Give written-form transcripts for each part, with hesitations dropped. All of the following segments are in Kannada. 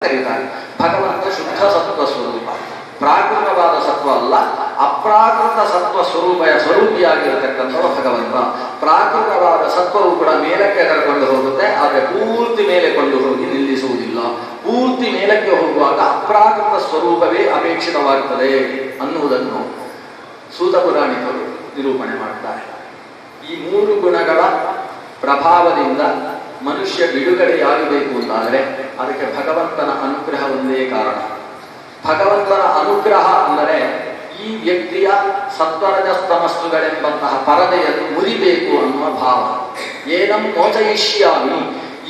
ಕರೀತಾರೆ. ಭಗವಂತ ಶುದ್ಧ ಸತ್ವ ಸ್ವರೂಪ, ಪ್ರಾಕೃತವಾದ ಸತ್ವ ಅಲ್ಲ, ಅಪ್ರಾಕೃತ ಸತ್ವ ಸ್ವರೂಪಿಯಾಗಿರತಕ್ಕಂಥವ ಭಗವಂತ. ಪ್ರಾಕೃತವಾದ ಸತ್ವವು ಕೂಡ ಮೇಲಕ್ಕೆ ಕರ್ಕೊಂಡು ಹೋಗುತ್ತೆ, ಆದರೆ ಪೂರ್ತಿ ಮೇಲೆ ಕೊಂಡು ಹೋಗಿ ನಿಲ್ಲಿಸುವುದಿಲ್ಲ. ಪೂರ್ತಿ ಮೇಲಕ್ಕೆ ಹೋಗುವಾಗ ಅಪ್ರಾಕೃತ ಸ್ವರೂಪವೇ ಅಪೇಕ್ಷಿತವಾಗುತ್ತದೆ ಅನ್ನುವುದನ್ನು ಸೂತ ಪುರಾಣಿಕರು ನಿರೂಪಣೆ ಮಾಡ್ತಾರೆ. ಈ ಮೂರು ಗುಣಗಳ ಪ್ರಭಾವದಿಂದ ಮನುಷ್ಯ ಬಿಡುಗಡೆಯಾಗಬೇಕು ಅಂತಾದರೆ ಅದಕ್ಕೆ ಭಗವಂತನ ಅನುಗ್ರಹ ಒಂದೇ ಕಾರಣ. ಭಗವಂತನ ಅನುಗ್ರಹ ಅಂದರೆ ಈ ವ್ಯಕ್ತಿಯ ಸತ್ವರಜಸ್ತಮಸ್ಸುಗಳೆಂಬಂತಹ ಪರದೆಯನ್ನು ಮುರಿಬೇಕು ಅನ್ನುವ ಭಾವ. ಏನಂ ಮೋಚಯಿಷ್ಯಾಮಿ,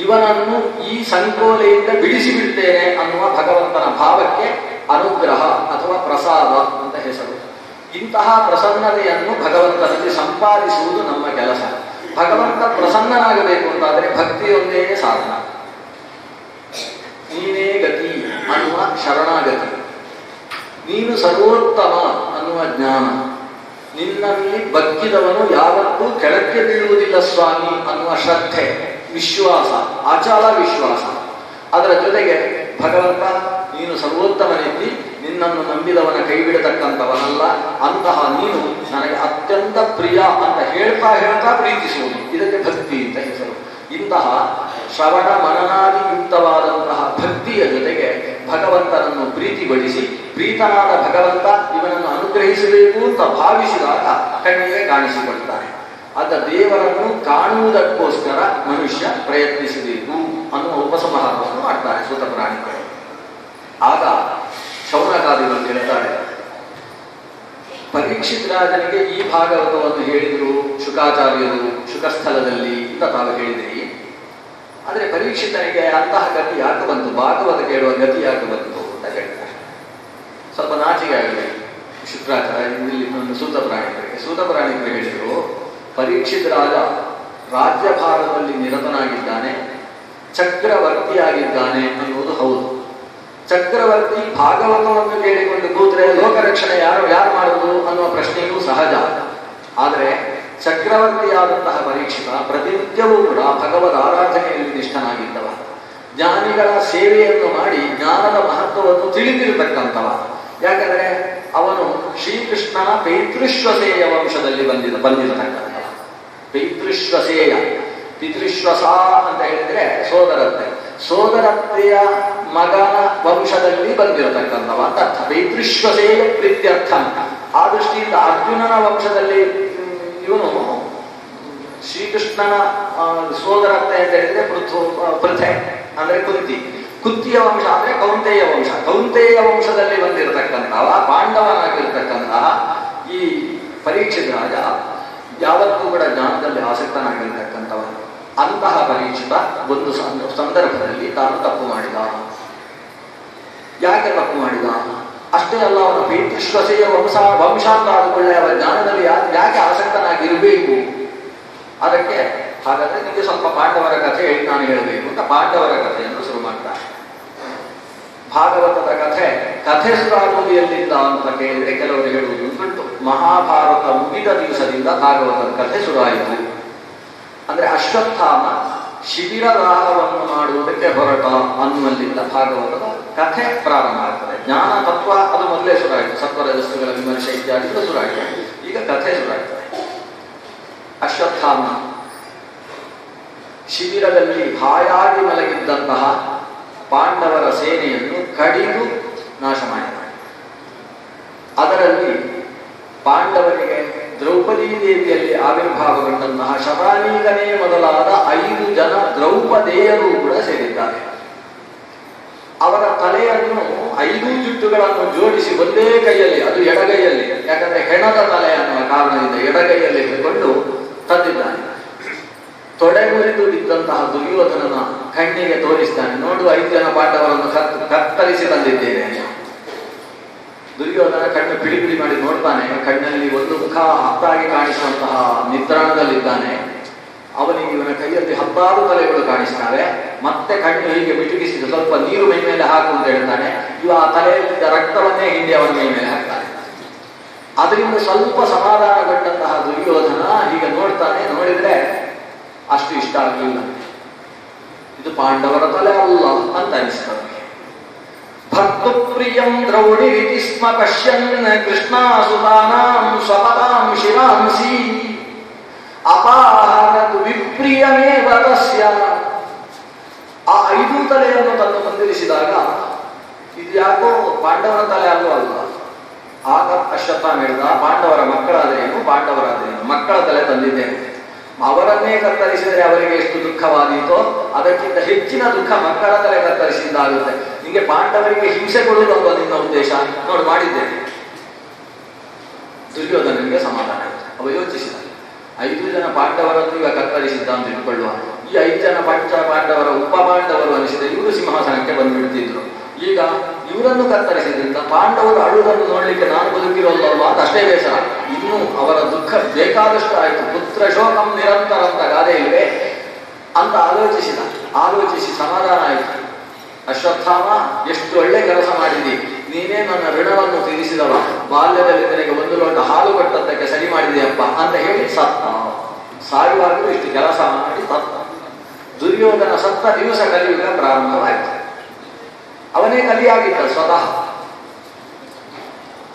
ಇವನನ್ನು ಈ ಸಂಕೋಲೆಯಿಂದ ಬಿಡಿಸಿಬಿಡ್ತೇನೆ ಅನ್ನುವ ಭಗವಂತನ ಭಾವಕ್ಕೆ ಅನುಗ್ರಹ ಅಥವಾ ಪ್ರಸಾದ ಅಂತ ಹೆಸರು. ಇಂತಹ ಪ್ರಸನ್ನತೆಯನ್ನು ಭಗವಂತನಲ್ಲಿ ಸಂಪಾದಿಸುವುದು ನಮ್ಮ ಕೆಲಸ. ಭಗವಂತ ಪ್ರಸನ್ನನಾಗಬೇಕು ಅಂತಾದರೆ ಭಕ್ತಿಯೊಂದೇ ಸಾಧನ. ನೀನೇ ಗತಿ ಅನ್ನುವ ಶರಣಾಗತಿ, ನೀನು ಸರ್ವೋತ್ತಮ ಅನ್ನುವ ಜ್ಞಾನ, ನಿನ್ನಲ್ಲಿ ಬಗ್ಗಿದವನು ಯಾವತ್ತೂ ಕೆಳಕ್ಕೆ ಬೀಳುವುದಿಲ್ಲ ಸ್ವಾಮಿ ಅನ್ನುವ ಶ್ರದ್ಧೆ, ವಿಶ್ವಾಸ, ಅಚಲ ವಿಶ್ವಾಸ. ಅದರ ಜೊತೆಗೆ ಭಗವಂತ ನೀನು ಸರ್ವೋತ್ತಮನೆತ್ತಿ, ನಿನ್ನನ್ನು ನಂಬಿದವನ ಕೈ ಬಿಡತಕ್ಕಂಥವನಲ್ಲ, ಅಂತಹ ನೀನು ನನಗೆ ಅತ್ಯಂತ ಪ್ರಿಯ ಅಂತ ಹೇಳ್ತಾ ಹೇಳ್ತಾ ಪ್ರೀತಿಸುವುದು, ಇದಕ್ಕೆ ಭಕ್ತಿ ಅಂತ ಹೆಸರು. ಇಂತಹ ಶ್ರವಣ ಮನನಾದಿಯುಕ್ತವಾದಂತಹ ಭಕ್ತಿಯ ಜೊತೆಗೆ ಭಗವಂತನನ್ನು ಪ್ರೀತಿಗೊಳಿಸಿ, ಪ್ರೀತನಾದ ಭಗವಂತ ಇವನನ್ನು ಅನುಗ್ರಹಿಸಬೇಕು ಅಂತ ಭಾವಿಸಿದಾಗ ಕಣ್ಣಿಗೆ ಕಾಣಿಸಿಕೊಳ್ತಾನೆ. ಆದ ದೇವರನ್ನು ಕಾಣುವುದಕ್ಕೋಸ್ಕರ ಮನುಷ್ಯ ಪ್ರಯತ್ನಿಸಬೇಕು ಅನ್ನುವ ಉಪಸಂಹಾರವನ್ನು ಮಾಡ್ತಾರೆ ಸೂತ ಪುರಾಣಿಕರು. ಆಗ ಶೌನಕಾದಿಗಳು ಹೇಳ್ತಾರೆ, ಪರೀಕ್ಷಿತ್ ರಾಜನಿಗೆ ಈ ಭಾಗವತವನ್ನು ಹೇಳಿದರು ಶುಕಾಚಾರ್ಯರು ಶುಕಸ್ಥಲದಲ್ಲಿ ಅಂತ ತಾವು ಹೇಳಿದಿರಿ. ಆದರೆ ಪರೀಕ್ಷಿತನಿಗೆ ಅಂತಹ ಗತಿ ಯಾಕೆ ಬಂತು, ಭಾಗವತ ಕೇಳುವ ಗತಿ ಯಾಕೆ ಬಂತು ಅಂತ ಹೇಳ್ತಾರೆ. ಸ್ವಲ್ಪ ನಾಚಿಕೆ ಆಗಲಿ ಶುಕ್ರಾಚಾರ್ಯ ಇಲ್ಲಿ ಸೂತ ಪುರಾಣಿಕರಿಗೆ ಹೇಳಿದರು, ಪರೀಕ್ಷಿತ್ ರಾಜ ರಾಜ್ಯಭಾರದಲ್ಲಿ ನಿರತನಾಗಿದ್ದಾನೆ, ಚಕ್ರವರ್ತಿಯಾಗಿದ್ದಾನೆ ಅನ್ನುವುದು ಹೌದು. ಚಕ್ರವರ್ತಿ ಭಾಗವತವನ್ನು ಕೇಳಿಕೊಂಡು ಕೂತ್ರೆ ಲೋಕರಕ್ಷಣೆ ಯಾರು ಮಾಡುವುದು ಅನ್ನುವ ಪ್ರಶ್ನೆಯೂ ಸಹಜ. ಆದರೆ ಚಕ್ರವರ್ತಿಯಾದಂತಹ ಪರೀಕ್ಷಿತ ಪ್ರತಿನಿತ್ಯವೂ ಕೂಡ ಭಗವದ್ ಆರಾಧನೆಯಲ್ಲಿ ನಿಷ್ಠನಾಗಿದ್ದವ, ಜ್ಞಾನಿಗಳ ಸೇವೆಯನ್ನು ಮಾಡಿ ಜ್ಞಾನದ ಮಹತ್ವವನ್ನು ತಿಳಿದಿರತಕ್ಕಂಥವ. ಯಾಕಂದರೆ ಅವನು ಶ್ರೀಕೃಷ್ಣನ ಪೈತೃಶ್ವಸೇಯ ವಂಶದಲ್ಲಿ ಬಂದಿರತಕ್ಕಂಥವ. ಪೈತೃಶ್ವಸೇಯ, ಪಿತೃಶ್ವಸ ಅಂತ ಹೇಳಿದ್ರೆ ಸೋದರತ್ತೆಯ ಮಗನ ವಂಶದಲ್ಲಿ ಬಂದಿರತಕ್ಕಂಥವ ಅಂತ ಅರ್ಥ. ಪೈತೃಶ್ವಸೇಯ ಪ್ರೀತ್ಯರ್ಥ. ಆ ದೃಷ್ಟಿಯಿಂದ ಅರ್ಜುನನ ವಂಶದಲ್ಲಿ ಇವನು ಶ್ರೀಕೃಷ್ಣನ ಸೋದರತ್ತೆ ಅಂತ ಹೇಳಿದ್ರೆ ಪೃಥೆ ಅಂದ್ರೆ ಕುಂತಿಯ ವಂಶ ಅಂದ್ರೆ ಕೌಂತೆಯ ವಂಶದಲ್ಲಿ ಬಂದಿರತಕ್ಕಂತಹ ಪಾಂಡವನಾಗಿರ್ತಕ್ಕಂತಹ ಈ ಪರೀಕ್ಷಿತ ರಾಜ ಯಾವತ್ತೂ ಕೂಡ ಜ್ಞಾನದಲ್ಲಿ ಆಸಕ್ತನಾಗಿರ್ತಕ್ಕಂಥವನು. ಅಂತಹ ಪರೀಕ್ಷಿತ ಒಂದು ಸಂದರ್ಭದಲ್ಲಿ ತಾನು ತಪ್ಪು ಮಾಡಿದ. ಯಾಕೆ ತಪ್ಪು ಮಾಡಿದ? ಅಷ್ಟೇ ಅಲ್ಲ, ಅವನ ಪೈತೃಶ್ವಸೆಯ ವಂಶ ಅಂತ ಆದುಕೊಳ್ಳೆ ಅವರ ಜ್ಞಾನದಲ್ಲಿ ಯಾಕೆ ಆಸಕ್ತನಾಗಿರಬೇಕು? ಅದಕ್ಕೆ ಹಾಗಾದ್ರೆ ನಿಮಗೆ ಸ್ವಲ್ಪ ಪಾಂಡವರ ಕಥೆ ಹೇಳಿ ನಾನು ಹೇಳಬೇಕು ಅಂತ ಪಾಂಡವರ ಕಥೆಯನ್ನು ಶುರು ಮಾಡ್ತಾರೆ. ಭಾಗವತದ ಕಥೆ ಶುರುವಾಗುವುದು ಎಲ್ಲಿಂದ ಅಂತ ಕೇಳಿದ್ರೆ ಕೆಲವರು ಹೇಳುವುದು ಉಂಟು, ಮಹಾಭಾರತ ಮುಗಿದ ದಿವಸದಿಂದ ಭಾಗವತದ ಕಥೆ ಶುರುವಾಯಿತು. ಅಂದ್ರೆ ಅಶ್ವತ್ಥಾಮ ಶಿಬಿರದಾಹವನ್ನು ಮಾಡುವುದಕ್ಕೆ ಹೊರಟ ಅನ್ನುವಲ್ಲಿಂದ ಭಾಗವತದ ಕಥೆ ಪ್ರಾರಂಭ ಆಗ್ತದೆ. ಜ್ಞಾನ ತತ್ವ ಅದು ಮೊದಲೇ ಶುರುವಾಯಿತು, ಸತ್ವರಜಸ್ತುಗಳ ವಿಮರ್ಶೆ ಇತ್ಯಾದಿಗಳು ಶುರುವಾಯಿತು. ಈಗ ಕಥೆ ಶುರುವಾಗ್ತದೆ. ಅಶ್ವತ್ಥಾಮ ಶಿಬಿರದಲ್ಲಿ ಹಾಯಾಗಿ ಮಲಗಿದ್ದಂತಹ ಪಾಂಡವರ ಸೇನೆಯನ್ನು ಕಡಿದು ನಾಶ ಮಾಡಿದ್ದಾರೆ. ಅದರಲ್ಲಿ ಪಾಂಡವರಿಗೆ ದ್ರೌಪದೀ ದೇವಿಯಲ್ಲಿ ಆವಿರ್ಭಾವಗೊಂಡಂತಹ ಶತಾನೀಕನೇ ಮೊದಲಾದ 5 ಜನ ದ್ರೌಪದೇಯರು ಕೂಡ ಸೇರಿದ್ದಾರೆ. ಅವರ ತಲೆಯನ್ನು 5 ಜುಟ್ಟುಗಳನ್ನು ಜೋಡಿಸಿ ಒಂದೇ ಕೈಯಲ್ಲಿ, ಅದು ಎಡಗೈಯಲ್ಲಿ, ಯಾಕಂದ್ರೆ ಹೆಣದ ತಲೆ ಅನ್ನುವ ಕಾರಣದಿಂದ ಎಡಗೈಯಲ್ಲಿ ಹಿಡಿದುಕೊಂಡು ತಂದಿದ್ದಾನೆ. ತೊಡೆ ಮುರಿದು ಬಿದ್ದಂತಹ ದುರ್ಯೋಧನನ ಕಣ್ಣಿಗೆ ತೋರಿಸ್ತಾನೆ, ನೋಡು 5 ಜನ ಪಾಂಡವರನ್ನು ಕತ್ತರಿಸಿ ತಂದಿದ್ದೇನೆ. ದುರ್ಯೋಧನ ಕಣ್ಣು ಬಿಳಿ ಮಾಡಿ ನೋಡ್ತಾನೆ, ಕಣ್ಣಲ್ಲಿ ಒಂದು ಮುಖ ಹತ್ತಾಗಿ ಕಾಣಿಸುವಂತಹ ನಿದ್ರಾಣದಲ್ಲಿದ್ದಾನೆ. ಅವನಿಗೆ ಇವನ ಕೈಯಲ್ಲಿ 10 ತಲೆಗಳು ಕಾಣಿಸ್ತಾವೆ. ಮತ್ತೆ ಕಣ್ಣು ಹೀಗೆ ಮಿಟುಕಿಸಿದ ಸ್ವಲ್ಪ ನೀರು ಮೈ ಮೇಲೆ ಹಾಕು ಅಂತ ಹೇಳ್ತಾನೆ. ಇವ ಆ ತಲೆಯಲ್ಲಿದ್ದ ರಕ್ತವನ್ನೇ ಹಿಂಡಿ ಅವನ ಮೈ ಮೇಲೆ ಹಾಕ್ತಾನೆ. ಅದರಿಂದ ಸ್ವಲ್ಪ ಸಮಾಧಾನಗೊಂಡಂತಹ ದುರ್ಯೋಧನ ಹೀಗೆ ನೋಡ್ತಾನೆ. ನೋಡಿದ್ರೆ ಅಷ್ಟು ಇಷ್ಟ ಆಗಲಿಲ್ಲ, ಇದು ಪಾಂಡವರ ತಲೆ ಅಲ್ಲ ಅಂತ ಅನಿಸ್ತದೆ. ವಿಪ್ರಿಯಂ ದ್ರೌಡಿರಿತಿ ಸ್ಮ ಪಶ್ಯನ್ ಕೃಷ್ಣಾಸುತಾನಾಂ ಸ್ವಪದಾಂ ಶಿರಾಂಸಿ ಅಪಾಹರತು ವಿಪ್ರಿಯಮೇವ ತಸ್ಯ. ಆ 5 ತಲೆಯನ್ನು ತಂದು ಮಂದಿರಿಸಿದಾಗ ಇದು ಯಾಕೋ ಪಾಂಡವರ ತಲೆ ಅಲ್ಲೂ ಅಲ್ಲ. ಆಗ ಅಶ್ವತ್ಥಾಮ ಹೇಳಿದ, ಪಾಂಡವರ ಮಕ್ಕಳಾದರೇನು, ಪಾಂಡವರಾದರೇನು, ಮಕ್ಕಳ ತಲೆ ತಂದಿದ್ದೇನೆ. ಅವರನ್ನೇ ಕತ್ತರಿಸಿದರೆ ಅವರಿಗೆ ಎಷ್ಟು ದುಃಖವಾದೀತೋ ಅದಕ್ಕಿಂತ ಹೆಚ್ಚಿನ ದುಃಖ ಮಕ್ಕಳ ತಲೆ ಕತ್ತರಿಸಿದ್ದಾಗುತ್ತೆ. ನಿಮಗೆ ಪಾಂಡವರಿಗೆ ಹಿಂಸೆ ಕೊಡುವುದು ನಿನ್ನ ಉದ್ದೇಶ, ನೋಡಿ ಮಾಡಿದ್ದೇನೆ. ದುರ್ಯೋಧನನಿಗೆ ಸಮಾಧಾನ ಆಯಿತು. ಅವ ಯೋಚಿಸಿದ, 5 ಜನ ಪಾಂಡವರನ್ನು ಈಗ ಕತ್ತರಿಸಿದ್ದ ಅಂತ ಇಟ್ಕೊಳ್ಳುವ, ಈ 5 ಜನ ಪಾಂಡವರ ಉಪ ಪಾಂಡವರು ಅನಿಸಿದ ಇವರು ಸಿಂಹಾಸನಕ್ಕೆ ಬಂದುಬಿಡ್ತಿದ್ರು. ಈಗ ಇವರನ್ನು ಕತ್ತರಿಸಿದ್ರಿಂದ ಪಾಂಡವರು ಅಳುವುದನ್ನು ನೋಡ್ಲಿಕ್ಕೆ ನಾನು ಬದುಕಿರೋಲ್ಲಲ್ವಾ ಅಂತ ಅಷ್ಟೇ ಬೇಸರ. ಇನ್ನೂ ಅವರ ದುಃಖ ಬೇಕಾದಷ್ಟು ಆಯಿತು. ಪುತ್ರ ಶೋಕಂ ನಿರಂತರ ಅಂತ ಗಾದೆ ಇಲ್ವೇ ಅಂತ ಆಲೋಚಿಸಿ ಸಮಾಧಾನ ಆಯಿತು. ಅಶ್ವತ್ಥಾಮ, ಎಷ್ಟು ಒಳ್ಳೆ ಕೆಲಸ ಮಾಡಿದಿ, ನೀನೇ ನನ್ನ ಋಣವನ್ನು ತೀರಿಸಿದವ, ಬಾಲ್ಯದಲ್ಲಿ ನಿನಗೆ 1 ಲೋಟ ಹಾಲು ಕೊಟ್ಟದ್ದಕ್ಕೆ ಸರಿ ಮಾಡಿದೆಯಪ್ಪ ಅಂತ ಹೇಳಿ ಸತ್ತ. ಸಾಯುವಾಗಲೂ ಇಷ್ಟು ಕೆಲಸ ಮಾಡಿ ಸತ್ತ. ದುರ್ಯೋಧನ ಸತ್ತ ದಿವಸ ಕಲಿಯುಗ ಪ್ರಾರಂಭವಾಯಿತು. ಅವನೇ ಕಲಿಯಾಗಿದ್ದ ಸ್ವತಃ.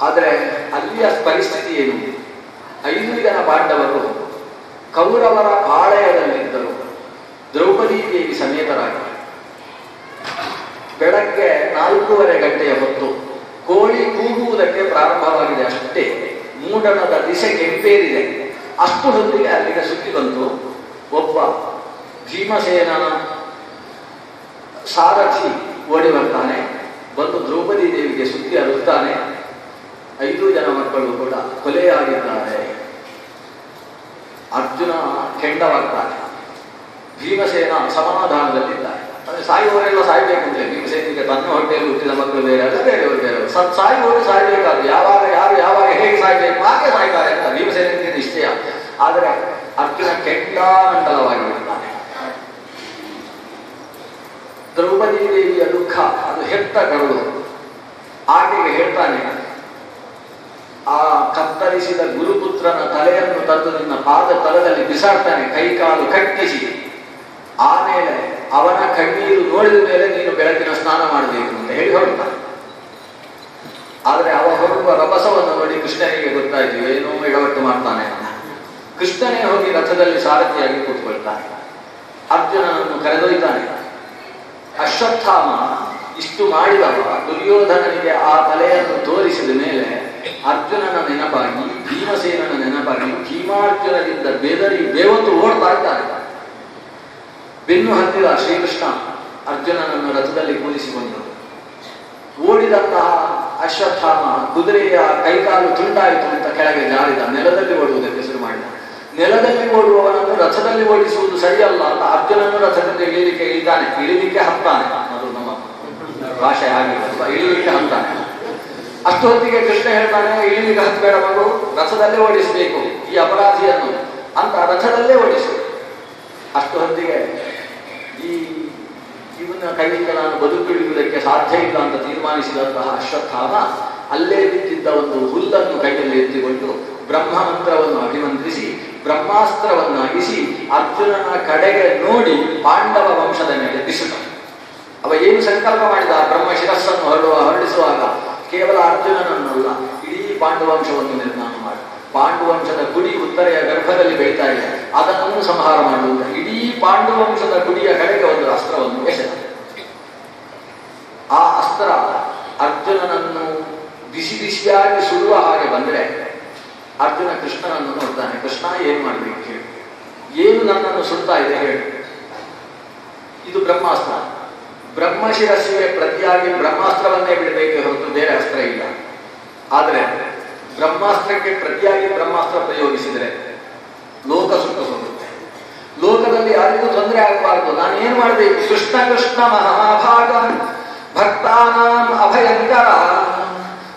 ಆದರೆ ಅಲ್ಲಿಯ ಪರಿಸ್ಥಿತಿ ಏನು? 5 ಜನ ಪಾಂಡವರು ಕೌರವರ ಪಾಳೆಯದಲ್ಲಿದ್ದರು. ದ್ರೌಪದಿ ದೇವಿ ಸಮೇತರಾಗಿ ಬೆಳಗ್ಗೆ 4:15 ಗಂಟೆಯ ಹೊತ್ತು ಕೋಳಿ ಕೂಗುವುದಕ್ಕೆ ಪ್ರಾರಂಭವಾಗಿದೆ. ಅಷ್ಟೇ ಮೂಡಣದ ದಿಸೆ ಕೆಂಪೇರಿದೆ. ಅಷ್ಟು ಹೊತ್ತಿಗೆ ಅಲ್ಲಿಗೆ ಸುದ್ದಿ ಬಂತು. ಒಬ್ಬ ಭೀಮಸೇನನ ಸಾರಥಿ ಓಡಿ ಬರ್ತಾನೆ. ಬಂದು ದ್ರೌಪದಿ ದೇವಿಗೆ ಸುದ್ದಿ ಅರುತ್ತಾನೆ, 5 ಜನ ಮಕ್ಕಳು ಕೂಡ ಕೊಲೆಯಾಗಿದ್ದಾರೆ. ಅರ್ಜುನ ಕೆಂಡವಾಗ್ತಾನೆ. ಭೀಮಸೇನ ಸಮಾಧಾನದಲ್ಲಿದ್ದಾರೆ. ಅಂದ್ರೆ ಸಾಯುವವರೆಲ್ಲ ಸಾಯ್ಬೇಕು ಅಂತಲೇ. ಭೀಮಸೇನಿಗೆ ತನ್ನ ಹೊಟ್ಟೆಯಲ್ಲಿ ಹುಟ್ಟಿದ ಮಕ್ಕಳು ಬೇರೆ ಅಲ್ಲ, ಬೇರೆಯವರು ಬೇರೆಯವರು. ಸಾಯುವವರು ಸಾಯ್ಬೇಕಾದ್ರು. ಯಾವಾಗ ಯಾರು ಯಾವಾಗ ಹೇಗೆ ಸಾಯ್ಬೇಕು ಹಾಗೆ ಸಾಯ್ತಾರೆ ಅಂತ ಭೀಮಸೇನಿಗೆ ನಿಶ್ಚಯ. ಆದರೆ ಅರ್ಜುನ ಕೆಂಡಾಮಂಡಲವಾಗಿ ಬಿಡ್ತಾನೆ. ದ್ರೌಪದಿ ದೇವಿಯ ದುಃಖ ಅದು ಹೆತ್ತ ಕರುಳು. ಆಕೆಗೆ ಹೇಳ್ತಾನೆ, ಆ ಕತ್ತರಿಸಿದ ಗುರುಪುತ್ರನ ತಲೆಯನ್ನು ತಂದು ನಿನ್ನ ಪಾದ ತಲದಲ್ಲಿ ಬಿಸಾಡ್ತಾನೆ, ಕೈಕಾಲು ಕಟ್ಟಿಸಿ. ಆಮೇಲೆ ಅವನ ಕಣ್ಣೀರು ನೋಡಿದ ಮೇಲೆ ನೀನು ಬೆಳಕಿನ ಸ್ನಾನ ಮಾಡಬೇಕು ಅಂತ ಹೇಳಿ ಹೊರಡ್ತಾನೆ. ಆದರೆ ಅವ ಹೊರಡುವ ರಭಸವನ್ನು ನೋಡಿ ಕೃಷ್ಣನಿಗೆ ಗೊತ್ತಾಯ್ತು, ಏನೋ ಎಡವಟ್ಟು ಮಾಡ್ತಾನೆ ಅಂತ. ಕೃಷ್ಣನೇ ಹೋಗಿ ರಥದಲ್ಲಿ ಸಾರಥಿಯಾಗಿ ಕೂತ್ಕೊಳ್ತಾನೆ. ಅರ್ಜುನನನ್ನು ಕರೆದೊಯ್ತಾನೆ. ಅಶ್ವತ್ಥಾಮ ಇಷ್ಟು ಮಾಡಿದವ ದುರ್ಯೋಧನನಿಗೆ ಆ ತಲೆಯನ್ನು ತೋರಿಸಿದ ಮೇಲೆ ಅರ್ಜುನನ ನೆನಪಾಗಿ, ಭೀಮಸೇನನ ನೆನಪಾಗಿ ಭೀಮಾರ್ಜುನದಿಂದ ಬೆದರಿ ಬೇವತ್ತು ಓಡ್ತಾ ಇದ್ದಾನೆ. ಬೆನ್ನು ಹತ್ತಿದ ಶ್ರೀಕೃಷ್ಣ ಅರ್ಜುನನನ್ನು ರಥದಲ್ಲಿ ಕೂರಿಸಿಕೊಂಡು ಓಡಿದಂತಹ ಅಶ್ವತ್ಥಾಮ ಕುದುರೆಯ ಕೈಕಾಲು ತುಂಡಾಯಿತು ಅಂತ ಕೆಳಗೆ ಜಾರಿದ. ನೆಲದಲ್ಲಿ ಓಡುವುದಕ್ಕೆ ಶುರು ಮಾಡಿದ. ನೆಲದಲ್ಲಿ ಓಡುವವನನ್ನು ರಥದಲ್ಲಿ ಓಡಿಸುವುದು ಸರಿಯಲ್ಲ ಅಂತ ಅರ್ಜುನನ್ನು ರಥದಲ್ಲಿ ಇಳಿಲಿಕ್ಕೆ ಹತ್ತಾನೆ. ಅದು ನಮ್ಮ ಭಾಷೆ ಆಗಿಲ್ಲ, ಇಳಿಲಿಕ್ಕೆ ಹತ್ತಾನೆ. ಅಷ್ಟು ಹೊತ್ತಿಗೆ ಕೃಷ್ಣ ಹೇಳ್ತಾನೆ, ಇಳಿಲಿಕ್ಕೆ ಹತ್ತಬೇಡ ಮಗು, ರಥದಲ್ಲೇ ಓಡಿಸಬೇಕು ಈ ಅಪರಾಧಿಯನ್ನು ಅಂತ ರಥದಲ್ಲೇ ಓಡಿಸು. ಅಷ್ಟು ಹೊತ್ತಿಗೆ ಇವನ ಕೈಯಿಂದ ನಾನು ಬದುಕಿಡುವುದಕ್ಕೆ ಸಾಧ್ಯ ಇಲ್ಲ ಅಂತ ತೀರ್ಮಾನಿಸಿದಂತಹ ಅಶ್ವತ್ಥಾಮ ಅಲ್ಲೇ ಬಿದ್ದಿದ್ದ ಒಂದು ಹುಲ್ಲನ್ನು ಕೈಯಲ್ಲಿ ಎತ್ತಿಕೊಂಡು ಬ್ರಹ್ಮ ಮಂತ್ರವನ್ನು ಅಭಿಮಂತ್ರಿಸಿ ಬ್ರಹ್ಮಾಸ್ತ್ರವನ್ನಾಗಿಸಿ ಅರ್ಜುನನ ಕಡೆಗೆ ನೋಡಿ ಪಾಂಡವ ವಂಶದ ಮೇಲೆ ಬಿಸಿದ. ಅವ ಏನು ಸಂಕಲ್ಪ ಮಾಡಿದ, ಬ್ರಹ್ಮ ಶಿರಸ್ಸನ್ನು ಹೊರಡಿಸುವಾಗ ಕೇವಲ ಅರ್ಜುನನನ್ನಲ್ಲ, ಇಡೀ ಪಾಂಡುವಂಶವನ್ನು ನಿರ್ಮಾಣ ಮಾಡಿ, ಪಾಂಡುವಂಶದ ಗುಡಿ ಉತ್ತರೆಯ ಗರ್ಭದಲ್ಲಿ ಬೆಳೀತಾ ಇದೆ, ಅದನ್ನು ಸಂಹಾರ ಮಾಡುವುದು. ಇಡೀ ಪಾಂಡುವಂಶದ ಗುಡಿಯ ಕಡೆಗೆ ಒಂದು ಅಸ್ತ್ರವನ್ನು ಎಸೆದ. ಆ ಅಸ್ತ್ರ ಅರ್ಜುನನನ್ನು ಬಿಸಿ ಬಿಸಿಯಾಗಿ ಸುಡುವ ಹಾಗೆ ಬಂದರೆ ಅರ್ಜುನ ಕೃಷ್ಣನನ್ನು ನೋಡ್ತಾನೆ. ಕೃಷ್ಣ ಏನ್ ಮಾಡ್ಬೇಕು ಹೇಳಿ, ಏನು ನನ್ನನ್ನು ಸುಡ್ತಾ ಇದೆ ಹೇಳಿ. ಇದು ಬ್ರಹ್ಮಾಸ್ತ್ರ. ಬ್ರಹ್ಮಶಿರಸ್ಸಿಗೆ ಪ್ರತಿಯಾಗಿ ಬ್ರಹ್ಮಾಸ್ತ್ರವನ್ನೇ ಬಿಡಬೇಕೆ ಹೊರತು ಬೇರೆ ಅಸ್ತ್ರ ಇಲ್ಲ. ಆದರೆ ಬ್ರಹ್ಮಾಸ್ತ್ರಕ್ಕೆ ಪ್ರತಿಯಾಗಿ ಬ್ರಹ್ಮಾಸ್ತ್ರ ಪ್ರಯೋಗಿಸಿದರೆ ಲೋಕ ಸುಟ್ಟು ಹೋಗುತ್ತೆ. ಲೋಕದಲ್ಲಿ ಯಾರಿಗೂ ತೊಂದರೆ ಆಗಬಾರದು. ನಾನು ಏನ್ ಮಾಡಬೇಕು? ಕೃಷ್ಣ ಕೃಷ್ಣ ಮಹಾಭಾಗ ಭಕ್ತಾನಾಂ ಅಭಯಂಕರ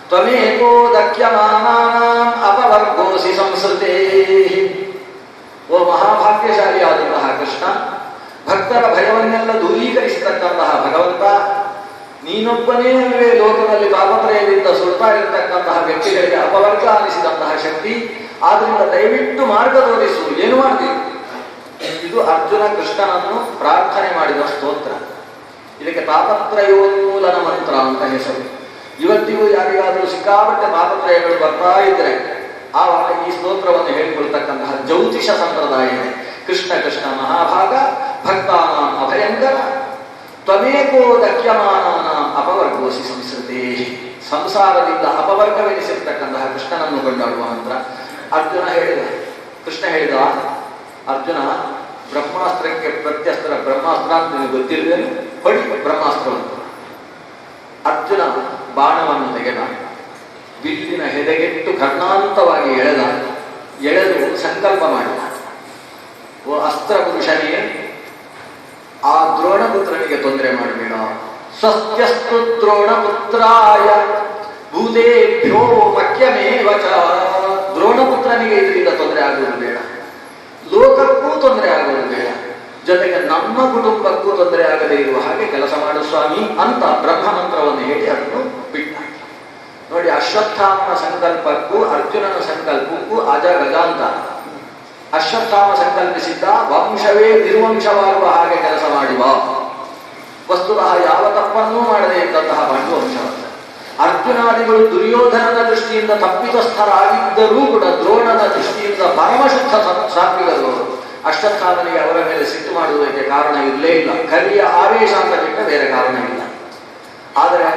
ತ್ವಮೇಕೋ ದಕ್ಯಮಾನಾನಾಂ ಅಪವರ್ಗೋಸಿ ಸಂಸ್ಕೃತೇ. ಓ ಮಹಾಭಾಗ್ಯಶಾಲಿಯಾದಂತಹ ಕೃಷ್ಣ, ಭಕ್ತರ ಭಯವನ್ನೆಲ್ಲ ದೂರೀಕರಿಸತಕ್ಕಂತಹ ಭಗವಂತ, ನೀನೊಬ್ಬನೇ ಅಲ್ಲವೇ ಲೋಕದಲ್ಲಿ ತಾಪತ್ರಯದಿಂದ ಸುಡ್ತಾ ಇರತಕ್ಕಂತಹ ವ್ಯಕ್ತಿಗಳಿಗೆ ಅಪವರ್ಗ ಅನಿಸಿದಂತಹ ಶಕ್ತಿ. ಆದ್ರಿಂದ ದಯವಿಟ್ಟು ಮಾರ್ಗ ತೋರಿಸು, ಏನು ಮಾಡಬೇಕು? ಇದು ಅರ್ಜುನ ಕೃಷ್ಣನನ್ನು ಪ್ರಾರ್ಥನೆ ಮಾಡಿದ ಸ್ತೋತ್ರ. ಇದಕ್ಕೆ ತಾಪತ್ರಯೋನ್ಮೂಲನ ಮಂತ್ರ ಅಂತ ಹೆಸರು. ಇವತ್ತಿಗೂ ಯಾರಿಗಾದರೂ ಸಿಕ್ಕಾಪಟ್ಟೆ ತಾಪತ್ರಯಗಳು ಬರ್ತಾ ಇದ್ರೆ ಆವಾಗ ಈ ಸ್ತೋತ್ರವನ್ನು ಹೇಳಿಕೊಳ್ತಕ್ಕಂತಹ ಜ್ಯೋತಿಷ ಸಂಪ್ರದಾಯ ಇದೆ. ಕೃಷ್ಣ ಕೃಷ್ಣ ಮಹಾಭಾಗ ಭಕ್ತಾನಾಂ ಅಭಯಂಕರ ತ್ವಮೇಕೋ ದಕ್ಯಮಾನಾನಾಂ ಅಪವರ್ಗೋಸಿ ಸಂಸ್ಕೃತಿ. ಸಂಸಾರದಿಂದ ಅಪವರ್ಗವೆನಿಸಿರ್ತಕ್ಕಂತಹ ಕೃಷ್ಣನನ್ನು ಕೊಂಡಾಡುವ ಮಂತ್ರ ಅರ್ಜುನ ಹೇಳಿದ. ಕೃಷ್ಣ ಹೇಳಿದ, ಅರ್ಜುನ ಬ್ರಹ್ಮಾಸ್ತ್ರಕ್ಕೆ ಪ್ರತ್ಯಸ್ತ್ರ ಬ್ರಹ್ಮಾಸ್ತ್ರ ಅಂತ ನಿನಗೆ ಗೊತ್ತಿಲ್ಲದೇನು, ಹೊಡಿ ಬ್ರಹ್ಮಾಸ್ತ್ರವನ್ನು. ಅರ್ಜುನ ಬಾಣವನ್ನು ತೆಗೆದ, ಬಿಲ್ಲಿನ ಹೆದೆಗೆಟ್ಟು ಕರ್ಣಾಂತವಾಗಿ ಎಳೆದು ಸಂಕಲ್ಪ ಮಾಡಿದ, ಓ ಅಸ್ತ್ರ ಪುರುಷನೇ, ಆ ದ್ರೋಣಪುತ್ರನಿಗೆ ತೊಂದರೆ ಮಾಡಬೇಡ. ಸ್ವಸ್ತ್ಯಸ್ತು ದ್ರೋಣಪುತ್ರಾಯ ಭೂತೇಭ್ಯೋ ಮಕ್ಯಮೇವ ಚ. ದ್ರೋಣಪುತ್ರನಿಗೆ ಇದರಿಂದ ತೊಂದರೆ ಆಗುವುದು ಬೇಡ, ಲೋಕಕ್ಕೂ ತೊಂದರೆ ಆಗುವುದು ಬೇಡ, ಜೊತೆಗೆ ನಮ್ಮ ಕುಟುಂಬಕ್ಕೂ ತೊಂದರೆ ಆಗದೇ ಇರುವ ಹಾಗೆ ಕೆಲಸ ಮಾಡು ಸ್ವಾಮಿ ಅಂತ ಬ್ರಹ್ಮಮಂತ್ರವನ್ನು ಹೇಳಿ ಅದನ್ನು ಬಿಟ್ಟ. ನೋಡಿ, ಅಶ್ವತ್ಥಾಮನ ಸಂಕಲ್ಪಕ್ಕೂ ಅರ್ಜುನನ ಸಂಕಲ್ಪಕ್ಕೂ ಅಜ ಗಜಾಂತ. ಅಶ್ವತ್ಥಾಮ ಸಂಕಲ್ಪಿಸಿದ್ದ ವಂಶವೇ ನಿರ್ವಂಶವಾಗುವ ಹಾಗೆ ಕೆಲಸ ಮಾಡುವ, ವಸ್ತುತಃ ಯಾವ ತಪ್ಪನ್ನೂ ಮಾಡದೇ ಇದ್ದಂತಹ ಪಾಂಡುವಂಶವಲ್ಲ. ಅರ್ಜುನಾದಿಗಳು ದುರ್ಯೋಧನನ ದೃಷ್ಟಿಯಿಂದ ತಪ್ಪಿತಸ್ಥರಾಗಿದ್ದರೂ ಕೂಡ ದ್ರೋಣನ ದೃಷ್ಟಿಯಿಂದ ಪರಮಶುದ್ಧ ಸಾತ್ವಿಕರು. ಅಶ್ವತ್ಥಾಮನಿಗೆ ಅವರ ಮೇಲೆ ಸಿಟ್ಟು ಮಾಡುವುದಕ್ಕೆ ಕಾರಣ ಇರಲೇ ಇಲ್ಲ, ಕಲಿಯ ಆವೇಶ ಅಂತ ಬಿಟ್ಟ ಬೇರೆ ಕಾರಣ ಇಲ್ಲ. ಆದರೆ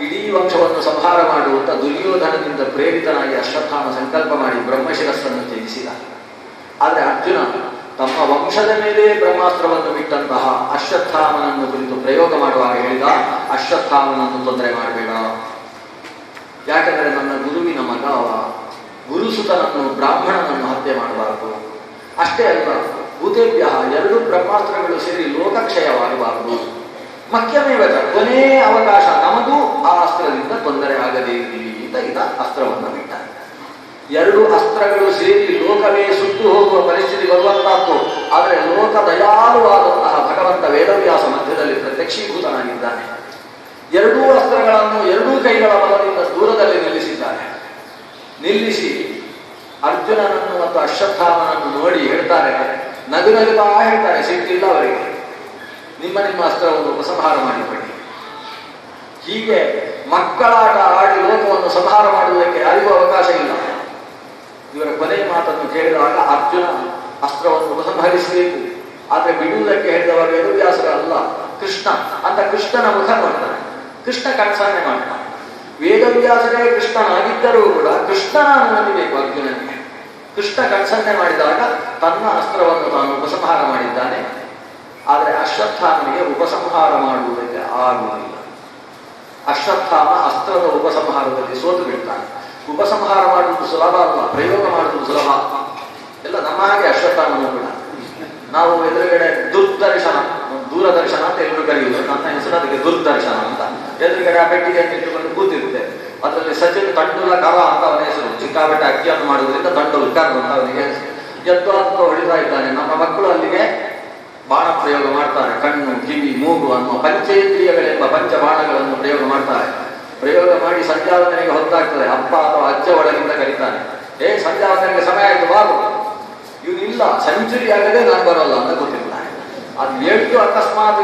ಇಡೀ ವಂಶವನ್ನು ಸಂಹಾರ ಮಾಡುವಂತ ದುರ್ಯೋಧನದಿಂದ ಪ್ರೇರಿತನಾಗಿ ಅಶ್ವತ್ಥಾಮ ಸಂಕಲ್ಪ ಮಾಡಿ ಬ್ರಹ್ಮಶಿರಸ್ಸನ್ನು ತ್ಯಜಿಸಿದ. ಆದರೆ ಅರ್ಜುನ ತಮ್ಮ ವಂಶದ ಮೇಲೆ ಬ್ರಹ್ಮಾಸ್ತ್ರವನ್ನು ಬಿಟ್ಟಂತಹ ಅಶ್ವತ್ಥಾಮನನ್ನು ಕುರಿತು ಪ್ರಯೋಗ ಮಾಡುವಾಗ ಹೇಳಿದ, ಅಶ್ವತ್ಥಾಮನನ್ನು ತೊಂದರೆ ಮಾಡಬೇಡ, ಯಾಕಂದರೆ ನನ್ನ ಗುರುವಿನ ಮಗ ಅವ, ಗುರುಸುತನನ್ನು ಬ್ರಾಹ್ಮಣನನ್ನು ಹತ್ಯೆ ಮಾಡಬಾರದು. ಅಷ್ಟೇ ಅಲ್ಲ, ಭೂತೇಭ್ಯ ಎರಡು ಬ್ರಹ್ಮಾಸ್ತ್ರಗಳು ಸೇರಿ ಲೋಕಕ್ಷಯವಾಗಬಾರದು. ಮಖ್ಯಮೇವಚ, ಕೊನೇ ಅವಕಾಶ ನಮಗೂ ಆ ಅಸ್ತ್ರದಿಂದ ತೊಂದರೆ ಆಗದೇ ಇರಲಿ ಅಂತ ಇದ ಅಸ್ತ್ರವನ್ನು ಬಿಟ್ಟ. ಎರಡು ಅಸ್ತ್ರಗಳು ಸೇರಿ ಲೋಕವೇ ಸುಟ್ಟು ಹೋಗುವ ಪರಿಸ್ಥಿತಿ ಬರುವಂತಹದ್ದು. ಆದರೆ ಲೋಕ ದಯಾಳುವಾದಂತಹ ಭಗವಂತ ವೇದವ್ಯಾಸ ಮಧ್ಯದಲ್ಲಿ ಪ್ರತ್ಯಕ್ಷೀಭೂತನಾಗಿದ್ದಾನೆ. ಎರಡೂ ಅಸ್ತ್ರಗಳನ್ನು ಎರಡೂ ಕೈಗಳ ಬಲದಿಂದ ದೂರದಲ್ಲಿ ನಿಲ್ಲಿಸಿದ್ದಾನೆ. ನಿಲ್ಲಿಸಿ ಅರ್ಜುನನನ್ನು ಮತ್ತು ಅಶ್ವತ್ಥಾಮನನ್ನು ನೋಡಿ ಹೇಳ್ತಾರೆ, ನಗುತ್ತಾ ಹೇಳ್ತಾರೆ, ಸಿಟ್ಟಿಲ್ಲ ಅವರಿಗೆ, ನಿಮ್ಮ ನಿಮ್ಮ ಅಸ್ತ್ರವನ್ನು ಉಪಸಂಹಾರ ಮಾಡಿಕೊಳ್ಳಿ. ಹೀಗೆ ಮಕ್ಕಳಾಟ ಆಡಿ ಲೋಕವನ್ನು ಸಂಹಾರ ಮಾಡುವುದಕ್ಕೆ ಯಾರಿಗೂ ಅವಕಾಶ ಇಲ್ಲ. ಇವರ ಕೊನೆಯ ಮಾತನ್ನು ಕೇಳಿದಾಗ ಅರ್ಜುನ ಅಸ್ತ್ರವನ್ನು ಉಪಸಂಹರಿಸಬೇಕು, ಆದರೆ ಬಿಡುವುದಕ್ಕೆ ಹೇಳಿದವ ವೇದವ್ಯಾಸರ ಅಲ್ಲ, ಕೃಷ್ಣ ಅಂತ ಕೃಷ್ಣನ ಮುಖ ನೋಡ್ತಾನೆ. ಕೃಷ್ಣ ಕಣ್ಸನ್ನೆ ಮಾಡ್ತಾನೆ. ವೇದವ್ಯಾಸರೇ ಕೃಷ್ಣನಾಗಿದ್ದರೂ ಕೂಡ ಕೃಷ್ಣನ ಅನುಮತಿ ಬೇಕು ಅರ್ಜುನನಿಗೆ. ಕೃಷ್ಣ ಕಣ್ಸನ್ನೆ ಮಾಡಿದಾಗ ತನ್ನ ಅಸ್ತ್ರವನ್ನು ತಾನು ಉಪಸಂಹಾರ ಮಾಡಿದ್ದಾನೆ. ಆದರೆ ಅಶ್ವತ್ಥಾಮನಿಗೆ ಉಪಸಂಹಾರ ಮಾಡುವುದಕ್ಕೆ ಆಗುವುದಿಲ್ಲ. ಅಶ್ವತ್ಥಾಮ ಅಸ್ತ್ರದ ಉಪಸಂಹಾರದಲ್ಲಿ ಸೋತು ಬಿಡ್ತಾನೆ. ಉಪಸಂಹಾರ ಮಾಡುವುದು ಸುಲಭ ಅಲ್ಲ, ಪ್ರಯೋಗ ಮಾಡುವುದು ಸುಲಭ. ಎಲ್ಲ ನಮ್ಮ ಹಾಗೆ ಅಶ್ವತ್ಥಾಮನು ಕೂಡ. ನಾವು ಎದುರುಗಡೆ ದೂರದರ್ಶನ ಅಂತ ಎಲ್ಲರೂ ಕರೆಯುವುದು, ನನ್ನ ಹೆಸರು ಅದಕ್ಕೆ ದೂರದರ್ಶನ ಅಂತ. ಎದುರುಗಡೆ ಆ ಪೆಟ್ಟಿಗೆಯನ್ನು ಇಟ್ಟುಕೊಂಡು ಕೂತಿರುತ್ತೆ. ಅದರಲ್ಲಿ ಸಚಿನ್ ತಂಡೂಲಕರ ಅಂತ ಅವನ ಹೆಸರು. ಚಿಕ್ಕಾಬಟ್ಟೆ ಅಕ್ಕಿಯನ್ನು ಮಾಡುವುದರಿಂದ ತಂಡೂಲಕರ್ ಅಂತ ಅವನಿಗೆ ಹೆಸರು. ಎದ್ದು ಅಂತ ಹೊಡಿತಾ ಇದ್ದಾನೆ. ನಮ್ಮ ಮಕ್ಕಳು ಅಲ್ಲಿಗೆ ಬಾಣ ಪ್ರಯೋಗ ಮಾಡ್ತಾರೆ. ಕಣ್ಣು, ಕಿವಿ, ಮೂಗು ಅನ್ನುವ ಪಂಚೇಂದ್ರಿಯಗಳೆಂಬ ಪಂಚಬಾಣಗಳನ್ನು ಪ್ರಯೋಗ ಮಾಡ್ತಾರೆ. ಪ್ರಯೋಗ ಮಾಡಿ ಸಂಧ್ಯಾವಂದನೆಗೆ ಹೊತ್ತಾಗ್ತದೆ. ಅಪ್ಪ ಅಥವಾ ಅಜ್ಜ ಒಳಗಿಂದ ಕರೀತಾನೆ, ಸಂಧ್ಯಾವಂದನೆಗೆ ಸಮಯ ಆಯ್ತು ಬಾಬು. ಇವನಿಲ್ಲ, ಸೆಂಚುರಿ ಆಗದೆ ನಾನು ಬರೋಲ್ಲ ಅಂತ ಗೊತ್ತಿರ್ತಾನೆ. ಅದು ಎಳ್ದು ಅಕಸ್ಮಾತ್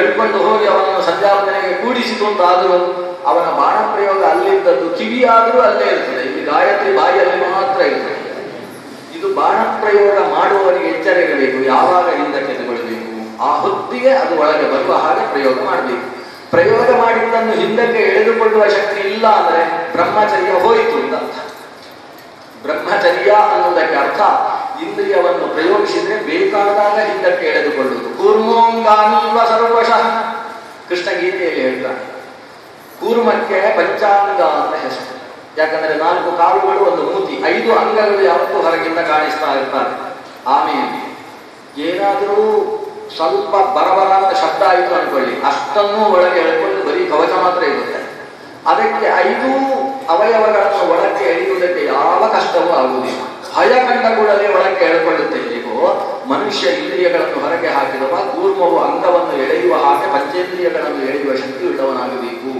ಎಳ್ಕೊಂಡು ಹೋಗಿ ಅವನನ್ನು ಸಂಧ್ಯಾವಂದನೆಗೆ ಕೂಡಿಸಿತು ಅಂತ ಆದರೂ ಅವನ ಬಾಣ ಪ್ರಯೋಗ ಅಲ್ಲಿದ್ದದ್ದು ಕಿವಿ ಆದರೂ ಅಲ್ಲೇ ಇರ್ತದೆ. ಇಲ್ಲಿ ಗಾಯತ್ರಿ ಬಾಯಿಯಲ್ಲಿ ಮಾತ್ರ ಇರ್ತದೆ. ಇದು ಬಾಣ ಪ್ರಯೋಗ ಮಾಡುವವರಿಗೆ ಎಚ್ಚರ ಇರಬೇಕು. ಯಾವಾಗ ಹಿಂದಕ್ಕೆ ತಗೊಳ್ಬೇಕು, ಆ ಹೊತ್ತಿಗೆ ಅದು ಒಳಗೆ ಬರುವ ಹಾಗೆ ಪ್ರಯೋಗ ಮಾಡಬೇಕು. ಪ್ರಯೋಗ ಮಾಡಿದ್ದನ್ನು ಹಿಂದಕ್ಕೆ ಎಳೆದುಕೊಳ್ಳುವ ಶಕ್ತಿ ಇಲ್ಲ ಅಂದ್ರೆ ಬ್ರಹ್ಮಚರ್ಯ ಹೋಯಿತು ಅಂತ ಅರ್ಥ. ಬ್ರಹ್ಮಚರ್ಯ ಅನ್ನುವುದಕ್ಕೆ ಅರ್ಥ ಇಂದ್ರಿಯವನ್ನು ಪ್ರಯೋಗಿಸಿದ್ರೆ ಬೇಕಾದಾಗ ಹಿಂದಕ್ಕೆ ಎಳೆದುಕೊಳ್ಳುವುದು. ಕೂರ್ಮೋಂಗಾನೀವ ಸರ್ವಶಃ ಕೃಷ್ಣ ಗೀತೆಯಲ್ಲಿ ಹೇಳ್ತಾನೆ. ಕೂರ್ಮಕ್ಕೆ ಪಂಚಾಂಗ ಅಂತ ಹೆಸರು. ಯಾಕಂದ್ರೆ 4 ಕಾಲುಗಳು, ಒಂದು ಮೂತಿ, 5 ಅಂಗಗಳು ಯಾವತ್ತೂ ಹೊರಗಿಂದ ಕಾಣಿಸ್ತಾ ಇರ್ತಾರೆ. ಆಮೇಲೆ ಏನಾದರೂ ಸ್ವಲ್ಪ ಬರಬರ ಅಂತ ಶಬ್ದ ಆಯಿತು ಅನ್ಕೊಳ್ಳಿ, ಅಷ್ಟನ್ನೂ ಒಳಗೆ ಎಳ್ಕೊಂಡು ಬರೀ ಕವಚ ಮಾತ್ರ ಇರುತ್ತೆ. ಅದಕ್ಕೆ 5 ಅವಯವಗಳನ್ನು ಒಳಕ್ಕೆ ಎಳೆಯುವುದಕ್ಕೆ ಯಾವ ಕಷ್ಟವೂ ಆಗುವುದಿಲ್ಲ. ಭಯ ಕಂಡ ಕೂಡಲೇ ಒಳಕ್ಕೆ ಎಳ್ಕೊಳ್ಳುತ್ತೆ. ಹೇಗೋ ಮನುಷ್ಯ ಇಂದ್ರಿಯಗಳನ್ನು ಹೊರಗೆ ಹಾಕಿದವ ಕೂರ್ಮವು ಅಂಗವನ್ನು ಎಳೆಯುವ ಹಾಗೆ ಪಂಚೇಂದ್ರಿಯಗಳನ್ನು ಎಳೆಯುವ ಶಕ್ತಿ ಉಳ್ಳವನಾಗಬೇಕು.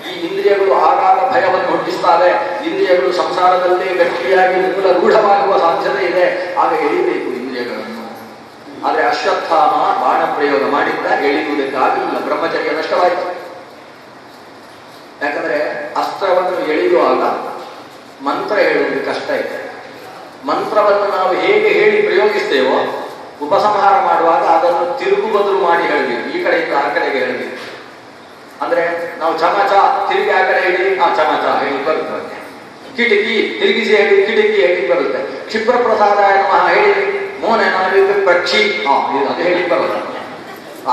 ಈ ಇಂದ್ರಿಯಗಳು ಆಗಾಗ ಭಯವನ್ನು ಹುಟ್ಟಿಸ್ತಾರೆ. ಇಂದ್ರಿಯಗಳು ಸಂಸಾರದಲ್ಲೇ ಗಟ್ಟಿಯಾಗಿ ಮೂಲ ರೂಢವಾಗುವ ಸಾಧ್ಯತೆ ಇದೆ. ಆಗ ಎಳಿಬೇಕು ಇಂದ್ರಿಯಗಳನ್ನು. ಆದರೆ ಅಶ್ವತ್ಥಾಮ ಬಾಣ ಪ್ರಯೋಗ ಮಾಡಿದ್ದ, ಎಳೆಯುವುದಕ್ಕೆ ಆಗಲಿಲ್ಲ. ಬ್ರಹ್ಮಚರ್ಯ ನಷ್ಟವಾಯಿತು. ಯಾಕಂದ್ರೆ ಅಸ್ತ್ರ ಅಸ್ತ್ರವನ್ನು ಎಳೆಯುವಾಗ ಮಂತ್ರ ಹೇಳುವುದು ಕಷ್ಟ ಇದೆ. ಮಂತ್ರವನ್ನು ನಾವು ಹೇಗೆ ಹೇಳಿ ಪ್ರಯೋಗಿಸ್ತೇವೋ ಉಪಸಂಹಾರ ಮಾಡುವಾಗ ಅದನ್ನು ತಿರುಗು ಬದಲು ಮಾಡಿ ಹೇಳಬೇಕು. ಈ ಕಡೆಯಿಂದ ಆ ಕಡೆಗೆ ಹೇಳಬೇಕು. ಅಂದ್ರೆ ನಾವು ಚಮಚ ತಿರುಗಿ ಆ ಕಡೆ ಹೇಳಿ ಚಮಚ ಹೇಳಿ ಬರುತ್ತೆ. ಕಿಟಕಿ ತಿರುಗಿಸಿ ಹೇಳಿ ಕಿಟಕಿ ಹೇಳಿ ಬರುತ್ತೆ. ಕ್ಷಿಪ್ರ ಪ್ರಸಾದ ನಮಃ ಹೇಳಿ ಮೋನ ಪಕ್ಷಿ ಅದು ಹೇಳಿ ಬರುತ್ತೆ.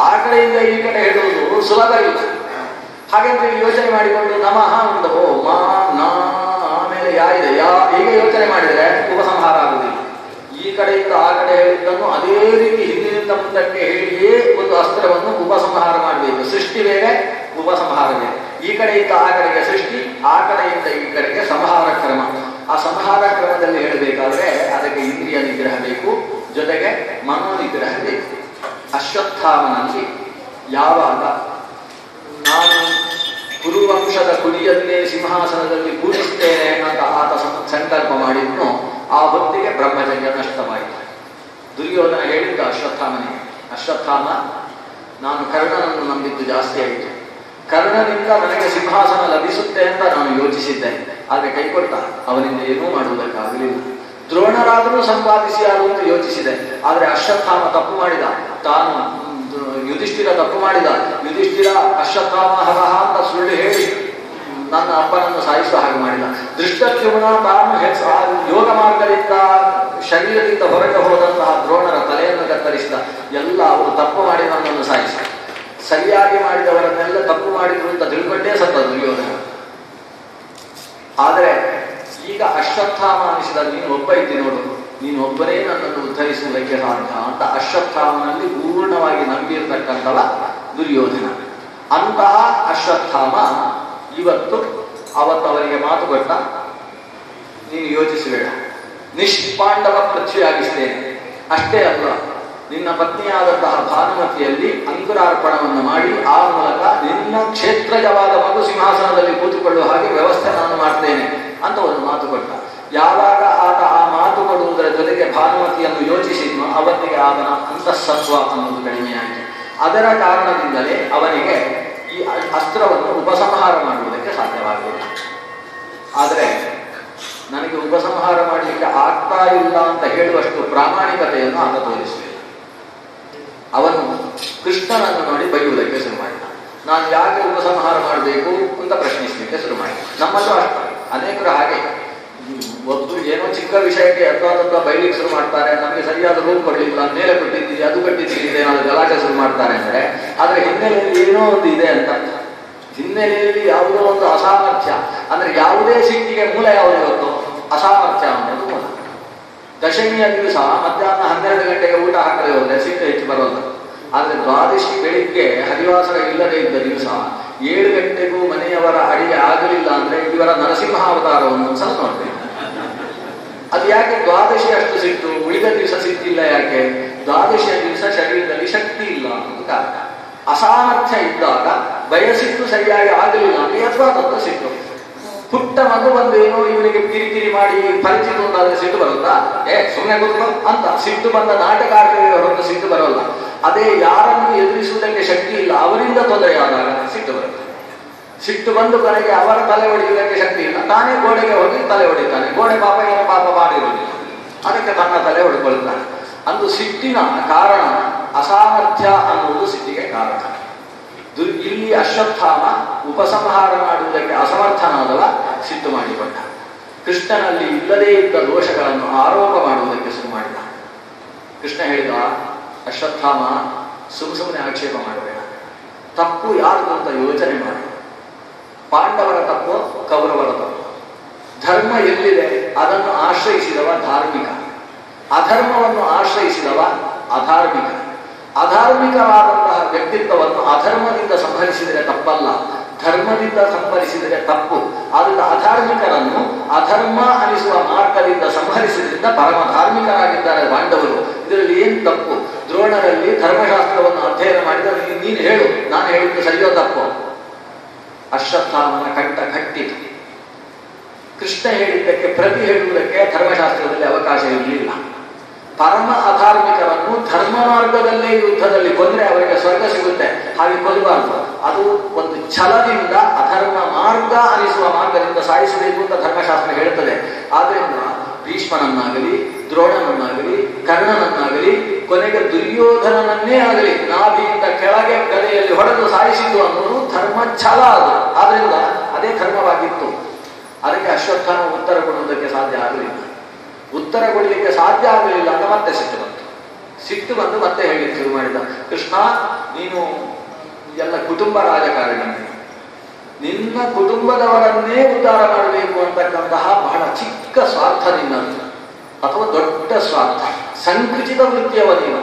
ಆ ಕಡೆಯಿಂದ ಈ ಕಡೆ ಹೇಳುವುದು ಸುಲಭ ಇಲ್ಲ. ಹಾಗೆಂದ್ರೆ ಯೋಚನೆ ಮಾಡಿಕೊಂಡು ನಮಃ ಒಂದು ಮಾ ನಾ ಆಮೇಲೆ ಯಾ ಇದೆ ಯಾ ಹೀಗೆ ಯೋಚನೆ ಮಾಡಿದರೆ ಉಪಸಂಹಾರ ಆಗುವುದಿಲ್ಲ. ಈ ಕಡೆಯಿಂದ ಆ ಕಡೆ ಹೇಳಿದ್ದನ್ನು ಅದೇ ರೀತಿ ಹಿಂದಿನಿಂದ ಮುಂದಕ್ಕೆ ಹೇಳಿಯೇ ಒಂದು ಅಸ್ತ್ರವನ್ನು ಉಪಸಂಹಾರ ಮಾಡಬೇಕು. ಸೃಷ್ಟಿ ಬೇರೆ, ಉಪಸಂಹಾರ ಬೇರೆ. ಈ ಕಡೆಯಿಂದ ಆ ಕಡೆಗೆ ಸೃಷ್ಟಿ, ಆ ಕಡೆಯಿಂದ ಈ ಕಡೆಗೆ ಸಂಹಾರ ಕ್ರಮ. ಆ ಸಂಹಾರ ಕ್ರಮದಲ್ಲಿ ಹೇಳಬೇಕಾದ್ರೆ ಅದಕ್ಕೆ ಇಂದ್ರಿಯ ನಿಗ್ರಹ ಬೇಕು, ಜೊತೆಗೆ ಮನೋನಿಗ್ರಹ ಬೇಕು. ಅಶ್ವತ್ಥಾಮನಲ್ಲಿ ಯಾವಾಗ ನಾನು ಕುರುವಂಶದ ಕುಡಿಯನ್ನೇ ಸಿಂಹಾಸನದಲ್ಲಿ ಕೂಡಿಸ್ತೇನೆ ಅಂತ ಆತ ಸಂಕಲ್ಪ ಮಾಡಿದ್ನು, ಆ ಹೊತ್ತಿಗೆ ಬ್ರಹ್ಮಚರ್ಯ ನಷ್ಟವಾಯಿತು. ದುರ್ಯೋಧನ ಹೇಳಿದ್ದ ಅಶ್ವತ್ಥಾಮನಿಗೆ, ಅಶ್ವತ್ಥಾಮ ನಾನು ಕರ್ಣನನ್ನು ನಂಬಿದ್ದು ಜಾಸ್ತಿ ಆಯಿತು. ಕರ್ಣನಿಂದ ನನಗೆ ಸಿಂಹಾಸನ ಲಭಿಸುತ್ತೆ ಅಂತ ನಾನು ಯೋಚಿಸಿದ್ದೆ. ಆದರೆ ಕೈಕೊಟ್ಟ, ಅವನಿಂದ ಏನೂ ಮಾಡುವುದಕ್ಕಾಗಲಿಲ್ಲ. ದ್ರೋಣರಾದರೂ ಸಂಪಾದಿಸಿ ಅಂತ ಯೋಚಿಸಿದೆ. ಆದರೆ ಅಶ್ವತ್ಥಾಮ ತಪ್ಪು ಮಾಡಿದ. ತಾನು ಯುಧಿಷ್ಠಿರ ತಪ್ಪು ಮಾಡಿದ. ಯುಧಿಷ್ಠಿರ ಅಶ್ವತ್ಥಾಮ ಹರಹ ಅಂತ ಸುಳ್ಳು ಹೇಳಿ ನನ್ನ ಅಪ್ಪನನ್ನು ಸಾಯಿಸುವ ಹಾಗೆ ಮಾಡಿದ. ದೃಷ್ಟದ್ಯುಮ್ನ ತಾನು ಯೋಗ ಮಾರ್ಗದಿಂದ ಶರೀರದಿಂದ ಹೊರಗೆ ಹೋದಂತಹ ದ್ರೋಣರ ತಲೆಯನ್ನು ಕತ್ತರಿಸಿದ. ಎಲ್ಲ ಅವರು ತಪ್ಪು ಮಾಡಿ ನನ್ನನ್ನು ಸಾಯಿಸಿದ. ಸರಿಯಾಗಿ ಮಾಡಿದವರನ್ನೆಲ್ಲ ತಪ್ಪು ಮಾಡಿದ್ರು ಅಂತ ತಿಳ್ಕೊಂಡೇ ಸತ್ತ ದುರ್ಯೋಧನ. ಆದರೆ ಈಗ ಅಶ್ವತ್ಥಾಮ ಅನಿಸಿದ, ನೀನು ಒಬ್ಬ ಇದ್ದಿ ನೋಡು, ನೀನು ಒಬ್ಬರೇ ನನ್ನನ್ನು ಉದ್ಧರಿಸುವುದಕ್ಕೆ ಸಾಧ್ಯ ಅಂತ ಅಶ್ವತ್ಥಾಮನಲ್ಲಿ ಪೂರ್ಣವಾಗಿ ನಂಬಿರ್ತಕ್ಕಂಥವ ದುರ್ಯೋಧನ. ಅಂತಹ ಅಶ್ವತ್ಥಾಮ ಅವತ್ತು ಅವರಿಗೆ ಮಾತು ಕೊಟ್ಟ, ನೀನು ಯೋಚಿಸಬೇಡ, ನಿಷ್ಪಾಂಡವ ಪೃಥ್ವಿಯಾಗಿಸ್ತೇನೆ. ಅಷ್ಟೇ ಅಲ್ಲ, ನಿನ್ನ ಪತ್ನಿಯಾದಂತಹ ಭಾನುಮತಿಯಲ್ಲಿ ಅಂಕುರಾರ್ಪಣವನ್ನು ಮಾಡಿ ಆ ಮೂಲಕ ನಿನ್ನ ಕ್ಷೇತ್ರಜವಾದ ಮಗು ಸಿಂಹಾಸನದಲ್ಲಿ ಕೂತುಕೊಳ್ಳುವ ಹಾಗೆ ವ್ಯವಸ್ಥೆ ನಾನು ಮಾಡ್ತೇನೆ ಅಂತ ಒಂದು ಮಾತು ಕೊಟ್ಟ. ಯಾವಾಗ ಆತ ಆ ಮಾತು ಕೊಡುವುದರ ಜೊತೆಗೆ ಭಾನುಮತಿಯನ್ನು ಯೋಚಿಸಿದ್ನೋ ಅವತ್ತಿಗೆ ಅವನ ಅಂತಃಸತ್ವ ಅನ್ನೋದು ಕಡಿಮೆಯಾಯಿತು. ಅದರ ಕಾರಣದಿಂದಲೇ ಅವನಿಗೆ ಈ ಅಸ್ತ್ರವನ್ನು ಉಪಸಂಹಾರ ಮಾಡುವುದಕ್ಕೆ ಸಾಧ್ಯವಾಗಲಿಲ್ಲ. ಆದರೆ ನನಗೆ ಉಪಸಂಹಾರ ಮಾಡಲಿಕ್ಕೆ ಆಗ್ತಾ ಇಲ್ಲ ಅಂತ ಹೇಳುವಷ್ಟು ಪ್ರಾಮಾಣಿಕತೆಯನ್ನು ಆತ ತೋರಿಸಲಿಲ್ಲ. ಅವನು ಕೃಷ್ಣನನ್ನು ನೋಡಿ ಬೈಯುವುದಕ್ಕೆ ಶುರು ಮಾಡಿದ. ನಾನು ಯಾಕೆ ಉಪಸಂಹಾರ ಮಾಡಬೇಕು ಅಂತ ಪ್ರಶ್ನಿಸಲಿಕ್ಕೆ ಶುರು ಮಾಡಿದ. ನಮ್ಮಲ್ಲೂ ಅಷ್ಟ ಅನೇಕರು ಹಾಗೆ ಒಬ್ಬರು ಏನೋ ಚಿಕ್ಕ ವಿಷಯಕ್ಕೆ ಅಥವಾ ಬೈಲಿಕ್ಕೆ ಶುರು ಮಾಡ್ತಾರೆ. ನಮಗೆ ಸರಿಯಾದ ರೂಮ್ ಕೊಡಲಿಲ್ಲ, ಮೇಲೆ ಕೊಟ್ಟಿದ್ದೀರಿ, ಅದು ಕಟ್ಟಿದ್ದೀರಿ, ಏನಾದ್ರು ಗಲಾಟೆ ಶುರು ಮಾಡ್ತಾರೆ ಅಂದರೆ ಅದರ ಹಿನ್ನೆಲೆಯಲ್ಲಿ ಏನೋ ಒಂದು ಇದೆ ಅಂತ. ಹಿನ್ನೆಲೆಯಲ್ಲಿ ಯಾವುದೋ ಒಂದು ಅಸಾಮರ್ಥ್ಯ, ಅಂದ್ರೆ ಯಾವುದೇ ಸಿಟ್ಟಿಗೆ ಮೂಲ ಯಾವುದು ಇವತ್ತು? ಅಸಾಮರ್ಥ್ಯ ಅನ್ನೋದು ಮೂಲ. ದಶಮಿಯ ದಿವಸ ಮಧ್ಯಾಹ್ನ 12 ಗಂಟೆಗೆ ಊಟ ಹಾಕದೆ ಹೋದ್ರೆ ಸಿಟ್ಟು ಹೆಚ್ಚು ಬರೋಲ್ಲ. ಆದರೆ ದ್ವಾದಶಿ ಬೆಳಿಗ್ಗೆ ಹರಿವಾಸರ ಇಲ್ಲದೆ ಇದ್ದ ದಿವಸ 7 ಗಂಟೆಗೂ ಮನೆಯವರ ಅಡಿಗೆ ಆಗಲಿಲ್ಲ ಅಂದ್ರೆ ಇವರ ನರಸಿಂಹಾವತಾರವನ್ನು ಒಂದ್ಸಲ ನೋಡ್ತೇವೆ. ಅದು ಯಾಕೆ ದ್ವಾದಶಿ ಅಷ್ಟು ಸಿಟ್ಟು, ಉಳಿದ ದಿವಸ ಸಿಟ್ಟಿಲ್ಲ ಯಾಕೆ? ದ್ವಾದಶಿಯ ದಿವಸ ಶರೀರದಲ್ಲಿ ಶಕ್ತಿ ಇಲ್ಲ ಅನ್ನೋದು ಕಾರಣ. ಅಸಾಮರ್ಥ್ಯ ಇದ್ದಾಗ ಬಯಸಿಟ್ಟು ಸರಿಯಾಗಿ ಆಗಲಿಲ್ಲ ಅಂದ್ರೆ ಯಥಾತತ್ವ ಸಿಟ್ಟು. ಪುಟ್ಟ ಮಗು ಬಂದೇನೋ ಇವನಿಗೆ ಕಿರಿಕಿರಿ ಮಾಡಿ ಪರಿಚಿತ ಒಂದಾದ್ರೆ ಸಿಟ್ಟು ಬರುತ್ತಾ? ಸುಮ್ಮನೆ ಕೂತ್ಕೊ ಅಂತ ಸಿಟ್ಟು ಬಂದ ನಾಟಕ ಆಡ್ತೇವೆ ಹೊರತು ಸಿಟ್ಟು ಬರೋಲ್ಲ. ಅದೇ ಯಾರನ್ನು ಎದುರಿಸುವುದಕ್ಕೆ ಶಕ್ತಿ ಇಲ್ಲ ಅವರಿಂದ ತೊಂದರೆಯಾದಾಗ ಸಿಟ್ಟು ಬರುತ್ತೆ. ಸಿಟ್ಟು ಬಂದು ಕೊನೆಗೆ ಅವರ ತಲೆ ಹೊಡೆಯುವುದಕ್ಕೆ ಶಕ್ತಿ ಇಲ್ಲ, ತಾನೇ ಗೋಡೆಗೆ ಹೋಗಿ ತಲೆ ಹೊಡಿತಾನೆ. ಗೋಡೆ ಪಾಪ ಏನೋ ಪಾಪ ಮಾಡಿರುವುದಿಲ್ಲ, ಅದಕ್ಕೆ ತನ್ನ ತಲೆ ಹೊಡ್ಕೊಳ್ತಾನೆ. ಅಂದು ಸಿಟ್ಟಿನ ಕಾರಣ ಅಸಾಮರ್ಥ್ಯ ಅನ್ನುವುದು ಸಿಟ್ಟಿಗೆ ಕಾರಣ. ಇಲ್ಲಿ ಅಶ್ವತ್ಥಾಮ ಉಪಸಂಹಾರ ಮಾಡುವುದಕ್ಕೆ ಅಸಮರ್ಥನಾದವ ಸಿಟ್ಟು ಮಾಡಿಕೊಂಡ. ಕೃಷ್ಣನಲ್ಲಿ ಇಲ್ಲದೇ ಇದ್ದ ದೋಷಗಳನ್ನು ಆರೋಪ ಮಾಡುವುದಕ್ಕೆ ಶುರು ಮಾಡಿದ. ಕೃಷ್ಣ ಹೇಳಿದ, ಅಶ್ವತ್ಥಾಮ ಸುಮ್ಮನೆ ಆಕ್ಷೇಪ ಮಾಡಬೇಡ, ತಪ್ಪು ಯಾರು ಅಂತ ಯೋಚನೆ ಮಾಡಿ. ಪಾಂಡವರ ತಪ್ಪು, ಕೌರವರ ತಪ್ಪು. ಧರ್ಮ ಎಲ್ಲಿದೆ ಅದನ್ನು ಆಶ್ರಯಿಸಿದವ ಧಾರ್ಮಿಕ, ಅಧರ್ಮವನ್ನು ಆಶ್ರಯಿಸಿದವ ಅಧಾರ್ಮಿಕ. ಅಧಾರ್ಮಿಕವಾದಂತಹ ವ್ಯಕ್ತಿತ್ವವನ್ನು ಅಧರ್ಮದಿಂದ ಸಂಹರಿಸಿದರೆ ತಪ್ಪಲ್ಲ, ಧರ್ಮದಿಂದ ಸಂಹರಿಸಿದರೆ ತಪ್ಪು. ಆದ್ದರಿಂದ ಅಧಾರ್ಮಿಕರನ್ನು ಅಧರ್ಮ ಅನಿಸುವ ಮಾರ್ಗದಿಂದ ಸಂಹರಿಸಿದ್ರಿಂದ ಪರಮ ಧಾರ್ಮಿಕರಾಗಿದ್ದಾರೆ ಪಾಂಡವರು. ಇದರಲ್ಲಿ ಏನು ತಪ್ಪು? ದ್ರೋಣರಲ್ಲಿ ಧರ್ಮಶಾಸ್ತ್ರವನ್ನು ಅಧ್ಯಯನ ಮಾಡಿದರೆ ನೀನು ಹೇಳು, ನಾನು ಹೇಳಿದ್ದು ಸರಿಯೋ ತಪ್ಪು? ಅಶ್ವತ್ಥಾಮನ ಕಂಠ ಕಟ್ಟಿತು. ಕೃಷ್ಣ ಹೇಳಿದ್ದಕ್ಕೆ ಪ್ರತಿ ಹೇಳುವುದಕ್ಕೆ ಧರ್ಮಶಾಸ್ತ್ರದಲ್ಲಿ ಅವಕಾಶ ಇರಲಿಲ್ಲ. ಪರಮ ಅಧಾರ್ಮಿಕರನ್ನು ಧರ್ಮ ಮಾರ್ಗದಲ್ಲೇ ಯುದ್ಧದಲ್ಲಿ ಕೊಂದರೆ ಅವರಿಗೆ ಸ್ವರ್ಗ ಸಿಗುತ್ತೆ, ಹಾಗೆ ಕೊಲ್ಲಬಾರದು. ಅದು ಒಂದು ಛಲದಿಂದ ಅಧರ್ಮ ಮಾರ್ಗ ಅನಿಸುವ ಸಾಯಿಸುವ ಮಾರ್ಗದಿಂದ ಸಾಯಿಸಬೇಕು ಅಂತ ಧರ್ಮಶಾಸ್ತ್ರ ಹೇಳುತ್ತದೆ. ಆದ್ದರಿಂದ ಭೀಷ್ಮನನ್ನಾಗಲಿ, ದ್ರೋಣನನ್ನಾಗಲಿ, ಕರ್ಣನನ್ನಾಗಲಿ, ಕೊನೆಗೆ ದುರ್ಯೋಧನನನ್ನೇ ಆಗಲಿ ನಾಭಿಯಿಂದ ಕೆಳಗೆ ಗದೆಯಲ್ಲಿ ಹೊಡೆದು ಸಾಯಿಸಿದ್ದು ಅನ್ನೋದು ಧರ್ಮ ಛಲ ಅದು. ಆದ್ರಿಂದ ಅದೇ ಧರ್ಮವಾಗಿತ್ತು. ಅದಕ್ಕೆ ಅಶ್ವತ್ಥಾಮ ಉತ್ತರ ಕೊಡುವುದಕ್ಕೆ ಸಾಧ್ಯ ಆಗಲಿಲ್ಲ. ಉತ್ತರ ಕೊಡಲಿಕ್ಕೆ ಸಾಧ್ಯ ಆಗಲಿಲ್ಲ ಅಂತ ಮತ್ತೆ ಸಿಟ್ಟು ಬಂದು ಮತ್ತೆ ಹೇಳಲಿಕ್ಕೆ ಶುರು ಮಾಡಿದ. ಕೃಷ್ಣ, ನೀನು ಎಲ್ಲ ಕುಟುಂಬ ರಾಜಕಾರಣಿ, ನಿನ್ನ ಕುಟುಂಬದವರನ್ನೇ ಉದ್ಧಾರ ಮಾಡಬೇಕು ಅಂತಕ್ಕಂತಹ ಬಹಳ ಚಿಕ್ಕ ಸ್ವಾರ್ಥ ನಿನ್ನದು, ಅಥವಾ ದೊಡ್ಡ ಸ್ವಾರ್ಥ, ಸಂಕುಚಿತ ವೃತ್ತಿಯವ ನೀನು.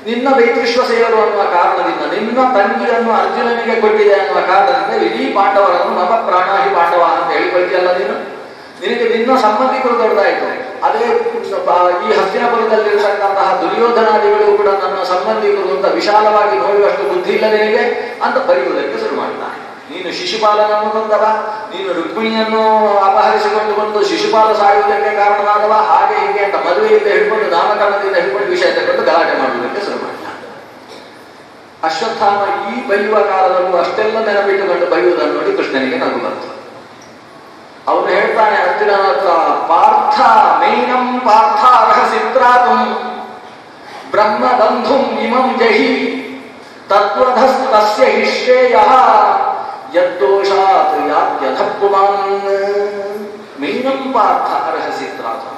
ನಿನ್ನ ವೈತೃಶ್ವಸೇವರು ಅನ್ನುವ ಕಾರಣದಿಂದ, ನಿನ್ನ ತಂಗಿಯನ್ನು ಅರ್ಜುನನಿಗೆ ಕೊಟ್ಟಿದೆ ಅನ್ನುವ ಕಾರಣದಿಂದ ಇಡೀ ಪಾಂಡವರನ್ನು ಮಮ ಪ್ರಾಣಾಹಿ ಪಾಂಡವ ಅಂತ ಹೇಳಿಕೊಳ್ತೀಯಲ್ಲ ನೀನು. ನಿನಗೆ ನಿನ್ನ ಸಂಬಂಧಿಕರು ದೊಡ್ಡದಾಯಿತು. ಅದೇ ಈ ಹಸ್ತಿನಪುರದಲ್ಲಿರತಕ್ಕಂತಹ ದುರ್ಯೋಧನಾದಿಗಳು ಕೂಡ ನನ್ನ ಸಂಬಂಧಿಕರು ಅಂತ ವಿಶಾಲವಾಗಿ ನೋಡುವಷ್ಟು ಬುದ್ಧಿ ಇಲ್ಲ ನಿನಗೆ ಅಂತ ಬರೆಯುವುದಕ್ಕೆ ಶುರು ಮಾಡ್ತಾನೆ. ನೀನು ಶಿಶುಪಾಲನನ್ನು ಕೊಂದವ, ನೀನು ರುಕ್ಮಿಣಿಯನ್ನು ಅಪಹರಿಸಿಕೊಂಡು ಬಂದು ಶಿಶುಪಾಲ ಸಾಯುವುದಕ್ಕೆ ಕಾರಣನಾದವ, ಹಾಗೆ ಹೀಗೆ ಅಂತ ಮದುವೆಯಿಂದ ಹಿಡ್ಕೊಂಡು ನಾಮಕರಣದಿಂದ ಹಿಡ್ಕೊಂಡು ವಿಷಯ ತಗೊಂಡು ಗಲಾಟೆ ಮಾಡುವುದಕ್ಕೆ ಶುರು ಮಾಡ್ತಾನೆ. ಅಶ್ವತ್ಥಾಮ ಈ ಬೈಯುವ ಕಾಲದಲ್ಲೂ ಅಷ್ಟೆಲ್ಲ ನೆನಪಿಟ್ಟುಕೊಂಡು ಬೈಯುವುದನ್ನು ನೋಡಿ ಕೃಷ್ಣನಿಗೆ ನಗು ಬಂತು. ಅವನು ಹೇಳ್ತಾನೆ ಅರ್ಜುನ ಹತ್ರ, ಪಾರ್ಥ ಮೈನಂ ಪಾರ್ಥ ರಹಸಿತ್ರಾತುಂ ಬ್ರಹ್ಮ ಬಂಧುಂ ಇಮಂ ಜಹಿ ತತ್ವಧಸ್ತಸ್ಯ ಹಿ ಶ್ರೇಯಃ ಯದ್ದೋಷಾತ್ ಯಾತ್ಯಥ ಪುಮಾನ್. ಮೈನಂ ಪಾರ್ಥ ರಹಸಿತ್ರಾತುಂ,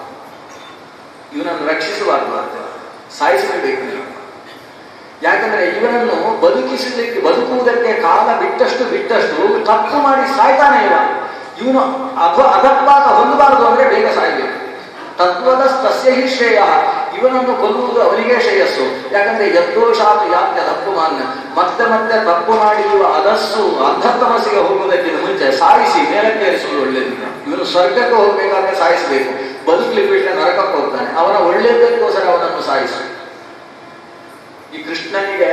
ಇವನನ್ನು ರಕ್ಷಿಸಬಾರದು ಅಂತ, ಸಾಯಿಸಲೇಬೇಕು ನೀವು. ಯಾಕಂದ್ರೆ ಇವನನ್ನು ಬದುಕುವುದಕ್ಕೆ ಕಾಲ ಬಿಟ್ಟಷ್ಟು ತಪ್ಪು ಮಾಡಿ ಸಾಯ್ತಾನೆ ಇವ. ಇವನು ಅಧಪಾತ ಹೊಂದಬಾರದು ಅಂದ್ರೆ ಬೇಗ ಸಾಯಬೇಕು. ತತ್ವದ ಸಸ್ಯ ಹಿ ಶ್ರೇಯ, ಇವನನ್ನು ಕೊಲ್ಲುವುದು ಅವನಿಗೆ ಶ್ರೇಯಸ್ಸು. ಯಾಕಂದ್ರೆ ಯದ್ದೋಷಾತ್ ಯಾತ್ಯ ತಪ್ಪು ಮಾನ್ಯ, ಮತ್ತೆ ಮತ್ತೆ ತಪ್ಪು ಮಾಡಿ ಇವ ಅದಸ್ಸು ಅಂಧತಮಸ್ಸಿಗೆ ಹೋಗುವುದಕ್ಕಿಂತ ಮುಂಚೆ ಸಾಯಿಸಿ ಮೇಲಕ್ಕೆ ಏರಿಸುವುದು ಒಳ್ಳೆಯದು. ಇವನು ಸ್ವರ್ಗಕ್ಕೆ ಹೋಗ್ಬೇಕಾದ್ರೆ ಸಾಯಿಸಬೇಕು, ಬದುಕಲಿಕ್ಕೆ ಬಿಟ್ಟರೆ ನರಕಕ್ಕೆ ಹೋಗ್ತಾನೆ. ಅವನ ಒಳ್ಳೆಯದಕ್ಕೋಸ್ಕರ ಅವನನ್ನು ಸಾಯಿಸು. ಈ ಕೃಷ್ಣನಿಗೆ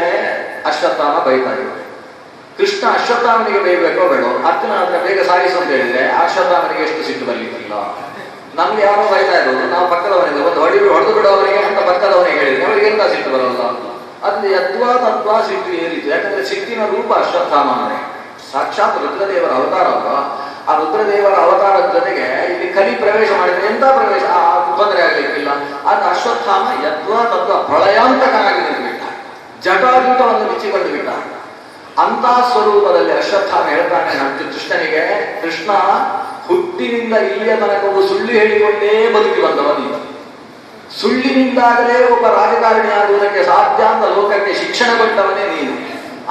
ಅಶ್ವತ್ಥಾಮ ಬೈತಾ ಇವ. ಕೃಷ್ಣ ಅಶ್ವತ್ಥಾಮನಿಗೆ ಬೈಬೇಕೋ ಬೇಡೋ, ಅರ್ಜುನ ಹತ್ರ ಬೇಗ ಸಾಯಿಸು ಅಂತ ಹೇಳಿದ್ರೆ ಅಶ್ವತ್ಥಾಮನಿಗೆ ಎಷ್ಟು ಸಿಟ್ಟು ಬರ್ಲಿಕ್ಕಿಲ್ಲ. ನಮ್ಗೆ ಯಾರೋ ಬೈತಾ ಇರೋದು, ನಾವು ಪಕ್ಕದವನಿಗೆ ಒಂದು ಹೊಡೆದು ಬಿಡೋವನಿಗೆ ಅಂತ ಪಕ್ಕದವನಿಗೆ ಹೇಳಿದ್ರೆ ಅವರಿಗೆ ಎಂತ ಸಿಟ್ಟು ಬರೋಲ್ಲ. ಅಲ್ಲಿ ತತ್ವ ಸಿಟ್ಟು ಏರಿತು. ಯಾಕಂದ್ರೆ ಸಿಟ್ಟಿನ ರೂಪ ಅಶ್ವತ್ಥಾಮ ಅಂದ್ರೆ ಸಾಕ್ಷಾತ್ ರುದ್ರದೇವರ ಅವತಾರ ಅಲ್ವಾ. ಆ ರುದ್ರದೇವರ ಅವತಾರದ ಜೊತೆಗೆ ಇಲ್ಲಿ ಕಲಿ ಪ್ರವೇಶ ಮಾಡಿದ್ರೆ ಎಂತ ಪ್ರವೇಶ ತೊಂದರೆ ಆಗ್ಲಿಕ್ಕಿಲ್ಲ. ಆದ ಅಶ್ವತ್ಥಾಮ ತತ್ವ ಪ್ರಳಯಾಂತಕನಾಗಿ ನಿಂತುಬಿಟ್ಟ, ಜಟಾಜೂಟವನ್ನು ಬಿಚ್ಚಿಕೊಂಡು ಬಿಟ್ಟ. ಅಂತ ಸ್ವರೂಪದಲ್ಲಿ ಅಶ್ವತ್ಥಾಮ ಹೇಳ್ತಾನೆ ಕೃಷ್ಣನಿಗೆ, ಕೃಷ್ಣ ಹುಟ್ಟಿನಿಂದ ಇಲ್ಲಿಯ ತನಕವು ಸುಳ್ಳು ಹೇಳಿಕೊಂಡೇ ಬದುಕಿ ಬಂದವ ನೀನು. ಸುಳ್ಳಿನಿಂದಾಗಲೇ ಒಬ್ಬ ರಾಜಕಾರಣಿ ಆಗುವುದಕ್ಕೆ ಸಾಧ್ಯ ಅಂತ ಲೋಕಕ್ಕೆ ಶಿಕ್ಷಣ ಕೊಟ್ಟವನೇ ನೀನು.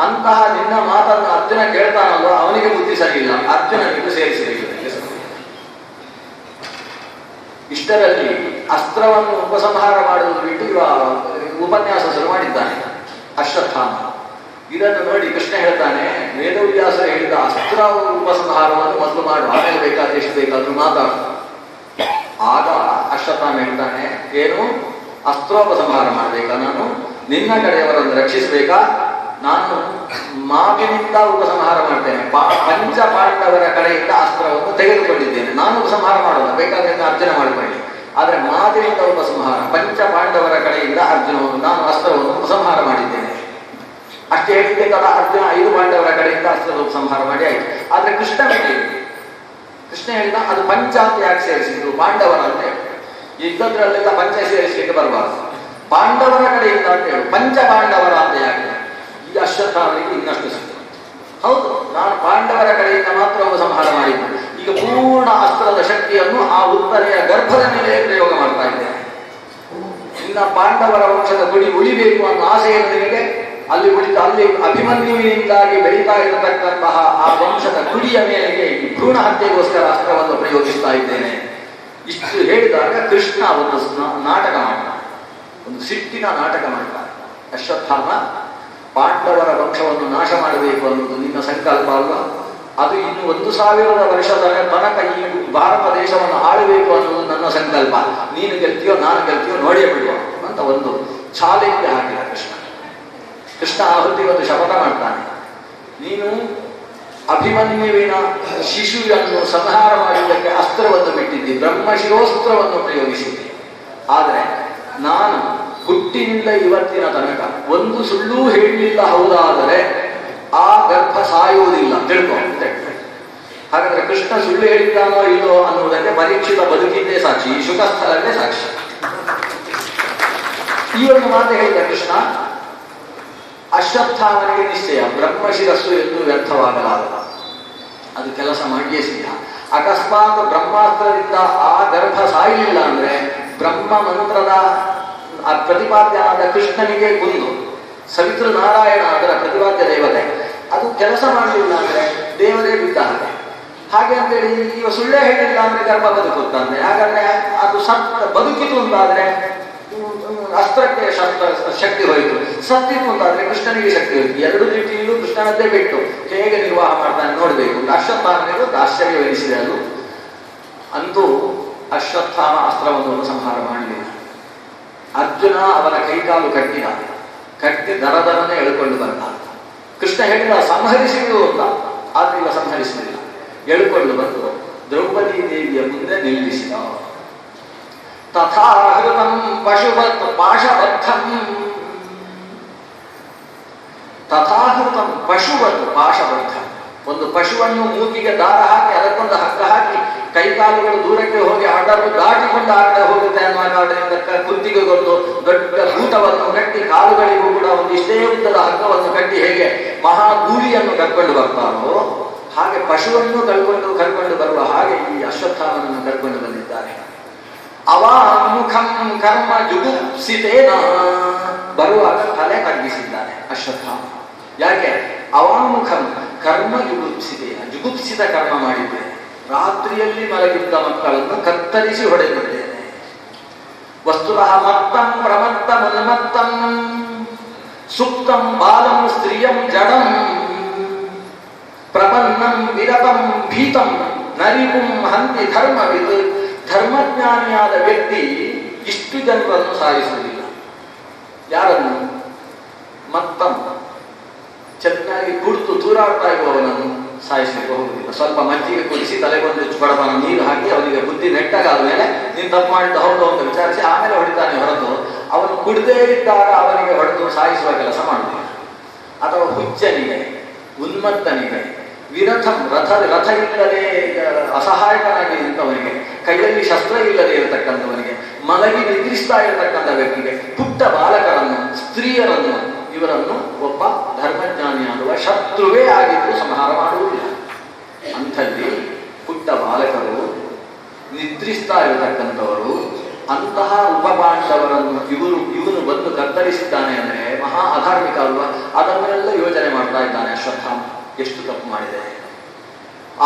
ಅಂತಹ ನಿನ್ನ ಮಾತನ್ನು ಅರ್ಜುನ ಕೇಳ್ತಾನಲ್ವ, ಅವನಿಗೆ ಬುದ್ಧಿ ಸರಿ ಇಲ್ಲ, ಅರ್ಜುನನಿಗೂ ಸೇರಿಸಬೇಕು. ಇಷ್ಟರಲ್ಲಿ ಅಸ್ತ್ರವನ್ನು ಉಪಸಂಹಾರ ಮಾಡುವುದು ಬಿಟ್ಟು ಇವ ಉಪನ್ಯಾಸ ಶುರು ಮಾಡಿದ್ದಾನೆ ಅಶ್ವತ್ಥಾಮ. ಇದನ್ನು ನೋಡಿ ಕೃಷ್ಣ ಹೇಳ್ತಾನೆ, ವೇದವ್ಯಾಸರು ಹೇಳಿದ ಅಸ್ತ್ರ ಉಪಸಂಹಾರವನ್ನು ಮೊದಲು ಮಾಡು, ಆಮೇಲೆ ಬೇಕಾದ್ರೆ ಎಷ್ಟು ಬೇಕಾದ್ರೂ ಮಾತಾಡು. ಆಗ ಅಶ್ವತ್ಥಾಮ ಹೇಳ್ತಾನೆ, ಏನು ಅಸ್ತ್ರೋಪಸಂಹಾರ ಮಾಡಬೇಕಾ, ನಾನು ನಿನ್ನ ಕಡೆಯವರನ್ನು ರಕ್ಷಿಸಬೇಕಾ, ನಾನು ಮಾತಿನಿಂದ ಉಪಸಂಹಾರ ಮಾಡ್ತೇನೆ. ಪಂಚ ಪಾಂಡವರ ಕಡೆಯಿಂದ ಅಸ್ತ್ರವನ್ನು ತೆಗೆದುಕೊಂಡಿದ್ದೇನೆ, ನಾನು ಉಪಸಂಹಾರ ಮಾಡೋಲ್ಲ, ಬೇಕಾದ್ರೆ ಅರ್ಜುನ ಮಾಡಿಕೊಳ್ಳಿ. ಆದ್ರೆ ಮಾತಿನಿಂದ ಉಪಸಂಹಾರ, ಪಂಚ ಪಾಂಡವರ ಕಡೆಯಿಂದ ಅರ್ಜುನವನ್ನು ನಾನು ಅಸ್ತ್ರವನ್ನು ಉಪಸಂಹಾರ ಮಾಡಿದ್ದೇನೆ. ಅಷ್ಟೇ ಹೇಳಿದ್ದಕ್ಕಲ್ಲ, ಅರ್ಜುನ 5 ಪಾಂಡವರ ಕಡೆಯಿಂದ ಅಸ್ತ್ರದ ಉಪಸಂಹಾರ ಮಾಡಿ ಆಯ್ತು. ಆದ್ರೆ ಕೃಷ್ಣ ಹೇಳಿದ ಅದು ಪಂಚ ಅಂತ ಯಾಕೆ ಸೇರಿಸಿದ್ರು, ಪಾಂಡವರ ಅಂತ ಹೇಳಿ. ಯುದ್ಧದ್ರಲ್ಲೆಲ್ಲ ಪಂಚ ಸೇರಿಸಲಿಕ್ಕೆ ಬರಬಾರದು, ಪಾಂಡವರ ಕಡೆಯಿಂದ ಅಂತ ಹೇಳು, ಪಂಚ ಪಾಂಡವರ ಅಂತ ಯಾಕೆ. ಈಗ ಅಶ್ವತ್ಥಾಮನಿಗೆ ಇನ್ನಷ್ಟು ಸಿಕ್ತು. ಹೌದು, ನಾನು ಪಾಂಡವರ ಕಡೆಯಿಂದ ಮಾತ್ರ ಉಪಸಂಹಾರ ಮಾಡಿದ್ದು, ಈಗ ಪೂರ್ಣ ಅಸ್ತ್ರದ ಶಕ್ತಿಯನ್ನು ಆ ಉತ್ತರೆಯ ಗರ್ಭದ ಮೇಲೆ ಪ್ರಯೋಗ ಮಾಡ್ತಾ ಇದ್ದೇನೆ. ಇನ್ನ ಪಾಂಡವರ ವಂಶದ ಗುಡಿ ಉಳಿಬೇಕು ಅನ್ನೋ ಆಸೆಯನ್ನು ನಿನಗೆ, ಅಲ್ಲಿ ಅಭಿಮನ್ಯುವಿನಿಂದಾಗಿ ಬೆಳೀತಾ ಇರತಕ್ಕಂತಹ ಆ ವಂಶದ ಕುಡಿಯ ಮೇಲೆಗೆ ಈ ಭ್ರೂಣ ಹತ್ಯೆಗೋಸ್ಕರ ಅಸ್ತ್ರವನ್ನು ಪ್ರಯೋಗಿಸ್ತಾ ಇದ್ದೇನೆ. ಇಷ್ಟು ಹೇಳಿದಾಗ ಕೃಷ್ಣ ಒಂದು ನಾಟಕ ಮಾಡ್ತಾನೆ, ಒಂದು ಸಿಟ್ಟಿನ ನಾಟಕ ಮಾಡ್ತಾನೆ. ಅಶ್ವತ್ಥಾಮ, ಪಾಂಡವರ ವಂಶವನ್ನು ನಾಶ ಮಾಡಬೇಕು ಅನ್ನೋದು ನಿನ್ನ ಸಂಕಲ್ಪ ಅಲ್ವಾ, ಅದು ಇನ್ನು 1000 ವರ್ಷದ ತನಕ ಈ ಭಾರತ ದೇಶವನ್ನು ಆಳಬೇಕು ಅನ್ನೋದು ನನ್ನ ಸಂಕಲ್ಪ. ನೀನು ಗೆಲ್ತೀಯೋ ನಾನು ಗೆಲ್ತೀಯೋ ನೋಡಿಯೇ ಬಿಡುವ ಅಂತ ಒಂದು ಚಾಲೆಂಜ್ ಹಾಕಿದ ಕೃಷ್ಣ ಆ ಹೊತ್ತಿಗೆ ಒಂದು ಶಪಥ ಮಾಡ್ತಾನೆ, ನೀನು ಅಭಿಮನ್ಯುವಿನ ಶಿಶುವನ್ನು ಸಂಹಾರ ಮಾಡುವುದಕ್ಕೆ ಅಸ್ತ್ರವನ್ನು ಬಿಟ್ಟಿದ್ದಿ, ಬ್ರಹ್ಮಶಿರೋಸ್ತ್ರವನ್ನು ಪ್ರಯೋಗಿಸಿದ್ದಿ. ಆದರೆ ನಾನು ಹುಟ್ಟಿನಿಂದ ಇವತ್ತಿನ ತನಕ ಒಂದು ಸುಳ್ಳೂ ಹೇಳಲಿಲ್ಲ, ಹೌದಾದರೆ ಆ ಗರ್ಭ ಸಾಯುವುದಿಲ್ಲ ತಿಳ್ಕೊ. ಹಾಗಾದ್ರೆ ಕೃಷ್ಣ ಸುಳ್ಳು ಹೇಳಿದ್ದಾನೋ ಇಲ್ಲೋ ಅನ್ನುವುದಕ್ಕೆ ಪರೀಕ್ಷಿತ ಬದುಕಿದ್ದೇ ಸಾಕ್ಷಿ, ಈ ಶುಕಸ್ಥಳವೇ ಸಾಕ್ಷಿ. ಈ ಒಂದು ಮಾತು ಹೇಳಿದ ಕೃಷ್ಣ, ಅಶ್ವತ್ಥಾಮನಿಗೆ ನಿಶ್ಚಯ ಬ್ರಹ್ಮಶಿರಸ್ಸು ಎಂದು ವ್ಯರ್ಥವಾಗಲಾಗಲ್ಲ, ಅದು ಕೆಲಸ ಮಾಡಿಯೇ ಸಿದ್ಧ. ಅಕಸ್ಮಾತ್ ಬ್ರಹ್ಮಾಸ್ತ್ರದಿಂದ ಆ ಗರ್ಭ ಸಾಯಲಿಲ್ಲ ಅಂದ್ರೆ ಬ್ರಹ್ಮ ಮಂತ್ರದ ಆ ಪ್ರತಿಪಾದ್ಯನಾದ ಕೃಷ್ಣನಿಗೆ ಕುಂದು, ಸವಿತೃ ನಾರಾಯಣ ಅದರ ಪ್ರತಿಪಾದ್ಯ ದೇವತೆ, ಅದು ಕೆಲಸ ಮಾಡಲಿಲ್ಲ ಅಂದ್ರೆ ದೇವರೇ ಬಿದ್ದ ಹಾಗೆ ಅಂತೇಳಿ ಇವ ಸುಳ್ಳೇ ಹೇಳಿಲ್ಲ ಅಂದ್ರೆ ಗರ್ಭ ಬದುಕುತ್ತಾನೆ. ಹಾಗಾದ್ರೆ ಅದು ಬದುಕಿತು ಅಂತಾದ್ರೆ ಅಸ್ತ್ರಕ್ಕೆ ಶಕ್ತಿ ಹೋಯಿತು, ಸತ್ತಿತ್ತು ಅಂತಾದ್ರೆ ಕೃಷ್ಣನಿಗೆ ಶಕ್ತಿ ಹೋಯಿತು. ಎರಡು ರೀತಿಯಲ್ಲೂ ಕೃಷ್ಣನದ್ದೇ ಬಿಟ್ಟು ಹೇಗೆ ನಿರ್ವಾಹ ಮಾಡ್ತಾನೆ ನೋಡ್ಬೇಕು. ಅಶ್ವತ್ಥಾಮನಿಗೂ ಆಶ್ಚರ್ಯವೆನಿಸಿದೆ ಅದು. ಅಂತೂ ಅಶ್ವತ್ಥಾಮ ಅಸ್ತ್ರವನ್ನು ಸಂಹಾರ ಮಾಡಲಿಲ್ಲ. ಅರ್ಜುನ ಅವನ ಕೈಕಾಲು ಕಟ್ಟಿ ದರದರನ್ನೇ ಎಳ್ಕೊಂಡು ಬಂದ. ಕೃಷ್ಣ ಹೇಳಿದ ಸಂಹರಿಸಿದ್ರು ಅಂತ, ಆದ್ರೆ ಇಲ್ಲ ಸಂಹರಿಸಲಿಲ್ಲ. ಎಳ್ಕೊಂಡು ಬಂದು ದ್ರೌಪದಿ ದೇವಿಯ ಮುಂದೆ ನಿಲ್ಲಿಸಿದ. ತಥಾಹೃತಂ ಪಶುವತ್ ಪಾಶಬದ್ಧಂ, ತಥಾಹೃತಂ ಪಶುವತ್ ಪಾಶಬದ್ಧಂ. ಒಂದು ಪಶುವನ್ನು ಮೂಗಿಗೆ ದಾರ ಹಾಕಿ ಅದಕ್ಕೊಂದು ಹಗ್ಗ ಹಾಕಿ ಕೈಕಾಲುಗಳು ದೂರಕ್ಕೆ ಹೋಗಿ ಅಡ್ಡನ್ನು ದಾಟಿಕೊಂಡು ಆ ಕಡೆ ಹೋಗುತ್ತೆ ಅನ್ನುವ ಕಾರಣದಿಂದ ಕುತ್ತಿಗೆಗೊಂದು ದೊಡ್ಡ ಗೂಟವನ್ನು ಕಟ್ಟಿ ಕಾಲುಗಳಿಗೂ ಕೂಡ ಒಂದು ಇಷ್ಟೇ ಉದ್ದದ ಹಗ್ಗವನ್ನು ಕಟ್ಟಿ ಹೇಗೆ ಮಹಾಗೂಳಿಯನ್ನು ಕರ್ಕೊಂಡು ಬರ್ತಾರೋ ಹಾಗೆ ಪಶುವನ್ನು ಕರ್ಕೊಂಡು ಬರುವ ಹಾಗೆ ಈ ಅಶ್ವತ್ಥಾಮನನ್ನು ಕರ್ಕೊಂಡು ಬಂದಿದ್ದಾರೆ. ಅವಾಮುಖಂ ಕರ್ಮ ಜುಗುಪ್ಸಿತೇನ, ಬರುವಾಗ ತಲೆ ತಗ್ಗಿಸಿದ್ದಾನೆ ಅಶ್ವತ್ಥಾಮ. ಯಾಕೆ? ಅವಾಮುಖಂ ಕರ್ಮ ಜುಗುಪ್ಸಿತೇನ, ಜುಗುಪ್ಸಿತ ಕರ್ಮ ಮಾಡಿದ್ದೇನೆ. ರಾತ್ರಿಯಲ್ಲಿ ಮಲಗಿದ್ದ ಮಕ್ಕಳನ್ನು ಕತ್ತರಿಸಿ ಹೊಡೆದಿದ್ದೇನೆ. ವಸ್ತುತಃ ಮತ್ತಂ ಪ್ರಮತ್ತಂ ಉನ್ಮತ್ತಂ ಸುಪ್ತಂ ಬಾಲಂ ಸ್ತ್ರೀಯಂ ಜಡಂ ಪ್ರಪನ್ನಂ ವಿರತಂ ಭೀತಂ ನರಿಪುಂ ಹಂತಿ ಧರ್ಮವಿದ್. ಧರ್ಮಜ್ಞಾನಿಯಾದ ವ್ಯಕ್ತಿ ಇಷ್ಟು ಜನರನ್ನು ಸಾಯಿಸುವುದಿಲ್ಲ. ಯಾರನ್ನು? ಮತ್ತಂ ಚೆನ್ನಾಗಿ ಕುಡಿದು ತೂರಾಡ್ತಾ ಇರುವವನನ್ನು ಸಾಯಿಸಲಿಕ್ಕೆ ಹೋಗುವುದಿಲ್ಲ. ಸ್ವಲ್ಪ ಮಜ್ಜಿಗೆ ಕುದಿಸಿ ತಲೆಗೊಂದು ಕೊಡಬನ ನೀರು ಹಾಕಿ ಅವನಿಗೆ ಬುದ್ಧಿ ನೆಟ್ಟಾಗಾದ ಮೇಲೆ ನೀನು ತಪ್ಪು ಮಾಡಿದ್ದು ಹೌದು ಅಂತ ವಿಚಾರಿಸಿ ಆಮೇಲೆ ಹೊಡಿತಾನೆ ಹೊರತು ಅವನು ಕುಡದೇ ಇದ್ದಾಗ ಅವನಿಗೆ ಹೊಡೆದು ಸಾಯಿಸುವ ಕೆಲಸ ಮಾಡುವುದಿಲ್ಲ. ಅಥವಾ ಹುಚ್ಚನಿಗೆ, ಉನ್ಮತ್ತನಿಗೆ, ವಿರಥಂ ರಥ ಇಲ್ಲದೆ ಅಸಹಾಯಕನಾಗಿ ನಿಂತವನಿಗೆ, ಕೈಯಲ್ಲಿ ಶಸ್ತ್ರ ಇಲ್ಲದೆ ಇರತಕ್ಕಂಥವನಿಗೆ, ಮಲಗಿ ನಿದ್ರಿಸ್ತಾ ಇರತಕ್ಕಂಥ ವ್ಯಕ್ತಿಗೆ, ಪುಟ್ಟ ಬಾಲಕರನ್ನು, ಸ್ತ್ರೀಯರನ್ನು, ಇವರನ್ನು ಒಬ್ಬ ಧರ್ಮಜ್ಞಾನಿ ಅನ್ನುವ ಶತ್ರುವೇ ಆಗಿದ್ದು ಸಂಹಾರ ಮಾಡುವುದಿಲ್ಲ. ಅಂಥಲ್ಲಿ ಪುಟ್ಟ ಬಾಲಕರು, ನಿದ್ರಿಸ್ತಾ ಇರತಕ್ಕಂಥವರು, ಅಂತಹ ಉಪಪಾಂಡವರನ್ನು ಇವನು ಬಂದು ಕತ್ತರಿಸಿದ್ದಾನೆ ಅಂದರೆ ಮಹಾ ಅಧಾರ್ಮಿಕ ಅಲ್ವಾ? ಅದನ್ನೆಲ್ಲ ಯೋಚನೆ ಮಾಡ್ತಾ ಇದ್ದಾನೆ ಅಶ್ವತ್ಥಾಮ. ಎಷ್ಟು ತಪ್ಪು ಮಾಡಿದೆ.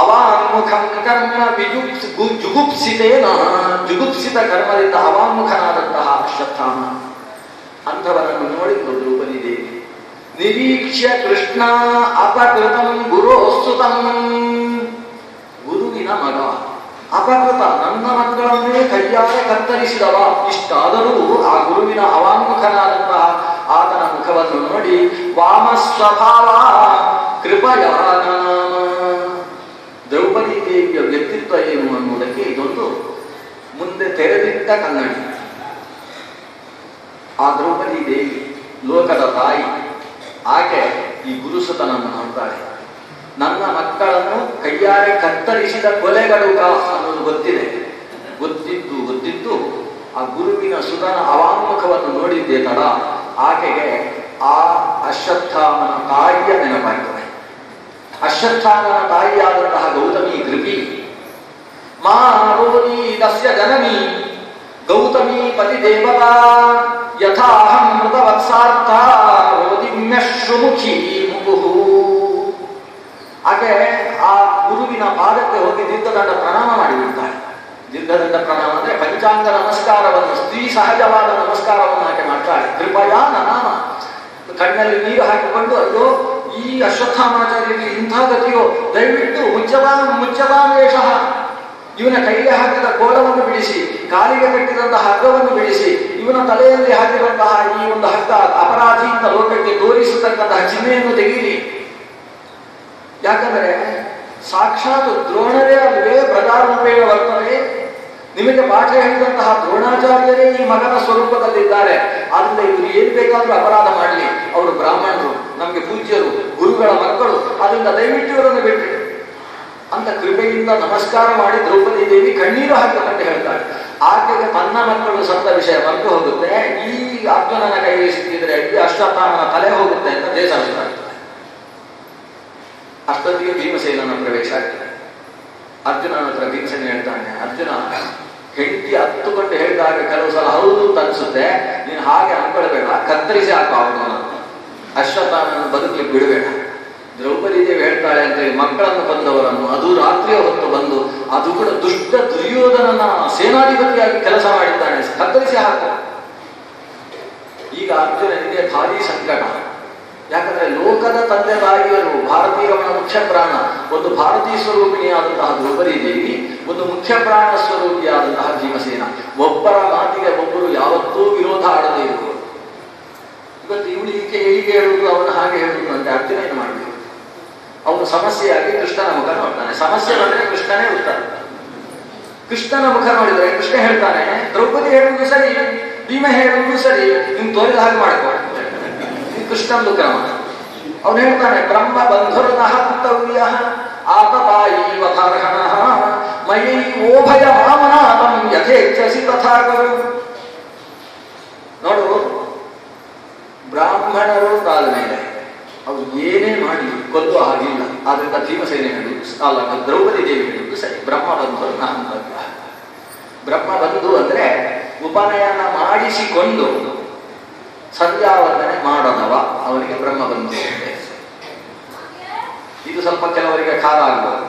ಅವಾಮುಖಂ ಕರ್ಮ ಜುಗುಪ್ಸಿತೇನ, ಜುಗುಪ್ಸಿತ ಕರ್ಮದಿಂದ ಅವಾಮುಖನಾದಂತಹ ಅಶ್ವತ್ಥಾಮ. ಅಂಥವರನ್ನು ನೋಡಿದ್ರು ದ್ರೌಪದಿ ದೇವಿ. ನಿರೀಕ್ಷ್ಯ ಕೃಷ್ಣ ಅಪಕೃತಂ ಗುರೋಸ್ತುತಂ, ಗುರುವಿನ ಮಗ ಅಪಕೃತ, ನನ್ನ ಮಕ್ಕಳನ್ನೇ ಕೈಯಾರೆ ಕತ್ತರಿಸಿದವ. ಇಷ್ಟಾದರೂ ಆ ಗುರುವಿನ ಅವಾಮುಖನಾದಂತಹ ಆತನ ಮುಖವನ್ನು ನೋಡಿ ವಾಮ ಸ್ವಭಾವ ಕೃಪಯಾ ನಾಮ. ದ್ರೌಪದಿ ದೇವಿಯ ವ್ಯಕ್ತಿತ್ವ ಏನು ಅನ್ನುವುದಕ್ಕೆ ಇದೊಂದು ಮುಂದೆ ತೆರೆದಿಟ್ಟ ಕನ್ನಡಿ. ಆ ದ್ರೌಪದಿ ದೇವಿ ಲೋಕದ ತಾಯಿ, ಆಕೆ ಈ ಗುರುಸುತನನ್ನು ನೋಡ್ತಾಳೆ. ನನ್ನ ಮಕ್ಕಳನ್ನು ಕೈಯಾರೆ ಕತ್ತರಿಸಿದ ಕೊಲೆಗಡುಗ ಅನ್ನೋದು ಗೊತ್ತಿದ್ದು ಆ ಗುರುವಿನ ಸುತನ ಅವಾಮುಖವನ್ನು ನೋಡಿದ್ದೇ ತಡ ಆಕೆಗೆ ಆ ಅಶ್ವತ್ಥಾಮನ ತಾಯಿಯ ನೆನಪಾಗ್ತದೆ. ಅಶ್ವತ್ಥಾಮನ ತಾಯಿಯಾದಂತಹ ಗೌತಮಿ ಕೃಪಿ ಮಾರೋದಿ ತಸ್ಯ ಜನನಿ ಗೌತಮಿ ಪತಿ ದೇವತಾ ಯಥಾಹಂ ಮೃತವತ್ಸಾರ್ಥ ರೋದಿಮ್ಯಶ್ರುಮುಖಿ ಮುಗುಹು. ಆಕೆ ಆ ಗುರುವಿನ ಪಾದಕ್ಕೆ ಹೋಗಿ ದೀರ್ಘದಂಡ ಪ್ರಣಾಮ ಮಾಡಿಬಿಡ್ತಾಳೆ. ದೀರ್ಘದಂಡ ಪ್ರಣಾಮ ಅಂದ್ರೆ ಪಂಚಾಂಗ ನಮಸ್ಕಾರವನ್ನು, ಸ್ತ್ರೀ ಸಹಜವಾದ ನಮಸ್ಕಾರವನ್ನು ಆಕೆ ಮಾಡ್ತಾಳೆ. ಕೃಪಯಾ ನಾಮ, ಕಣ್ಣಲ್ಲಿ ನೀರು ಹಾಕಿಕೊಂಡು ಅಯ್ಯೋ ಈ ಅಶ್ವತ್ಥಾಮಾಚಾರ್ಯರಿಗೆ ಇಂಥ ಗತಿಯೋ, ದಯವಿಟ್ಟು ಮುಚ್ಚವಾಮೇಶ, ಇವನ ಕೈಗೆ ಹಾಕಿದ ಕೋಲವನ್ನು ಬಿಡಿಸಿ, ಕಾಲಿಗೆ ಕಟ್ಟಿದಂತಹ ಹಗ್ಗವನ್ನು ಬಿಡಿಸಿ, ಇವನ ತಲೆಯಲ್ಲಿ ಹಾಕಿದಂತಹ ಈ ಒಂದು ಹಗ್ಗ ಅಪರಾಧಿ ಅಂತ ಲೋಕಕ್ಕೆ ತೋರಿಸತಕ್ಕಂತಹ ಚಿಹ್ನೆಯನ್ನು ತೆಗೀರಿ. ಯಾಕಂದ್ರೆ ಸಾಕ್ಷಾತ್ ದ್ರೋಣರೇ ಅಲ್ವೇ ಪ್ರಜಾರೂಪೇಣ ವರ್ತನೆ. ನಿಮಗೆ ಪಾಠ ಹೇಳಿದಂತಹ ದ್ರೋಣಾಚಾರ್ಯರೇ ಈ ಮಗನ ಸ್ವರೂಪದಲ್ಲಿದ್ದಾರೆ. ಆದ್ರಿಂದ ಇವರು ಏನ್ ಬೇಕಾದ್ರೂ ಅಪರಾಧ ಮಾಡಲಿ, ಅವರು ಬ್ರಾಹ್ಮಣರು, ನಮಗೆ ಪೂಜ್ಯರು, ಗುರುಗಳ ಮಕ್ಕಳು, ಅದರಿಂದ ದಯವಿಟ್ಟು ಇವರನ್ನು ಬಿಟ್ಟರು. ಅಂತ ಕೃಪೆಯಿಂದ ನಮಸ್ಕಾರ ಮಾಡಿ ದ್ರೌಪದಿ ದೇವಿ ಕಣ್ಣೀರು ಹಾಕಿಕೊಂಡು ಹೇಳ್ತಾಳೆ. ಆಕೆಗೆ ತನ್ನ ಮಕ್ಕಳು ಸತ್ತ ವಿಷಯ ಮರೆತು ಹೋಗುತ್ತೆ, ಈ ಅರ್ಜುನನ ಕೈಗೆ ಸಿಕ್ಕಿದ್ರೆ ಈ ಅಶ್ವತ್ಥಾಮನ ತಲೆ ಹೋಗುತ್ತೆ ಅಂತ ಬೇಸರ ಆಗ್ತದೆ. ಅಷ್ಟೊತ್ತಿಗೆ ಭೀಮಸೇನನ ಪ್ರವೇಶ ಆಗ್ತದೆ. ಅರ್ಜುನನ ಹತ್ರ ಭೀಮಸೇನ ಹೇಳ್ತಾನೆ, ಅರ್ಜುನ ಹೆಂಡತಿ ಹತ್ತುಕೊಂಡು ಹೇಳಿದಾಗ ಕೆಲವು ಸಲ ಹೌದು ಅಂತ ಅನ್ಸುತ್ತೆ, ನೀನು ಹಾಗೆ ಅನ್ಕೊಳ್ಬೇಡ, ಕತ್ತರಿಸಿ ಹಾಕು ಅವನನ್ನು, ಅಶ್ವತ್ಥಾಮನ ಬದುಕಲಿಕ್ಕೆ ಬಿಡಬೇಡ. ದ್ರೌಪದಿ ದೇವಿ ಹೇಳ್ತಾಳೆ ಅಂತ ಹೇಳಿ ಮಕ್ಕಳನ್ನು ಬಂದವರನ್ನು ಅದು ರಾತ್ರಿಯ ಹೊತ್ತು ಬಂದು ಅದು ಕೂಡ ದುಷ್ಟ ದುರ್ಯೋಧನನ ಸೇನಾಧಿಪತಿಯಾಗಿ ಕೆಲಸ ಮಾಡಿದ್ದಾನೆ, ಕತ್ತರಿಸಿ ಹಾಕು. ಈಗ ಅರ್ಜುನನಿಗೆ ಭಾರೀ ಸಂಕಟ. ಯಾಕಂದ್ರೆ ಲೋಕದ ತಂದೆ ತಾಯಿಯರು ಭಾರತೀಯರವನ ಮುಖ್ಯ ಪ್ರಾಣ, ಒಂದು ಭಾರತೀಯ ಸ್ವರೂಪಿಣಿಯಾದಂತಹ ದ್ರೌಪದಿ ದೇವಿ, ಒಂದು ಮುಖ್ಯ ಪ್ರಾಣ ಸ್ವರೂಪಿಯಾದಂತಹ ಭೀಮಸೇನ, ಒಬ್ಬರ ಮಾತಿಗೆ ಒಬ್ಬರು ಯಾವತ್ತೂ ವಿರೋಧ ಆಡದೇ ಇರುವರು. ಇವತ್ತು ಇವಳು ಹೀಗೆ ಹೇಳುವುದು, ಅವನು ಹಾಗೆ ಹೇಳುವುದು ಅಂತ ಅರ್ಜುನ ಏನು ಮಾಡಬೇಕು? ಅವನು ಸಮಸ್ಯೆಯಾಗಿ ಕೃಷ್ಣನ ಮುಖ ನೋಡ್ತಾನೆ. ಸಮಸ್ಯೆ ಬಂದ್ರೆ ಕೃಷ್ಣನೇ ಉತ್ತರ. ಕೃಷ್ಣನ ಮುಖ ನೋಡಿದ್ರೆ ಕೃಷ್ಣ ಹೇಳ್ತಾನೆ, ದ್ರೌಪದಿ ಹೇಳುವುದು ಸರಿ, ಭೀಮ ಹೇಳುವುದು ಸರಿ, ನಿಮ್ಗೆ ತೋರಿದ ಹಾಗೆ ಮಾಡ್ಕೊ. ಕೃಷ್ಣಂದು ಕ್ರಮ. ಅವನು ಹೇಳ್ತಾನೆ, ಬ್ರಹ್ಮ ಬಂಧುರನಃ ಕರ್ತವ್ಯ ಆತತಾಯಿ ವಧಾರ್ಹಣ ಮಯಿ ಓಭಯ ಮಾಮನಾಥಂ ಯಥೇಚ್ಛಸಿ ತಥಾಗರು. ನೋಡು, ಬ್ರಾಹ್ಮಣರು ತಾದ ಮೇಲೆ ಅವರು ಏನೇ ಮಾಡಿ ಕೊಲ್ಲುವ ಹಾಗಿಲ್ಲ. ಆದ್ರಿಂದ ಭೀಮಸೇನೆ ಹೇಳುವುದು ಅಲ್ಲ, ದ್ರೌಪದಿ ದೇವಿ ಹೇಳುವುದು ಸರಿ, ಬ್ರಹ್ಮ ಬಂಧು ನಾಹಂತವ್ಯ. ಬ್ರಹ್ಮ ಬಂಧು ಅಂದ್ರೆ ಉಪನಯನ ಮಾಡಿಸಿಕೊಂಡು ಸಂಧ್ಯಾವಂದನೆ ಮಾಡದವ, ಅವನಿಗೆ ಬ್ರಹ್ಮ ಬಂಧು ಅಂತ. ಇದು ಸ್ವಲ್ಪ ಕೆಲವರಿಗೆ ಖಾರ ಆಗಬಹುದು.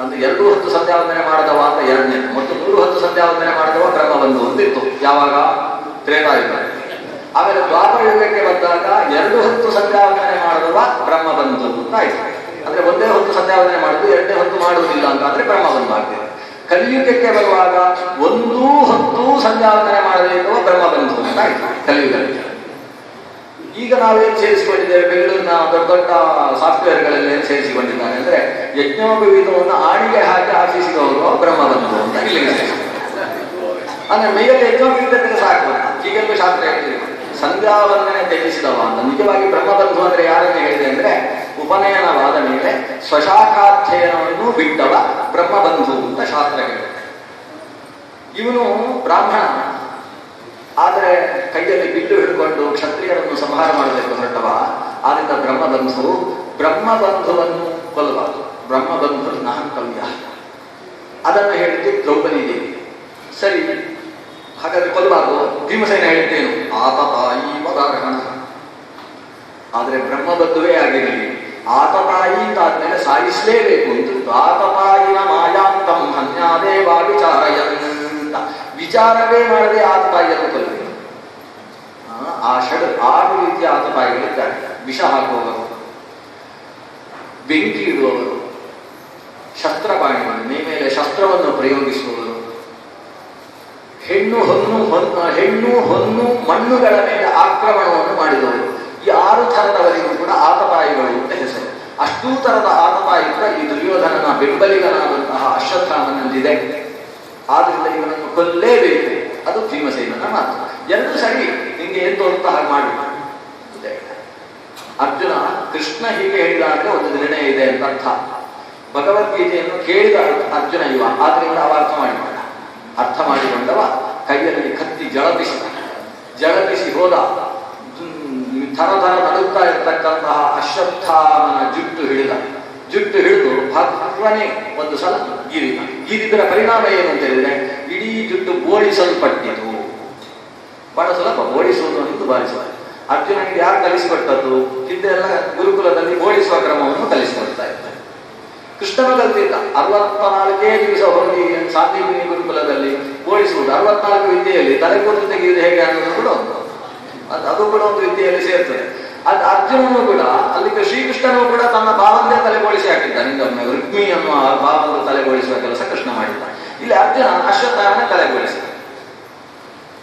ಅಂದ್ರೆ 2 ಹೊತ್ತು ಸಂಧ್ಯಾವಂದನೆ ಮಾಡದವ ಅಂತ ಎರಡನೇ, ಮತ್ತು 3 ಹೊತ್ತು ಸಂಧ್ಯಾವಂದನೆ ಮಾಡದವ ಬ್ರಹ್ಮ ಬಂಧು ಅಂತಿತ್ತು. ಯಾವಾಗ? ತ್ರೇತಾಯುಗ. ಆಮೇಲೆ ದ್ವಾಪರ ಯುಗಕ್ಕೆ ಬಂದಾಗ 2 ಹೊತ್ತು ಸಂಧ್ಯಾವಂದನೆ ಮಾಡದವ ಬ್ರಹ್ಮ ಬಂಧು ಅಂತ ಆಯ್ತು. ಅಂದ್ರೆ 1 ಹೊತ್ತು ಸಂಧ್ಯಾವಂದನೆ ಮಾಡುದು, 2ನೇ ಹೊತ್ತು ಮಾಡುವುದಿಲ್ಲ ಅಂತಾದ್ರೆ ಬ್ರಹ್ಮ ಬಂಧು ಆಗ್ತದೆ. ಕಲಿಯುಗಕ್ಕೆ ಬರುವಾಗ 1 ಹೊತ್ತು ಸಂಧ್ಯಾವಂದನೆ ಮಾಡದೇ ಇರುವ ಬ್ರಹ್ಮ ಬಂಧು ಅಂತ ಆಯ್ತು ಕಲಿಯುಗದಲ್ಲಿ. ಈಗ ನಾವೇನು ಸೇರಿಸಿಕೊಂಡಿದ್ದೇವೆ, ಬೆಂಗಳೂರಿನ ದೊಡ್ಡ ದೊಡ್ಡ ಸಾಫ್ಟ್ವೇರ್ಗಳಲ್ಲಿ ಏನು ಸೇರಿಸಿಕೊಂಡಿದ್ದಾನೆ ಅಂದ್ರೆ ಯಜ್ಞೋಪವೀತವನ್ನು ಆಣಿಗೆ ಹಾಕಿ ಆಫೀಸಿಗೆ ಹೋಗುವ ಬ್ರಹ್ಮ ಬಂಧು ಅಂತ ಇಲ್ಲಿಗೆ ಅಂದ್ರೆ ಮೈಯಲ್ಲಿ ಯಜ್ಞೋಪವೀತಕ್ಕೆ ಸಾಕು. ಹೀಗೆಲ್ಲ ಶಾಸ್ತ್ರ ಹೇಳ್ತೀವಿ, ಸಂಧ್ಯಾವಂದನೆ ತ್ಯಜಿಸಿದವ ಅಂತ. ನಿಜವಾಗಿ ಬ್ರಹ್ಮಬಂಧು ಅಂದ್ರೆ ಯಾರನ್ನು ಹೇಳಿದೆ ಅಂದ್ರೆ ಉಪನಯನವಾದ ಮೇಲೆ ಸ್ವಶಾಖಾಧ್ಯಯನವನ್ನು ಬಿಟ್ಟವ ಬ್ರಹ್ಮಬಂಧು ಅಂತ ಶಾಸ್ತ್ರ ಹೇಳುತ್ತೆ. ಇವನು ಬ್ರಾಹ್ಮಣ, ಆದರೆ ಕೈಯಲ್ಲಿ ಬಿಲ್ಲು ಹಿಡ್ಕೊಂಡು ಕ್ಷತ್ರಿಯರನ್ನು ಸಂಹಾರ ಮಾಡಬೇಕು ಹೊರಟವ, ಆದ್ರಿಂದ ಬ್ರಹ್ಮಬಂಧು. ಬ್ರಹ್ಮಬಂಧುವನ್ನು ಕೊಲ್ಲಬಾರದು, ಬ್ರಹ್ಮಬಂಧು ನಾಹಂತವ್ಯ. ಅದನ್ನು ಹೇಳಿದ್ದು ದ್ರೌಪದಿ ದೇವಿ. ಸರಿ, ಹಾಗಾದ್ರೆ ಕೊಲ್ಲಬಾರದು. ಭೀಮಸೇನ ಹೇಳಿದ್ದೇನು? ಆತತಾಯಿ ವಧಾರ್ಹಣ. ಆದ್ರೆ ಬ್ರಹ್ಮಬದ್ಧವೇ ಆಗಿರಲಿ, ಆತತಾಯಿ ಅಂತಾದ್ಮೇಲೆ ಸಾಯಿಸಲೇಬೇಕು ಅಂತ. ಆತತಾಯಿನ ಮಾಯಾಂತಂ ಹನ್ಯಾದೇವಾ ವಿಚಾರಯಂತ, ವಿಚಾರವೇ ಮಾಡದೆ ಆತತಾಯಿಯನ್ನು ಕೊಲ್ಲಬೇಕು. ಆ 6 ರೀತಿಯ ಆತತಾಯಿಗಳಿದ್ದಾರೆ. ವಿಷ ಹಾಕುವವರು, ಬೆಂಕಿ ಇಡುವವರು, ಶಸ್ತ್ರಪಾಣಿಗಳು, ಮೇಲೆ ಶಸ್ತ್ರವನ್ನು ಪ್ರಯೋಗಿಸುವವರು, ಹೆಣ್ಣು ಹೊನ್ನು ಮಣ್ಣುಗಳ ಮೇಲೆ ಆಕ್ರಮಣವನ್ನು ಮಾಡಿದವರು. ಈ 6 ಥರದವರಿಗೂ ಕೂಡ ಆತತಾಯಿಗಳು ಅಂತ ಹೆಸರು. ಅಷ್ಟೂ ತರದ ಆತತಾಯಿ ಕೂಡ ಈ ದುರ್ಯೋಧನನ ಬೆಂಬಲಿಗನಾದಂತಹ ಅಶ್ವತ್ಥಾಮನಲ್ಲಿದೆ. ಆದ್ರಿಂದ ಇವನನ್ನು ಕೊಲ್ಲೇಬೇಕು. ಅದು ಭೀಮಸೇನನ ಮಾತು. 2 ಸರಿ, ನಿಂಗೆ ಏನ್ ತೋರುತ್ತ ಹಾಗೆ ಮಾಡಿ. ಅರ್ಜುನ ಕೃಷ್ಣ ಹೀಗೆ ಹೇಳಿದ ಅಂದ್ರೆ ಒಂದು ನಿರ್ಣಯ ಇದೆ ಅಂತ ಅರ್ಥ. ಭಗವದ್ಗೀತೆಯನ್ನು ಕೇಳಿದ ಅರ್ಜುನ ಇವ, ಆದ್ರಿಂದ ಅವ ಅರ್ಥ ಮಾಡಿಕೊಂಡವ ಕೈಯಲ್ಲಿ ಕತ್ತಿ ಜಳಪಿಸಿ ಹೋದ. ಥರ ನಡುತ್ತಾ ಇರತಕ್ಕಂತಹ ಅಶ್ವತ್ಥಾಮನ ಜುಟ್ಟು ಹಿಡಿದು ಭಗವನೇ ಒಂದು ಸಲ ಗೀರಿದರ ಪರಿಣಾಮ ಏನು ಅಂತ ಹೇಳಿದ್ರೆ ಇಡೀ ಜುಟ್ಟು ಬೋಳಿಸಲ್ಪಟ್ಟಿತು. ಬಹಳ ಸುಲಭ ಬೋಳಿಸುವುದು ಎಂದು ಭಾವಿಸುವ. ಅರ್ಜುನನಿಗೆ ಯಾರು ಕಲಿಸಿಕೊಟ್ಟದ್ದು? ಹಿಂದೆಲ್ಲ ಗುರುಕುಲದಲ್ಲಿ ಬೋಳಿಸುವ ಕ್ರಮವನ್ನು ಕಲಿಸಿಕೊಡ್ತಾ ಇದ್ದಾರೆ. ಕೃಷ್ಣನ ಕಲಿತಿದ್ದ 64 ದಿವಸ ಹೋಗಿ ಸಾಂದೀಪಿನಿ ಗುರುಕುಲದಲ್ಲಿ ಬೋಳಿಸುವುದು. 64 ವಿದ್ಯೆಯಲ್ಲಿ ತಲೆಕೂದಲು ತೆಗೆಯುವುದು ಹೇಗೆ ಅನ್ನೋದು ಕೂಡ ಅದು ಕೂಡ ಒಂದು ವಿದ್ಯೆಯಲ್ಲಿ ಸೇರ್ತದೆ. ಅದು ಅರ್ಜುನನು ಕೂಡ ಅಲ್ಲಿಗೆ ಶ್ರೀಕೃಷ್ಣನು ಕೂಡ ತನ್ನ ಭಾವಂದೇ ತಲೆಬೋಳಿಸಿ ಹಾಕಿದ್ದಾನೆ. ಹಿಂದೊಮ್ಮೆ ರುಕ್ಮಿ ಅನ್ನುವ ಭಾವದ ತಲೆಬೋಳಿಸುವ ಕೆಲಸ ಕೃಷ್ಣ ಮಾಡಿದ್ದಾನೆ. ಇಲ್ಲಿ ಅರ್ಜುನ ಅಶ್ವತ್ಥಾಮನ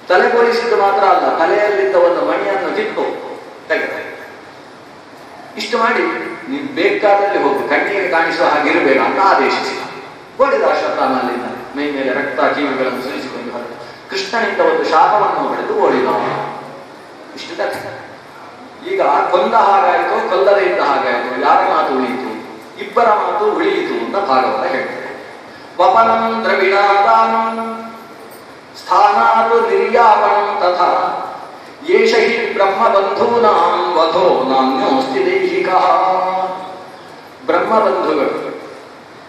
ತಲೆಬೋಳಿಸಿದ್ದು ಮಾತ್ರ ಅಲ್ಲ, ತಲೆಯಲ್ಲಿದ್ದ ಒಂದು ಮಣಿಯನ್ನು ಕಿತ್ತು ತೆಗೆದ. ಇಷ್ಟು ಮಾಡಿ ನೀನು ಬೇಕಾದಲ್ಲಿ ಹೋಗು, ಕಣ್ಣಿಗೆ ಕಾಣಿಸುವ ಹಾಗಿರಬೇಡ ಅಂತ ಆದೇಶಿಸಿದ. ಓಡಿದ ಅಶ್ವತ್ಥಾಮನಲ್ಲಿಂದ ಮೈ ಮೇಲೆ ರಕ್ತ ಕೀವುಗಳನ್ನು ಸುರಿಸಿಕೊಂಡು ಹೊರಟು ಕೃಷ್ಣನಿಂದ ಒಂದು ಶಾಪವನ್ನು ಹೊಡೆದು ಓಡಿದ. ಇಷ್ಟು ತಕ್ಷಣ ಈಗ ಕೊಂದ ಹಾಗಾಯಿತು, ಕೊಲ್ಲದೆ ಇದ್ದ ಹಾಗಾಯಿತು. ಯಾರ ಮಾತು ಉಳಿಯಿತು? ಇಬ್ಬರ ಮಾತು ಉಳಿಯಿತು ಅಂತ ಭಾಗವತ ಹೇಳ್ತಾರೆ. ವಪನಂ ದ್ರವಿಣಾದಾನಂ ಸ್ಥಾನಾತ್ ನಿರ್ಯಾಪಣಂ ತಥಾ ಯೇಷ ಹಿ ಬ್ರಹ್ಮಬಂಧೂನಾಂ ವಧೋ ನಾನ್ಯೋಸ್ತಿ ದೈಹಿಕಃ. ಬ್ರಹ್ಮಬಂಧುಗಳು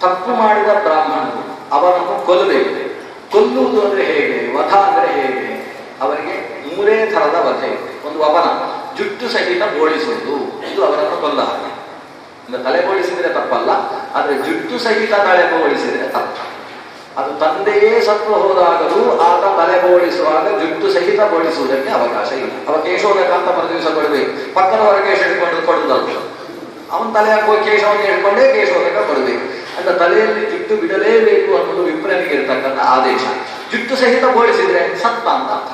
ತಪ್ಪು ಮಾಡಿದ ಬ್ರಾಹ್ಮಣರು ಅವರನ್ನು ಕೊಲ್ಲಬೇಕು. ಕೊಲ್ಲುವುದು ಅಂದ್ರೆ ಹೇಗೆ, ವಧ ಅಂದ್ರೆ ಹೇಗೆ? ಅವರಿಗೆ 3 ಥರದ ವಧೆ ಇದೆ. ಒಂದು ವಪನ, ಜುಟ್ಟು ಸಹಿತ ಬೋಳಿಸುವುದು, ಇದು ಅವರನ್ನು ಕೊಲ್ಲ ಹಾಗೆ. ತಲೆ ಬೋಳಿಸಿದ್ರೆ ತಪ್ಪಲ್ಲ, ಆದ್ರೆ ಜುಟ್ಟು ಸಹಿತ ತಲೆ ಬೋಳಿಸಿದ್ರೆ ತಪ್ಪು. ಅದು ತಂದೆಯೇ ಸತ್ತು ಹೋದಾಗಲೂ ಆತ ತಲೆ ಬೋಳಿಸುವಾಗ ಜುಟ್ಟು ಸಹಿತ ಬೋಳಿಸುವುದಕ್ಕೆ ಅವಕಾಶ ಇಲ್ಲ. ಅವ ಕೇಶೋದಕ ಅಂತ ಮರುದಿವಸ ಕೊಡಬೇಕು, ಪಕ್ಕದವರ ಕೇಶ ಹಿಡ್ಕೊಂಡು ಕೊಡುವುದಲ್ಲ. ಅವನ ತಲೆ ಹಾಕುವ ಕೇಶವನ್ನು ಹಿಡ್ಕೊಂಡೇ ಕೇಶೋದಕ ಕೊಡಬೇಕು. ಅಂತ ತಲೆಯಲ್ಲಿ ಜುಟ್ಟು ಬಿಡಲೇಬೇಕು ಅನ್ನೋದು ವಿಪ್ರನಿಗೆ ಇರತಕ್ಕಂಥ ಆದೇಶ. ಜುಟ್ಟು ಸಹಿತ ಬೋಳಿಸಿದ್ರೆ ಸತ್ತ ಅಂತ ಅರ್ಥ.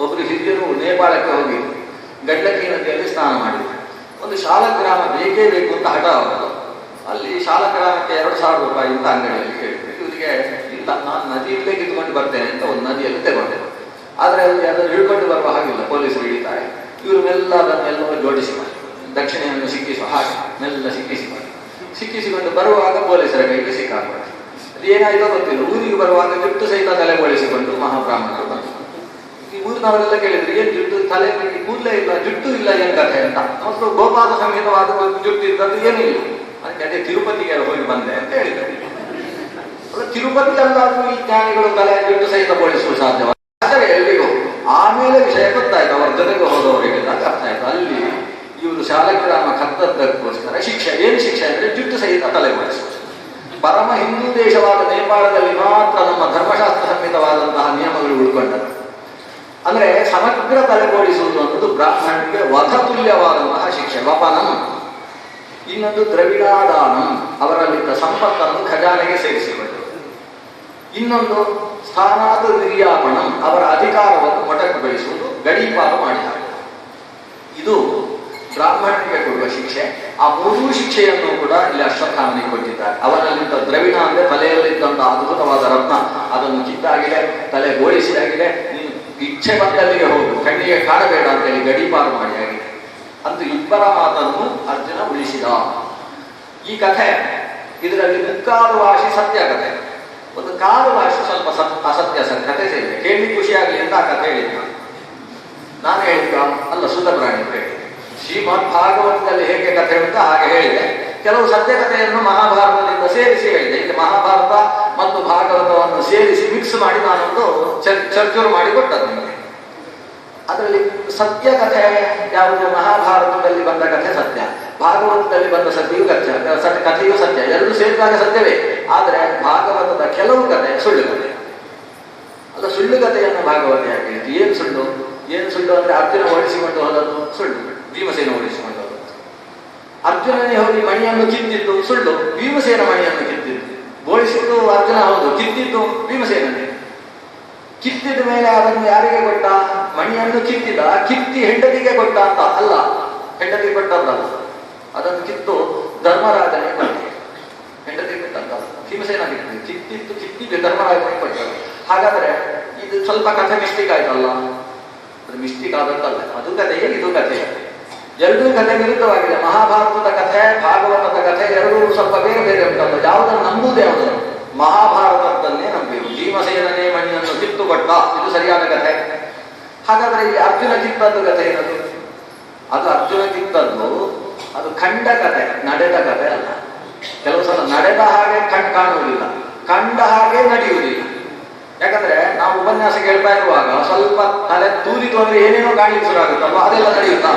ಒಬ್ಬರು ಹಿರಿಯರು ನೇಪಾಳಕ್ಕೆ ಹೋಗಿ ಗಂಡಕಿ ನದಿಯಲ್ಲಿ ಸ್ನಾನ ಮಾಡಿದ್ರು. ಒಂದು ಶಾಲಗ್ರಾಮ ಬೇಕೇ ಬೇಕು ಅಂತ ಹಠ ಆಗೋದು. ಅಲ್ಲಿ ಶಾಲಗ್ರಾಮಕ್ಕೆ 2,000 ರೂಪಾಯಿ ಅಂತ ಅಂಗಡಿಯಲ್ಲಿ ಹೇಳಿದ್ರು. ಇವರಿಗೆ ಇಲ್ಲ, ನಾನು ನದಿಯಲ್ಲೇ ಕಿತ್ಕೊಂಡು ಬರ್ತೇನೆ ಅಂತ ಒಂದು ನದಿಯಲ್ಲಿ ತಗೊಂಡೆ. ಆದರೆ ಅಲ್ಲಿ ಅದನ್ನು ಹಿಡ್ಕೊಂಡು ಬರುವ ಹಾಗಿಲ್ಲ, ಪೊಲೀಸರು ಹಿಡಿತಾರೆ. ಇವರು ಮೆಲ್ಲ ಅದನ್ನೆಲ್ಲ ಜೋಡಿಸಿ ಮಾಡಿ ದಕ್ಷಿಣೆಯನ್ನು ಸಿಕ್ಕಿಸುವ ಹಾಗೆ ಮೆಲ್ಲ ಸಿಕ್ಕಿಸಿಕೊಂಡು ಬರುವಾಗ ಪೊಲೀಸರ ಕೈಗೆ ಸಿಕ್ಕಾಕೊಂಡು ಅದು ಏನಾಯ್ತೋ ಗೊತ್ತಿಲ್ಲ. ಊರಿಗೆ ಬರುವಾಗ ಜುಟ್ಟು ಸಹಿತ ತಲೆ ಬೋಳಿಸಿಕೊಂಡು ಮಹಾಬ್ರಾಹ್ಮಣರು ಬಂದರು. ಈ ಊರಿನವರೆಲ್ಲ ಕೇಳಿದ್ರು, ಏನ್ ಜುಟ್ಟು ತಲೆ ಕೂದಲೇ ಇಲ್ಲ, ಜುಟ್ಟು ಇಲ್ಲ, ಏನ್ ಕಥೆ ಅಂತ. ಮತ್ತು ಗೋಪಾಲ ಸಂಗೀತವಾದ ಜುಟ್ಟು ಇದ್ದದ್ದು ಏನಿಲ್ಲ. ಅದಕ್ಕೆ ಅದೇ ತಿರುಪತಿಗೆ ಹೋಗಿ ಬಂದೆ ಅಂತ ಹೇಳಿದ್ರು. ತಿರುಪತಿಯಲ್ಲಾದ್ರೂ ಈ ಜ್ಞಾನಿಗಳು ತಲೆ ಜುಟ್ಟು ಸಹಿತ ಬೋಳಿಸುವ ಸಾಧ್ಯವಾದರೆ ಎಲ್ಲಿಗೂ. ಆಮೇಲೆ ವಿಷಯ ಗೊತ್ತಾಯ್ತು, ಅವರ ಜೊತೆಗೆ ಹೋದವರಿಗೆ ಅರ್ಥ ಆಯ್ತು. ಅಲ್ಲಿ ಇವರು ಶಾಲಗ್ರಾಮ ಕದ್ದದ್ದಕ್ಕೋಸ್ಕರ ಶಿಕ್ಷೆ. ಏನು ಶಿಕ್ಷೆ ಅಂದ್ರೆ ಜುಟ್ಟು ಸಹಿತ ತಲೆ ಬೋಳಿಸುವುದು. ಪರಮ ಹಿಂದೂ ದೇಶವಾದ ನೇಪಾಳದಲ್ಲಿ ಮಾತ್ರ ನಮ್ಮ ಧರ್ಮಶಾಸ್ತ್ರ ಸಂಹಿತವಾದಂತಹ ನಿಯಮಗಳು ಉಳ್ಕೊಂಡರು. ಅಂದ್ರೆ ಸಮಗ್ರ ತಲೆ ಬೋಳಿಸುವುದು ಅನ್ನೋದು ಬ್ರಾಹ್ಮಣರಿಗೆ ವಧತುಲ್ಯವಾದಂತಹ ಶಿಕ್ಷೆ, ವಪನಂ. ಇನ್ನೊಂದು ದ್ರವಿಡಾದಾನಂ, ಅವರಲ್ಲಿದ್ದ ಸಂಪತ್ತನ್ನು ಖಜಾನೆಗೆ ಸೇರಿಸಿಕೊಳ್ಳುವುದು. ಇನ್ನೊಂದು ಸ್ಥಾನಾದ ನಿರ್ಯಾಪಣಂ, ಅವರ ಅಧಿಕಾರವನ್ನು ಮೊಟಕುಗೊಳಿಸುವುದು, ಗಡೀಪಾರು ಮಾಡಿ ಹಾಕುವುದು. ಇದು ಬ್ರಾಹ್ಮಣನಿಗೆ ಕೊಡುವ ಶಿಕ್ಷೆ. ಆ 3 ಶಿಕ್ಷೆಯನ್ನು ಕೂಡ ಇಲ್ಲಿ ಅಶ್ವತ್ಥಾಮನಿಗೆ ಕೊಟ್ಟಿದ್ದಾರೆ. ಅವನಲ್ಲಿದ್ದ ದ್ರವಿಣ ಅಂದ್ರೆ ತಲೆಯಲ್ಲಿದ್ದಂಥ ಅದ್ಭುತವಾದ ರತ್ನ, ಅದನ್ನು ಕಿತ್ತಾಗಿದೆ, ತಲೆ ಬೋಳಿಸಿದಾಗಿದೆ. ನೀನು ಇಚ್ಛೆ ಬಂದಲ್ಲಿಗೆ ಹೋಗು, ಕಣ್ಣಿಗೆ ಕಾಣಬೇಡ ಅಂತೇಳಿ ಗಡೀಪಾರು ಮಾಡಿ ಆಗಿದೆ. ಅಂತೂ ಇಬ್ಬರ ಮಾತನ್ನು ಅರ್ಜುನ ಉಳಿಸಿದ. ಈ ಕಥೆ ಇದರಲ್ಲಿ ಮುಕ್ಕಾಲು ವಾಸಿ ಸತ್ಯ ಕಥೆ, ಒಂದು ಕಾಲು ವಾಸಿ ಸ್ವಲ್ಪ ಅಸತ್ಯ ಕಥೆ ಸೇರಿದೆ. ಕೇಳಿ ಖುಷಿಯಾಗಲಿ ಅಂತ ಆ ಕಥೆ ಹೇಳಿದ್ದ. ನಾನು ಹೇಳಿದ್ದ ಅಲ್ಲ, ಸುಧಬ್ರಾಣಿ ಹೇಳಿದೆ. ಶ್ರೀಮದ್ ಭಾಗವತದಲ್ಲಿ ಹೇಗೆ ಕಥೆ ಅಂತ ಹಾಗೆ ಹೇಳಿದೆ. ಕೆಲವು ಸತ್ಯ ಕಥೆಯನ್ನು ಮಹಾಭಾರತದಿಂದ ಸೇರಿಸಿ ಹೇಳಿದೆ. ಇಲ್ಲಿ ಮಹಾಭಾರತ ಮತ್ತು ಭಾಗವತವನ್ನು ಸೇರಿಸಿ ಮಿಕ್ಸ್ ಮಾಡಿ ನಾನೊಂದು ಚರ್ಚೂರು ಮಾಡಿ ಕೊಟ್ಟದ್ದು ನಿಮಗೆ. ಅದರಲ್ಲಿ ಸತ್ಯ ಕಥೆ ಯಾವುದು? ಮಹಾಭಾರತದಲ್ಲಿ ಬಂದ ಕಥೆ ಸತ್ಯ, ಭಾಗವತದಲ್ಲಿ ಬಂದ ಸತ್ಯವು ಕಥೆಯೂ ಸತ್ಯ, ಎರಡೂ ಸೇರಿದಾಗ ಸತ್ಯವೇ. ಆದರೆ ಭಾಗವತದ ಕೆಲವು ಕಥೆ ಸುಳ್ಳು ಕಥೆ ಅಲ್ಲ. ಸುಳ್ಳು ಕಥೆಯನ್ನು ಭಾಗವತ ಯಾಕೆ ಹೇಳಿತು? ಏನು ಸುಳ್ಳು ಅಂದ್ರೆ ಅರ್ಜುನ ಓಡಿಸಿಕೊಂಡು ಹೋದದ್ದು ಸುಳ್ಳು, ಭೀಮಸೇನ ಓಡಿಸಿಕೊಂಡು ಹೋದದ್ದು. ಅರ್ಜುನನೇ ಹೋಗಿ ಮಣಿಯನ್ನು ಕಿತ್ತಿದ್ದು ಸುಳ್ಳು, ಭೀಮಸೇನ ಮಣಿಯನ್ನು ಕಿತ್ತಿದ್ದು. ಬೋಳಿಸಿದ್ದು ಅರ್ಜುನ ಹೌದು, ಕಿತ್ತಿದ್ದು ಭೀಮಸೇನನೇ. ಕಿತ್ತಿದ ಮೇಲೆ ಅದನ್ನು ಯಾರಿಗೆ ಕೊಟ್ಟ? ಮಣಿಯನ್ನು ಕಿತ್ತಿ ಹೆಂಡತಿಗೆ ಕೊಟ್ಟ ಅಂತ ಅಲ್ಲ, ಹೆಂಡತಿ ಕೊಟ್ಟದ್ದಲ್ಲ. ಅದನ್ನು ಕಿತ್ತು ಧರ್ಮರಾಜನಿಗೆ ಕೊಟ್ಟ, ಹೆಂಡತಿ ಕೊಟ್ಟದ್ದಲ್ಲ. ಭೀಮಸೇನ ಕಿತ್ತಿದ್ದು ಧರ್ಮರಾಜನಿಗೆ ಕೊಟ್ಟರು. ಹಾಗಾದ್ರೆ ಇದು ಸ್ವಲ್ಪ ಕಥೆ ಮಿಸ್ಟೇಕ್ ಆಯ್ತಲ್ಲ. ಅದು ಮಿಸ್ಟೇಕ್ ಆದದ್ದಲ್ಲ, ಅದು ಕಥೆಯೇ ಇದು ಕಥೆ. ಎರಡೂ ಕಥೆ ವಿರುದ್ಧವಾಗಿದೆ. ಮಹಾಭಾರತದ ಕಥೆ, ಭಾಗವತದ ಕಥೆ ಎರಡೂ ಸ್ವಲ್ಪ ಬೇರೆ ಬೇರೆ ಉಂಟಲ್ಲ. ಯಾವುದನ್ನು ನಂಬುವುದು ಯಾವುದನ್ನು? ಮಹಾಭಾರತದನ್ನೇ ನಂಬುವುದು. ಭೀಮಸೇನನೇ ಮಣಿಯನ್ನು ಕಿತ್ತು ಕೊಟ್ಟ, ಇದು ಸರಿಯಾದ ಕಥೆ. ಹಾಗಾದ್ರೆ ಇಲ್ಲಿ ಅರ್ಜುನ ಕಿತ್ತದ್ದು ಕಥೆ ಏನದು? ಅದು ಅರ್ಜುನ ಕಿತ್ತದ್ದು ಅದು ಕಂಡ ಕಥೆ, ನಡೆದ ಕಥೆ ಅಲ್ಲ. ಕೆಲವು ಸಲ ನಡೆದ ಹಾಗೆ ಕಾಣುವುದಿಲ್ಲ, ಕಂಡ ಹಾಗೆ ನಡೆಯುವುದಿಲ್ಲ. ಯಾಕಂದ್ರೆ ನಾವು ಉಪನ್ಯಾಸ ಕೇಳ್ತಾ ಇರುವಾಗ ಸ್ವಲ್ಪ ತಲೆ ತೂರಿತು ಅಂದ್ರೆ ಏನೇನೋ ಕಾಣಲಿಕ್ಕೆ ಶುರು ಆಗುತ್ತಲ್ವ, ಅದೆಲ್ಲ ನಡೆಯುತ್ತಾ?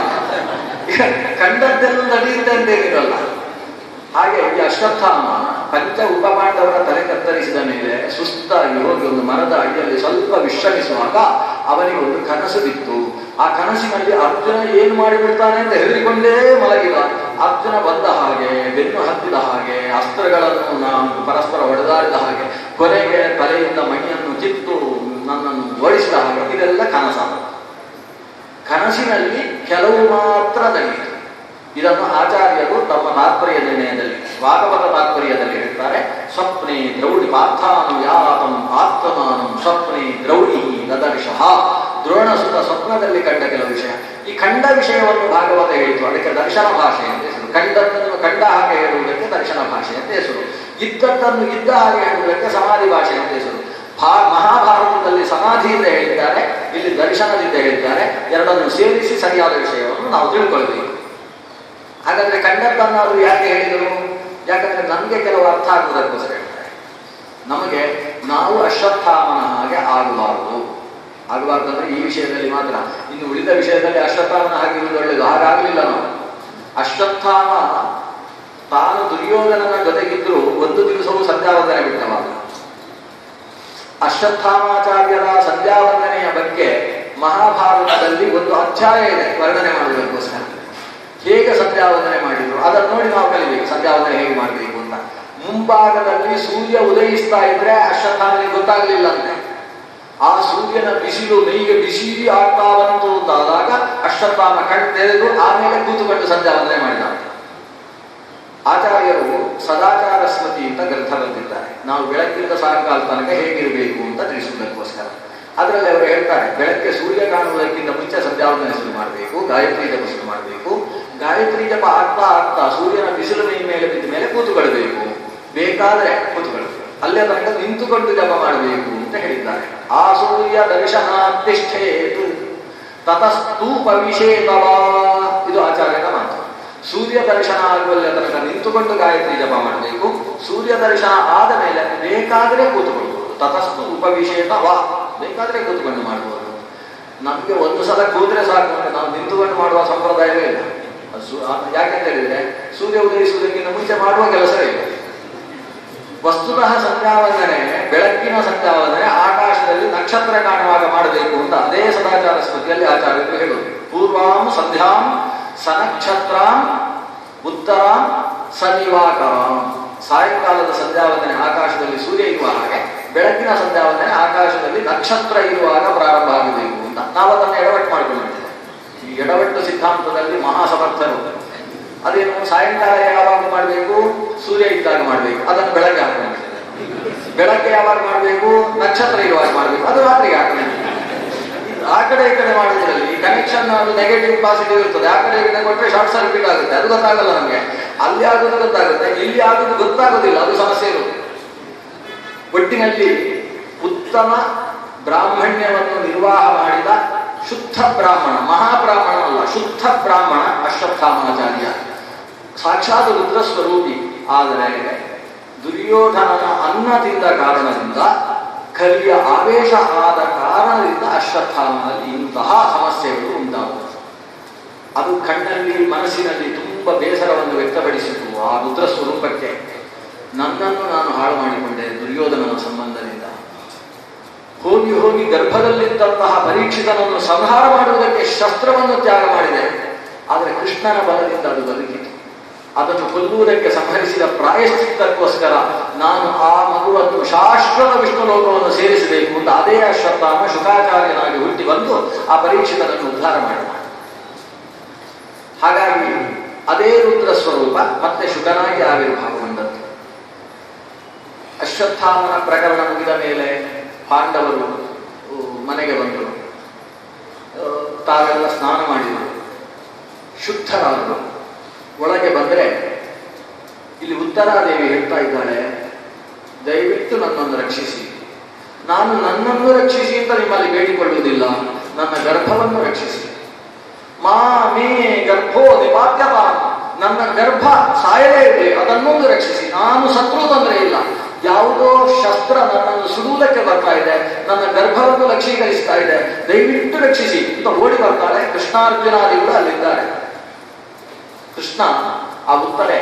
ಕಂಡದ್ದೆಲ್ಲ ನಡೆಯುತ್ತೆ ಅಂತೇನಿರಲ್ಲ. ಹಾಗೆ ಈ ಅಶ್ವತ್ಥಾಮ ಪಂಚ ಉಪಪಾಂಡವರ ತಲೆ ಕತ್ತರಿಸಿದ ಮೇಲೆ ಸುಸ್ತಾಗಿ ಹೋಗಿ ಒಂದು ಮರದ ಅಡಿಯಲ್ಲಿ ಸ್ವಲ್ಪ ವಿಶ್ರಮಿಸುವಾಗ ಅವನಿಗೆ ಒಂದು ಕನಸು ಬಿತ್ತು. ಆ ಕನಸಿನಲ್ಲಿ ಅರ್ಜುನ ಏನು ಮಾಡಿಬಿಡ್ತಾನೆ ಅಂತ ಹೆದರಿಕೊಂಡೇ ಮಲಗಿದ. ಅರ್ಜುನ ಬಂದ ಹಾಗೆ, ಬೆನ್ನು ಹತ್ತಿದ ಹಾಗೆ, ಅಸ್ತ್ರಗಳನ್ನು ನಾವು ಪರಸ್ಪರ ಹೊಡೆದಾಡಿದ ಹಾಗೆ, ಕೊನೆಗೆ ತಲೆಯಿಂದ ಮಣಿಯನ್ನು ಕಿತ್ತು ನನ್ನನ್ನು ಓಡಿಸಿದ ಹಾಗೆ. ಇದೆಲ್ಲ ಕನಸಾದ. ಕನಸಿನಲ್ಲಿ ಕೆಲವು ಮಾತ್ರ ನಡೆಯಿತು. ಇದನ್ನು ಆಚಾರ್ಯರು ತಮ್ಮ ತಾತ್ಪರ್ಯ ನಿರ್ಣಯದಲ್ಲಿ, ಭಾಗವತ ತಾತ್ಪರ್ಯದಲ್ಲಿ ಹೇಳ್ತಾರೆ. ಸ್ವಪ್ನೆ ದ್ರೌಡಿ ಪಾರ್ಥಾನು ಯಾತಂ ಆತ್ಮನಾನಂ ಸ್ವಪ್ನೆ ದ್ರೌಡಿ ದದರ್ಶಃ. ದ್ರೋಣಸುತ ಸ್ವಪ್ನದಲ್ಲಿ ಕಂಡ ಕೆಲವು ವಿಷಯ. ಈ ಕಂಡ ವಿಷಯವನ್ನು ಭಾಗವತ ಹೇಳಿತು, ಅದಕ್ಕೆ ದರ್ಶನ ಭಾಷೆ ಅಂತ ಹೆಸರು. ಕಂಡದ್ದನ್ನು ಕಂಡ ಹಾಗೆ ಹೇಳುವುದಕ್ಕೆ ದರ್ಶನ ಭಾಷೆ ಅಂತ ಹೆಸರು. ಇದ್ದದ್ದನ್ನು ಇದ್ದ ಹಾಗೆ ಹೇಳುವುದಕ್ಕೆ ಸಮಾಧಿ ಭಾಷೆ ಅಂತ ಹೆಸರು. ಮಹಾಭಾರತದಲ್ಲಿ ಸಮಾಧಿಯಿಂದ ಹೇಳಿದ್ದಾರೆ, ಇಲ್ಲಿ ದರ್ಶನದಿಂದ ಹೇಳಿದ್ದಾರೆ. ಎರಡನ್ನು ಸೇರಿಸಿ ಸರಿಯಾದ ವಿಷಯವನ್ನು ನಾವು ತಿಳ್ಕೊಳ್ಬೇಕು. ಹಾಗಾದ್ರೆ ಕಂಡದ್ದನ್ನಾದರೂ ಯಾಕೆ ಹೇಳಿದರು? ಯಾಕಂದ್ರೆ ನಮಗೆ ಕೆಲವು ಅರ್ಥ ಆಗುವುದಕ್ಕೋಸ್ಕರ ಹೇಳ್ತಾರೆ. ನಮಗೆ ನಾವು ಅಶ್ವತ್ಥಾಮನ ಹಾಗೆ ಆಗಬಾರದು ಅಂದ್ರೆ ಈ ವಿಷಯದಲ್ಲಿ ಮಾತ್ರ. ಇನ್ನು ಉಳಿದ ವಿಷಯದಲ್ಲಿ ಅಶ್ವತ್ಥಾಮನ ಆಗಿರುವುದು ಒಳ್ಳೆಯದು. ಹಾಗಾಗಲಿಲ್ಲ ನಾವು. ಅಶ್ವತ್ಥಾಮ ತಾನು ದುರ್ಯೋಧನನ ಜೊತೆಗಿದ್ರು ಒಂದು ದಿವಸವೂ ಸಂಧ್ಯಾವಂದನೆ ಬಿಟ್ಟವಾಗ. ಅಶ್ವತ್ಥಾಮಾಚಾರ್ಯರ ಸಂಧ್ಯಾವಂದನೆಯ ಬಗ್ಗೆ ಮಹಾಭಾರತದಲ್ಲಿ ಒಂದು ಅಧ್ಯಾಯ ಇದೆ ವರ್ಣನೆ ಮಾಡುವುದಕ್ಕೋಸ್ಕರ. ಹೇಗೆ ಸಂಧ್ಯಾವಂದನೆ ಮಾಡಿದ್ರು ಅದನ್ನು ನೋಡಿ ನಾವು ಕಲಿಬೇಕು, ಸಂಧ್ಯಾವಂದನೆ ಹೇಗೆ ಮಾಡಬೇಕು ಅಂತ. ಮುಂಭಾಗದಲ್ಲಿ ಸೂರ್ಯ ಉದಯಿಸ್ತಾ ಇದ್ರೆ ಅಶ್ವತ್ಥಾಮನಿಗೆ ಗೊತ್ತಾಗಲಿಲ್ಲ ಅಂತೆ. ಆ ಸೂರ್ಯನ ಬಿಸಿಲು ಮೈಗೆ ಬಿಸಿ ಆಗ್ತಾ ಬಂತು ಅಂತಾದಾಗ ಅಶ್ವತ್ಥಾಮ ಕಣ್ ತೆರೆದು ಆಮೇಲೆ ಕೂತುಕೊಂಡು ಸಂಧ್ಯಾವಂದನೆ ಮಾಡಿದ. ಆಚಾರ್ಯರು ಸದಾಚಾರ ಸ್ಮೃತಿ ಅಂತ ಗ್ರಂಥ ಬರೆದಿದ್ದಾರೆ. ನಾವು ಬೆಳಗ್ಗಿಂದ ಸಾಯಂಕಾಲ ತನಕ ಹೇಗಿರಬೇಕು ಅಂತ ತಿಳಿಸುವುದಕ್ಕೋಸ್ಕರ. ಅದರಲ್ಲಿ ಅವರು ಹೇಳ್ತಾರೆ, ಬೆಳಗ್ಗೆ ಸೂರ್ಯ ಕಾಣುವುದಕ್ಕಿಂತ ಮುಂಚೆ ಸಂಧ್ಯಾವಂದನೆ ಶುರು ಮಾಡಬೇಕು, ಗಾಯತ್ರಿ ಜಪ ಶುರು ಮಾಡಬೇಕು. ಗಾಯತ್ರಿ ಜಪ ಆಗ್ತಾ ಆಗ್ತಾ ಸೂರ್ಯನ ಬಿಸಿಲು ಮೈ ಮೇಲೆ ಬಿದ್ದ ಮೇಲೆ ಕೂತುಕೊಳ್ಬೇಕು, ಬೇಕಾದ್ರೆ ಕೂತುಕೊಳ್ಬೇಕು, ಅಲ್ಲೇ ತನಕ ನಿಂತುಕೊಂಡು ಜಪ ಮಾಡಬೇಕು ಅಂತ ಹೇಳಿದ್ದಾರೆ. ಆ ಸೂರ್ಯ ದರ್ಶನಾತಿಷ್ಠೇತು ತತಸ್ತೂಪ ವಿಷೇತವಾ, ಇದು ಆಚಾರ್ಯನ ಮಾತು. ಸೂರ್ಯ ದರ್ಶನ ಆಗುವಲ್ಲಿ ತನಕ ನಿಂತುಕೊಂಡು ಗಾಯತ್ರಿ ಜಪ ಮಾಡಬೇಕು. ಸೂರ್ಯ ದರ್ಶನ ಆದ ಮೇಲೆ ಬೇಕಾದ್ರೆ ಕೂತುಕೊಳ್ಬಹುದು. ತತಸ್ತು ಉಪವಿಷೇತವಾ, ಬೇಕಾದ್ರೆ ಕೂತ್ಕೊಂಡು ಮಾಡಬಹುದು. ನಮಗೆ ಒಂದು ಸಲ ಕೂತ್ರೆ ಸಾಕು, ನಾವು ನಿಂತುಕೊಂಡು ಮಾಡುವ ಸಂಪ್ರದಾಯವೇ ಇಲ್ಲ. ಯಾಕೆಂತ ಹೇಳಿದ್ರೆ ಸೂರ್ಯ ಉದಯಿಸುವುದಕ್ಕಿಂತ ಮುಂಚೆ ಮಾಡುವ ಕೆಲಸವೇ ಇಲ್ಲ. ವಸ್ತುತಃ ಸಂಧ್ಯಾವಂದನೆ, ಬೆಳಕಿನ ಸಂಧ್ಯಾವಂದನೆ ಆಕಾಶದಲ್ಲಿ ನಕ್ಷತ್ರ ಕಾಣುವಾಗ ಮಾಡಬೇಕು ಅಂತ ಅದೇ ಸದಾಚಾರ ಸ್ಮೃತಿಯಲ್ಲಿ ಆಚಾರ್ಯರು ಹೇಳುವುದು. ಪೂರ್ವಾಂ ಸಂಧ್ಯಾಂ ಸನಕ್ಷತ್ರಾಂ ಉತ್ತರಾಂ ಸನಿವಾಕರಾಂ. ಸಾಯಂಕಾಲದ ಸಂಧ್ಯಾವಂದನೆ ಆಕಾಶದಲ್ಲಿ ಸೂರ್ಯ ಇರುವ ಹಾಗೆ, ಬೆಳಕಿನ ಸಂಧ್ಯಾವಂದನೆ ಆಕಾಶದಲ್ಲಿ ನಕ್ಷತ್ರ ಇರುವಾಗ ಪ್ರಾರಂಭ ಆಗಬೇಕು ಅಂತ ನಾವು ಅದನ್ನು ಎಡವಟ್ಟು ಮಾಡಿಕೊಂಡಿದ್ದೇವೆ. ಈ ಎಡವಟ್ಟು ಸಿದ್ಧಾಂತದಲ್ಲಿ ಮಹಾಸಮರ್ಥರು ಅದೇನು, ಸಾಯಂಕಾಲ ಯಾವಾಗ ಮಾಡಬೇಕು? ಸೂರ್ಯ ಇದ್ದಾಗ ಮಾಡಬೇಕು, ಅದನ್ನು ಬೆಳಗ್ಗೆ ಹಾಕೊಂಡಿದ್ದೇವೆ. ಬೆಳಗ್ಗೆ ಯಾವಾಗ ಮಾಡಬೇಕು? ನಕ್ಷತ್ರ ಇರುವಾಗ ಮಾಡಬೇಕು, ಅದು ರಾತ್ರಿಗೆ ಹಾಕೊಂಡಿದ್ದೇವೆ. ಆ ಕಡೆ ಈ ಕಡೆ ಮಾಡೋದ್ರಲ್ಲಿ ಕನೆಕ್ಷನ್ ಅದು ನೆಗೆಟಿವ್ ಪಾಸಿಟಿವ್ ಇರ್ತದೆ. ಆ ಕಡೆ ಈ ಕಡೆ ಕೊಟ್ಟರೆ ಶಾರ್ಟ್ ಸರ್ಕ್ಯೂಟ್ ಆಗುತ್ತೆ, ಅದು ಗೊತ್ತಾಗಲ್ಲ ನಮಗೆ. ಅಲ್ಲಿ ಆಗೋದು ಗೊತ್ತಾಗುತ್ತೆ, ಇಲ್ಲಿ ಆಗೋದು ಗೊತ್ತಾಗೋದಿಲ್ಲ, ಅದು ಸಮಸ್ಯೆ ಇರುತ್ತೆ. ಒಟ್ಟಿನಲ್ಲಿ ಉತ್ತಮ ಬ್ರಾಹ್ಮಣ್ಯವನ್ನು ನಿರ್ವಾಹ ಮಾಡಿದ ಶುದ್ಧ ಬ್ರಾಹ್ಮಣ, ಮಹಾಬ್ರಾಹ್ಮಣ ಅಲ್ಲ, ಶುದ್ಧ ಬ್ರಾಹ್ಮಣ ಅಶ್ವತ್ಥಾಮಾಚಾರ್ಯ, ಸಾಕ್ಷಾತ್ ರುದ್ರ ಸ್ವರೂಪಿ. ಆದರೆ ದುರ್ಯೋಧನನ ಅನ್ನದಿಂದ ಕಾರಣದಿಂದ, ಕಲಿಯ ಆವೇಶ ಆದ ಕಾರಣದಿಂದ ಅಶ್ವತ್ಥಾಮನಲ್ಲಿ ಇಂತಹ ಸಮಸ್ಯೆಗಳು ಉಂಟಾಗುತ್ತವೆ. ಅದು ಕಣ್ಣಲ್ಲಿ ಮನಸ್ಸಿನಲ್ಲಿ ತುಂಬ ಬೇಸರವನ್ನು ವ್ಯಕ್ತಪಡಿಸಿತು ಆ ರುದ್ರ ಸ್ವರೂಪಕ್ಕೆ. ನನ್ನನ್ನು ನಾನು ಹಾಳು ಮಾಡಿಕೊಂಡೆ ದುರ್ಯೋಧನನ ಸಂಬಂಧದಿಂದ. ಹೋಗಿ ಹೋಗಿ ಗರ್ಭದಲ್ಲಿದ್ದಂತಹ ಪರೀಕ್ಷಿತನನ್ನು ಸಂಹಾರ ಮಾಡುವುದಕ್ಕೆ ಶಸ್ತ್ರವನ್ನು ತ್ಯಾಗ ಮಾಡಿದೆ. ಆದರೆ ಕೃಷ್ಣನ ಬಲದಿಂದ ಅದು ಬದುಕಿತು. ಅದನ್ನು ಕೊಲ್ಲುವುದಕ್ಕೆ ಸಂಹರಿಸಿದ ಪ್ರಾಯಶ್ಚಿತ್ತಕ್ಕೋಸ್ಕರ ನಾನು ಆ ಮಗುವನ್ನು ಶಾಶ್ವತ ವಿಷ್ಣು ಲೋಕವನ್ನು ಸೇರಿಸಬೇಕು ಅಂತ ಅದೇ ಅಶ್ವತ್ಥಾಮ ಶುಕಾಚಾರ್ಯನಾಗಿ ಹುಟ್ಟಿ ಬಂದು ಆ ಪರೀಕ್ಷಿತನನ್ನು ಉದ್ಧಾರ ಮಾಡಿದ. ಹಾಗಾಗಿ ಅದೇ ರುದ್ರ ಸ್ವರೂಪ ಮತ್ತೆ ಶುಕನಾಗಿ ಆವಿರ್ಭಾವಗೊಂಡದ್ದು. ಅಶ್ವತ್ಥಾಮನ ಪ್ರಕರಣ ಮುಗಿದ ಮೇಲೆ ಪಾಂಡವರು ಮನೆಗೆ ಬಂದರು. ತಾವೆಲ್ಲ ಸ್ನಾನ ಮಾಡಿದರು, ಶುದ್ಧರಾದರು. ಒಳಗೆ ಬಂದರೆ ಇಲ್ಲಿ ಉತ್ತರಾದೇವಿ ಹೇಳ್ತಾ ಇದ್ದಾಳೆ, ದಯವಿಟ್ಟು ನನ್ನನ್ನು ರಕ್ಷಿಸಿ. ನಾನು ನನ್ನನ್ನು ರಕ್ಷಿಸಿ ಅಂತ ನಿಮ್ಮಲ್ಲಿ ಬೇಡಿಕೊಳ್ಳುವುದಿಲ್ಲ, ನನ್ನ ಗರ್ಭವನ್ನು ರಕ್ಷಿಸಿ. ಮಾ ಮೇ ಗರ್ಭೋ ನಿಪಾತ್ಯತ, ನನ್ನ ಗರ್ಭ ಸಾಯಲೇ ಇದೆ, ಅದನ್ನೊಂದು ರಕ್ಷಿಸಿ. ನಾನು ಸತ್ರು ತೊಂದರೆ ಇಲ್ಲ, ಯಾವುದೋ ಶಸ್ತ್ರ ನನ್ನನ್ನು ಸುಡುವುದಕ್ಕೆ ಬರ್ತಾ ಇದೆ, ನನ್ನ ಗರ್ಭವನ್ನು ಲಕ್ಷೀಕರಿಸ್ತಾ ಇದೆ, ದಯವಿಟ್ಟು ರಕ್ಷಿಸಿ ಅಂತ ಓಡಿ ಬರ್ತಾಳೆ. ಕೃಷ್ಣಾರ್ಜುನಾದಿಗಳು ಅಲ್ಲಿದ್ದಾರೆ. ಕೃಷ್ಣ ಆ ಉತ್ತರೆ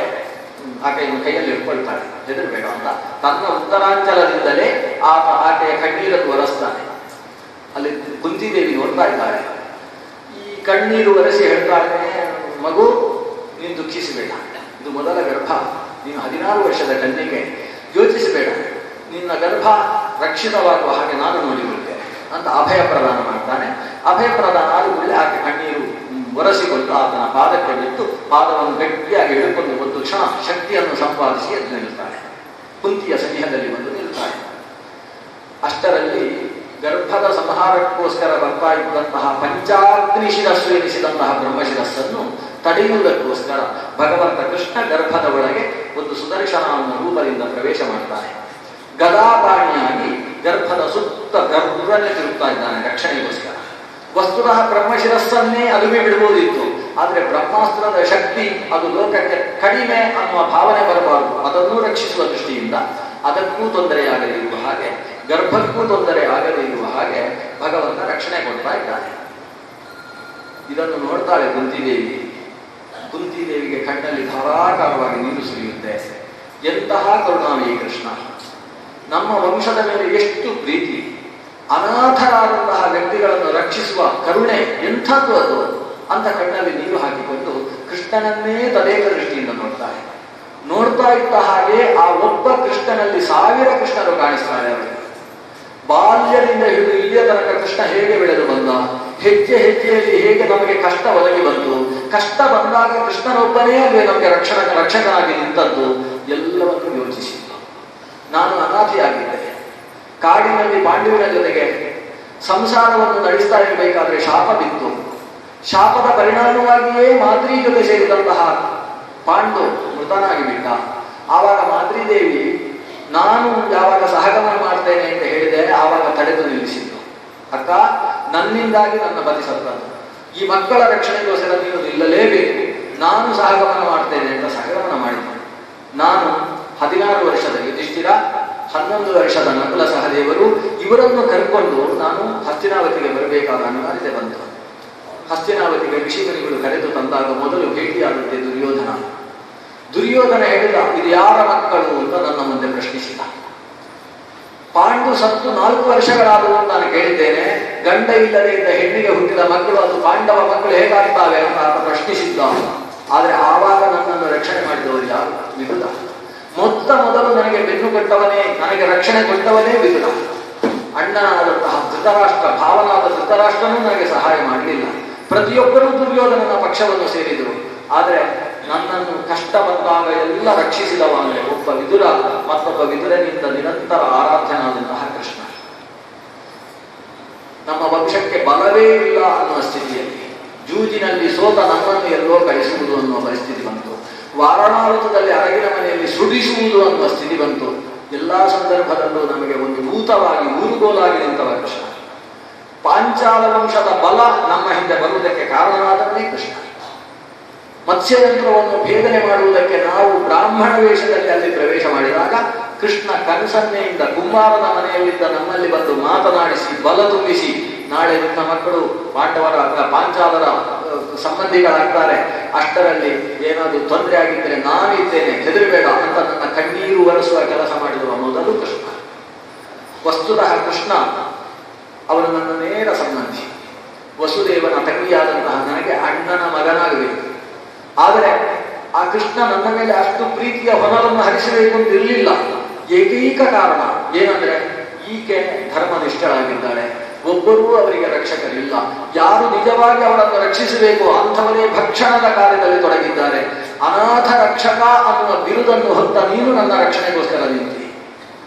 ಆಕೆಯನ್ನು ಕೈಯಲ್ಲಿ ಇಟ್ಕೊಳ್ತಾಳೆ, ಹೆದರಬೇಡ ಅಂತ. ತನ್ನ ಉತ್ತರಾಂಚಲದಿಂದಲೇ ಆಕೆಯ ಕಣ್ಣೀರನ್ನು ಒರೆಸ್ತಾನೆ. ಅಲ್ಲಿ ಕುಂತಿದೇವಿ ನೋಡ್ತಾ ಇದ್ದಾಳೆ. ಈ ಕಣ್ಣೀರು ಒರೆಸಿ ಹೇಳ್ತಾಳೆ, ಮಗು ನೀನು ದುಃಖಿಸಬೇಡ, ಇದು ಮೊದಲ ಗರ್ಭ, ನೀನು 16 ವರ್ಷದ ಕನ್ನಿಗೆ, ಯೋಚಿಸಬೇಡ, ನಿನ್ನ ಗರ್ಭ ರಕ್ಷಿತವಾಗುವ ಹಾಗೆ ನಾನು ನೋಡಿಕೊಳ್ಳುತ್ತೇನೆ ಅಂತ ಅಭಯ ಪ್ರದಾನ ಮಾಡ್ತಾನೆ. ಅಭಯ ಪ್ರದಾನ ಆದ ಕೂಡಲೇ ಆಕೆ ಕಣ್ಣೀರು ಒರೆಸಿಕೊಂಡು ಆತನ ಪಾದಕ್ಕೆ ಬಿಟ್ಟು ಪಾದವನ್ನು ಗಟ್ಟಿಯಾಗಿ ಹಿಡಿದುಕೊಂಡು ಒಂದು ಕ್ಷಣ ಶಕ್ತಿಯನ್ನು ಸಂಪಾದಿಸಿ ಎದ್ದು ನಿಲ್ತಾಳೆ. ಕುಂತಿಯ ಸನಿಹದಲ್ಲಿ ಬಂದು ನಿಲ್ತಾಳೆ. ಅಷ್ಟರಲ್ಲಿ ಗರ್ಭದ ಸಂಹಾರಕ್ಕೋಸ್ಕರ ಬರ್ತಾ ಇದ್ದಂತಹ ಪಂಚಾಗ್ನಿ ಶಿರಸ್ಸು ಎನಿಸಿದಂತಹ ಬ್ರಹ್ಮಶಿರಸ್ಸನ್ನು ತಡೆಯುವುದಕ್ಕೋಸ್ಕರ ಭಗವಂತ ಕೃಷ್ಣ ಗರ್ಭದ ಒಳಗೆ ಒಂದು ಸುದರ್ಶನ ಅನ್ನೋ ರೂಪದಿಂದ ಪ್ರವೇಶ ಮಾಡ್ತಾನೆ. ಗದಾಪಾಣಿಯಾಗಿ ಗರ್ಭದ ಸುತ್ತ ಗರ್ಭವನ್ನೇ ತಿರುಗ್ತಾ ಇದ್ದಾನೆ ರಕ್ಷಣೆಗೋಸ್ಕರ. ವಸ್ತುತಃ ಬ್ರಹ್ಮಶಿರಸ್ಸನ್ನೇ ಅದುಮೆ ಬಿಡಬಹುದಿತ್ತು, ಆದರೆ ಬ್ರಹ್ಮಾಸ್ತ್ರದ ಶಕ್ತಿ ಅದು ಲೋಕಕ್ಕೆ ಕಡಿಮೆ ಅನ್ನುವ ಭಾವನೆ ಬರಬಾರದು. ಅದನ್ನೂ ರಕ್ಷಿಸುವ ದೃಷ್ಟಿಯಿಂದ ಅದಕ್ಕೂ ತೊಂದರೆಯಾಗದೇ ಇರುವ ಹಾಗೆ, ಗರ್ಭಕ್ಕೂ ತೊಂದರೆ ಆಗದೇ ಇರುವ ಹಾಗೆ ಭಗವಂತ ರಕ್ಷಣೆ ಕೊಡ್ತಾ ಇದ್ದಾನೆ. ಇದನ್ನು ನೋಡ್ತಾಳೆ ಕುಂತಿದೇವಿ. ಕುಂತಿದೇವಿಗೆ ಕಣ್ಣಲ್ಲಿ ಧಾರಾಕಾರವಾಗಿ ನೀರು ಸುರಿಯುತ್ತೆ. ಎಂತಹ ಕರುಣಾಮಯಿ ಕೃಷ್ಣ! ನಮ್ಮ ವಂಶದ ಮೇಲೆ ಎಷ್ಟು ಪ್ರೀತಿ! ಅನಾಥರಾದಂತಹ ವ್ಯಕ್ತಿಗಳನ್ನು ರಕ್ಷಿಸುವ ಕರುಣೆ ಎಂಥದ್ದು ಅದು ಅಂತ ಕಣ್ಣಲ್ಲಿ ನೀರು ಹಾಕಿಕೊಂಡು ಕೃಷ್ಣನನ್ನೇ ತದೇಕ ದೃಷ್ಟಿಯಿಂದ ನೋಡ್ತಾಳೆ. ನೋಡ್ತಾ ಇದ್ದ ಹಾಗೆ ಆ ಒಬ್ಬ ಕೃಷ್ಣನಲ್ಲಿ 1000 ಕೃಷ್ಣರು ಕಾಣಿಸ್ತಾರೆ ಅವರಿಗೆ. ಬಾಲ್ಯದಿಂದ ಹಿಡಿದು ಇಲ್ಲಿಯ ತನಕ ಕೃಷ್ಣ ಹೇಗೆ ಬೆಳೆದು ಬಂದ, ಹೆಜ್ಜೆ ಹೆಜ್ಜೆಯಲ್ಲಿ ಹೇಗೆ ನಮಗೆ ಕಷ್ಟ ಒದಗಿ ಬಂತು, ಕಷ್ಟ ಬಂದಾಗ ಕೃಷ್ಣನೊಬ್ಬನೇ ಅಲ್ಲೇ ನಮಗೆ ರಕ್ಷಕನಾಗಿ ನಿಂತದ್ದು ಎಲ್ಲವನ್ನು ಯೋಚಿಸಿದ್ದು. ನಾನು ಅನಾಥಿಯಾಗಿದ್ದೆ. ಕಾಡಿನಲ್ಲಿ ಪಾಂಡವನ ಜೊತೆಗೆ ಸಂಸಾರವನ್ನು ನಡೆಸ್ತಾ ಇರಬೇಕಾದ್ರೆ ಶಾಪ ಬಿತ್ತು. ಶಾಪದ ಪರಿಣಾಮವಾಗಿಯೇ ಮಾದ್ರಿ ಜೊತೆ ಸೇರಿದಂತಹ ಪಾಂಡು ಮೃತನಾಗಿ ಬಿಟ್ಟ. ಆವಾಗ ಮಾದ್ರಿದೇವಿ ನಾನು ಯಾವಾಗ ಸಹಗಮನ ಮಾಡ್ತೇನೆ ಅಂತ ಹೇಳಿದೆ, ಆವಾಗ ತಡೆದು ನಿಲ್ಲಿಸಿದ್ದು. ಅಕ್ಕ, ನನ್ನಿಂದಾಗಿ ನನ್ನ ಪತಿ ಸತ್ತದ್ದು, ಈ ಮಕ್ಕಳ ರಕ್ಷಣೆಗೋಸ್ಕರ ನೀನು ನಿಲ್ಲಲೇಬೇಕು, ನಾನು ಸಹಗಮನ ಮಾಡ್ತೇನೆ ಅಂತ ಸಹಗಮನ ಮಾಡಿದ್ದೆ. ನಾನು 16 ವರ್ಷದ ಯುಧಿಷ್ಠಿರ, 11 ವರ್ಷದ ನಕುಲ ಸಹದೇವರು ಇವರನ್ನು ಕರ್ಕೊಂಡು ನಾನು ಹಸ್ತಿನಾವತಿಗೆ ಬರಬೇಕಾದ ಅನಿವಾರ್ಯತೆ ಬಂತು. ಹಸ್ತಿನಾವತಿಗೆ ಋಷಿಮುನಿಗಳು ಕರೆದು ತಂದಾಗ ಮೊದಲು ಭೇಟಿಯಾದಂತೆ ದುರ್ಯೋಧನ ಹೇಳಿದ, ಇದು ಯಾರ ಮಕ್ಕಳು ಅಂತ ನನ್ನ ಮುಂದೆ ಪ್ರಶ್ನಿಸಿದ. ಪಾಂಡು ಸತ್ತು 4 ವರ್ಷಗಳಾದವು ನಾನು ಕೇಳಿದ್ದೇನೆ. ಗಂಡ ಇಲ್ಲದೆ ಇದ್ದ ಹೆಣ್ಣಿಗೆ ಹುಟ್ಟಿದ ಮಕ್ಕಳು ಅದು ಪಾಂಡವ ಮಕ್ಕಳು ಹೇಗಾಗ್ತಾವೆ ಅಂತ ಆತ ಪ್ರಶ್ನಿಸಿದ್ದ. ಆದರೆ ಆವಾಗ ನನ್ನನ್ನು ರಕ್ಷಣೆ ಮಾಡಿದವರು ಯಾರು? ವಿದುರ. ಮೊದಲು ನನಗೆ ಬೆನ್ನು ಕೊಟ್ಟವನೇ, ನನಗೆ ರಕ್ಷಣೆ ಕೊಟ್ಟವನೇ ವಿದುರ. ಅಣ್ಣನಾದಂತಹ ಧೃತರಾಷ್ಟ್ರ, ಭಾವನಾದ ಧೃತರಾಷ್ಟ್ರನೂ ನನಗೆ ಸಹಾಯ ಮಾಡಲಿಲ್ಲ. ಪ್ರತಿಯೊಬ್ಬರೂ ದುರ್ಯೋಧನನ ಪಕ್ಷವನ್ನು ಸೇರಿದರು. ಆದರೆ ನನ್ನನ್ನು ಕಷ್ಟ ಬಂದಾಗ ಎಲ್ಲ ರಕ್ಷಿಸಿದವ ಅಂದರೆ ಒಬ್ಬ ವಿದುರ, ಮತ್ತೊಬ್ಬ ವಿದುರನಿಂದ ನಿರಂತರ ಆರಾಧ್ಯನಾದಂತಹ ಕೃಷ್ಣ. ನಮ್ಮ ವಂಶಕ್ಕೆ ಬಲವೇ ಇಲ್ಲ ಅನ್ನುವ ಸ್ಥಿತಿಯಲ್ಲಿ, ಜೂಜಿನಲ್ಲಿ ಸೋತ ನಮ್ಮನ್ನು ಎಲ್ಲೋ ಕಳಿಸುವುದು ಅನ್ನುವ ಪರಿಸ್ಥಿತಿ ಬಂತು. ವಾರಣಾವತದಲ್ಲಿ ಅರಗಿನ ಮನೆಯಲ್ಲಿ ಸುಡಿಸುವುದು ಅನ್ನುವ ಸ್ಥಿತಿ ಬಂತು. ಎಲ್ಲಾ ಸಂದರ್ಭದಲ್ಲೂ ನಮಗೆ ಒಂದು ಭೂತವಾಗಿ ಊರುಗೋಲಾಗಿ ನಿಂತವ ಕೃಷ್ಣ. ಪಾಂಚಾಲ ವಂಶದ ಬಲ ನಮ್ಮ ಹಿಂದೆ ಬರುವುದಕ್ಕೆ ಕಾರಣವಾದವನೇ ಕೃಷ್ಣ. ಮತ್ಸ್ಯಯಂತ್ರವನ್ನು ಭೇದನೆ ಮಾಡುವುದಕ್ಕೆ ನಾವು ಬ್ರಾಹ್ಮಣ ವೇಷದಲ್ಲಿ ಅಲ್ಲಿ ಪ್ರವೇಶ ಮಾಡಿದಾಗ ಕೃಷ್ಣ ಕನಸನ್ನೆಯಿಂದ ಕುಂಬಾರನ ಮನೆಯಲ್ಲಿದ್ದ ನಮ್ಮಲ್ಲಿ ಬಂದು ಮಾತನಾಡಿಸಿ ಬಲ ತುಂಬಿಸಿ, ನಾಳೆ ನಿನ್ನ ಮಕ್ಕಳು ಪಾಂಡವರ ಪಾಂಚಾಲರ ಸಂಬಂಧಿಗಳಾಗ್ತಾರೆ, ಅಷ್ಟರಲ್ಲಿ ಏನಾದರೂ ತೊಂದರೆ ಆಗಿದ್ದರೆ ನಾನಿದ್ದೇನೆ, ಹೆದರಬೇಡ ಅಂತ ನನ್ನ ಕಣ್ಣೀರು ಒರೆಸುವ ಕೆಲಸ ಮಾಡಿದರು ಅನ್ನೋದನ್ನು ಕೃಷ್ಣ. ವಸ್ತುತಃ ಕೃಷ್ಣ ಅವನು ನನ್ನ ನೇರ ಸಂಬಂಧಿ. ವಸುದೇವನ ತಂಗಿಯಾದಂತಹ ನನಗೆ ಅಣ್ಣನ ಮಗನಾಗಬೇಕು. ಆದರೆ ಆ ಕೃಷ್ಣ ನನ್ನ ಮೇಲೆ ಅಷ್ಟು ಪ್ರೀತಿಯ ಹೊನಲನ್ನು ಹರಿಸಬೇಕು ಅಂತ ಇರಲಿಲ್ಲ. ಏಕೈಕ ಕಾರಣ ಏನಂದ್ರೆ, ಈಕೆ ಧರ್ಮನಿಷ್ಠಳಾಗಿದ್ದಾಳೆ, ಒಬ್ಬರೂ ಅವರಿಗೆ ರಕ್ಷಕರಿಲ್ಲ. ಯಾರು ನಿಜವಾಗಿ ಅವರನ್ನು ರಕ್ಷಿಸಬೇಕು ಅಂಥವರೇ ಭಕ್ಷಣದ ಕಾರ್ಯದಲ್ಲಿ ತೊಡಗಿದ್ದಾರೆ. ಅನಾಥ ರಕ್ಷಕ ಅನ್ನುವ ಬಿರುದನ್ನು ಹೊತ್ತ ನೀನು ನನ್ನ ರಕ್ಷಣೆಗೋಸ್ಕರ ನಿಂತಿ.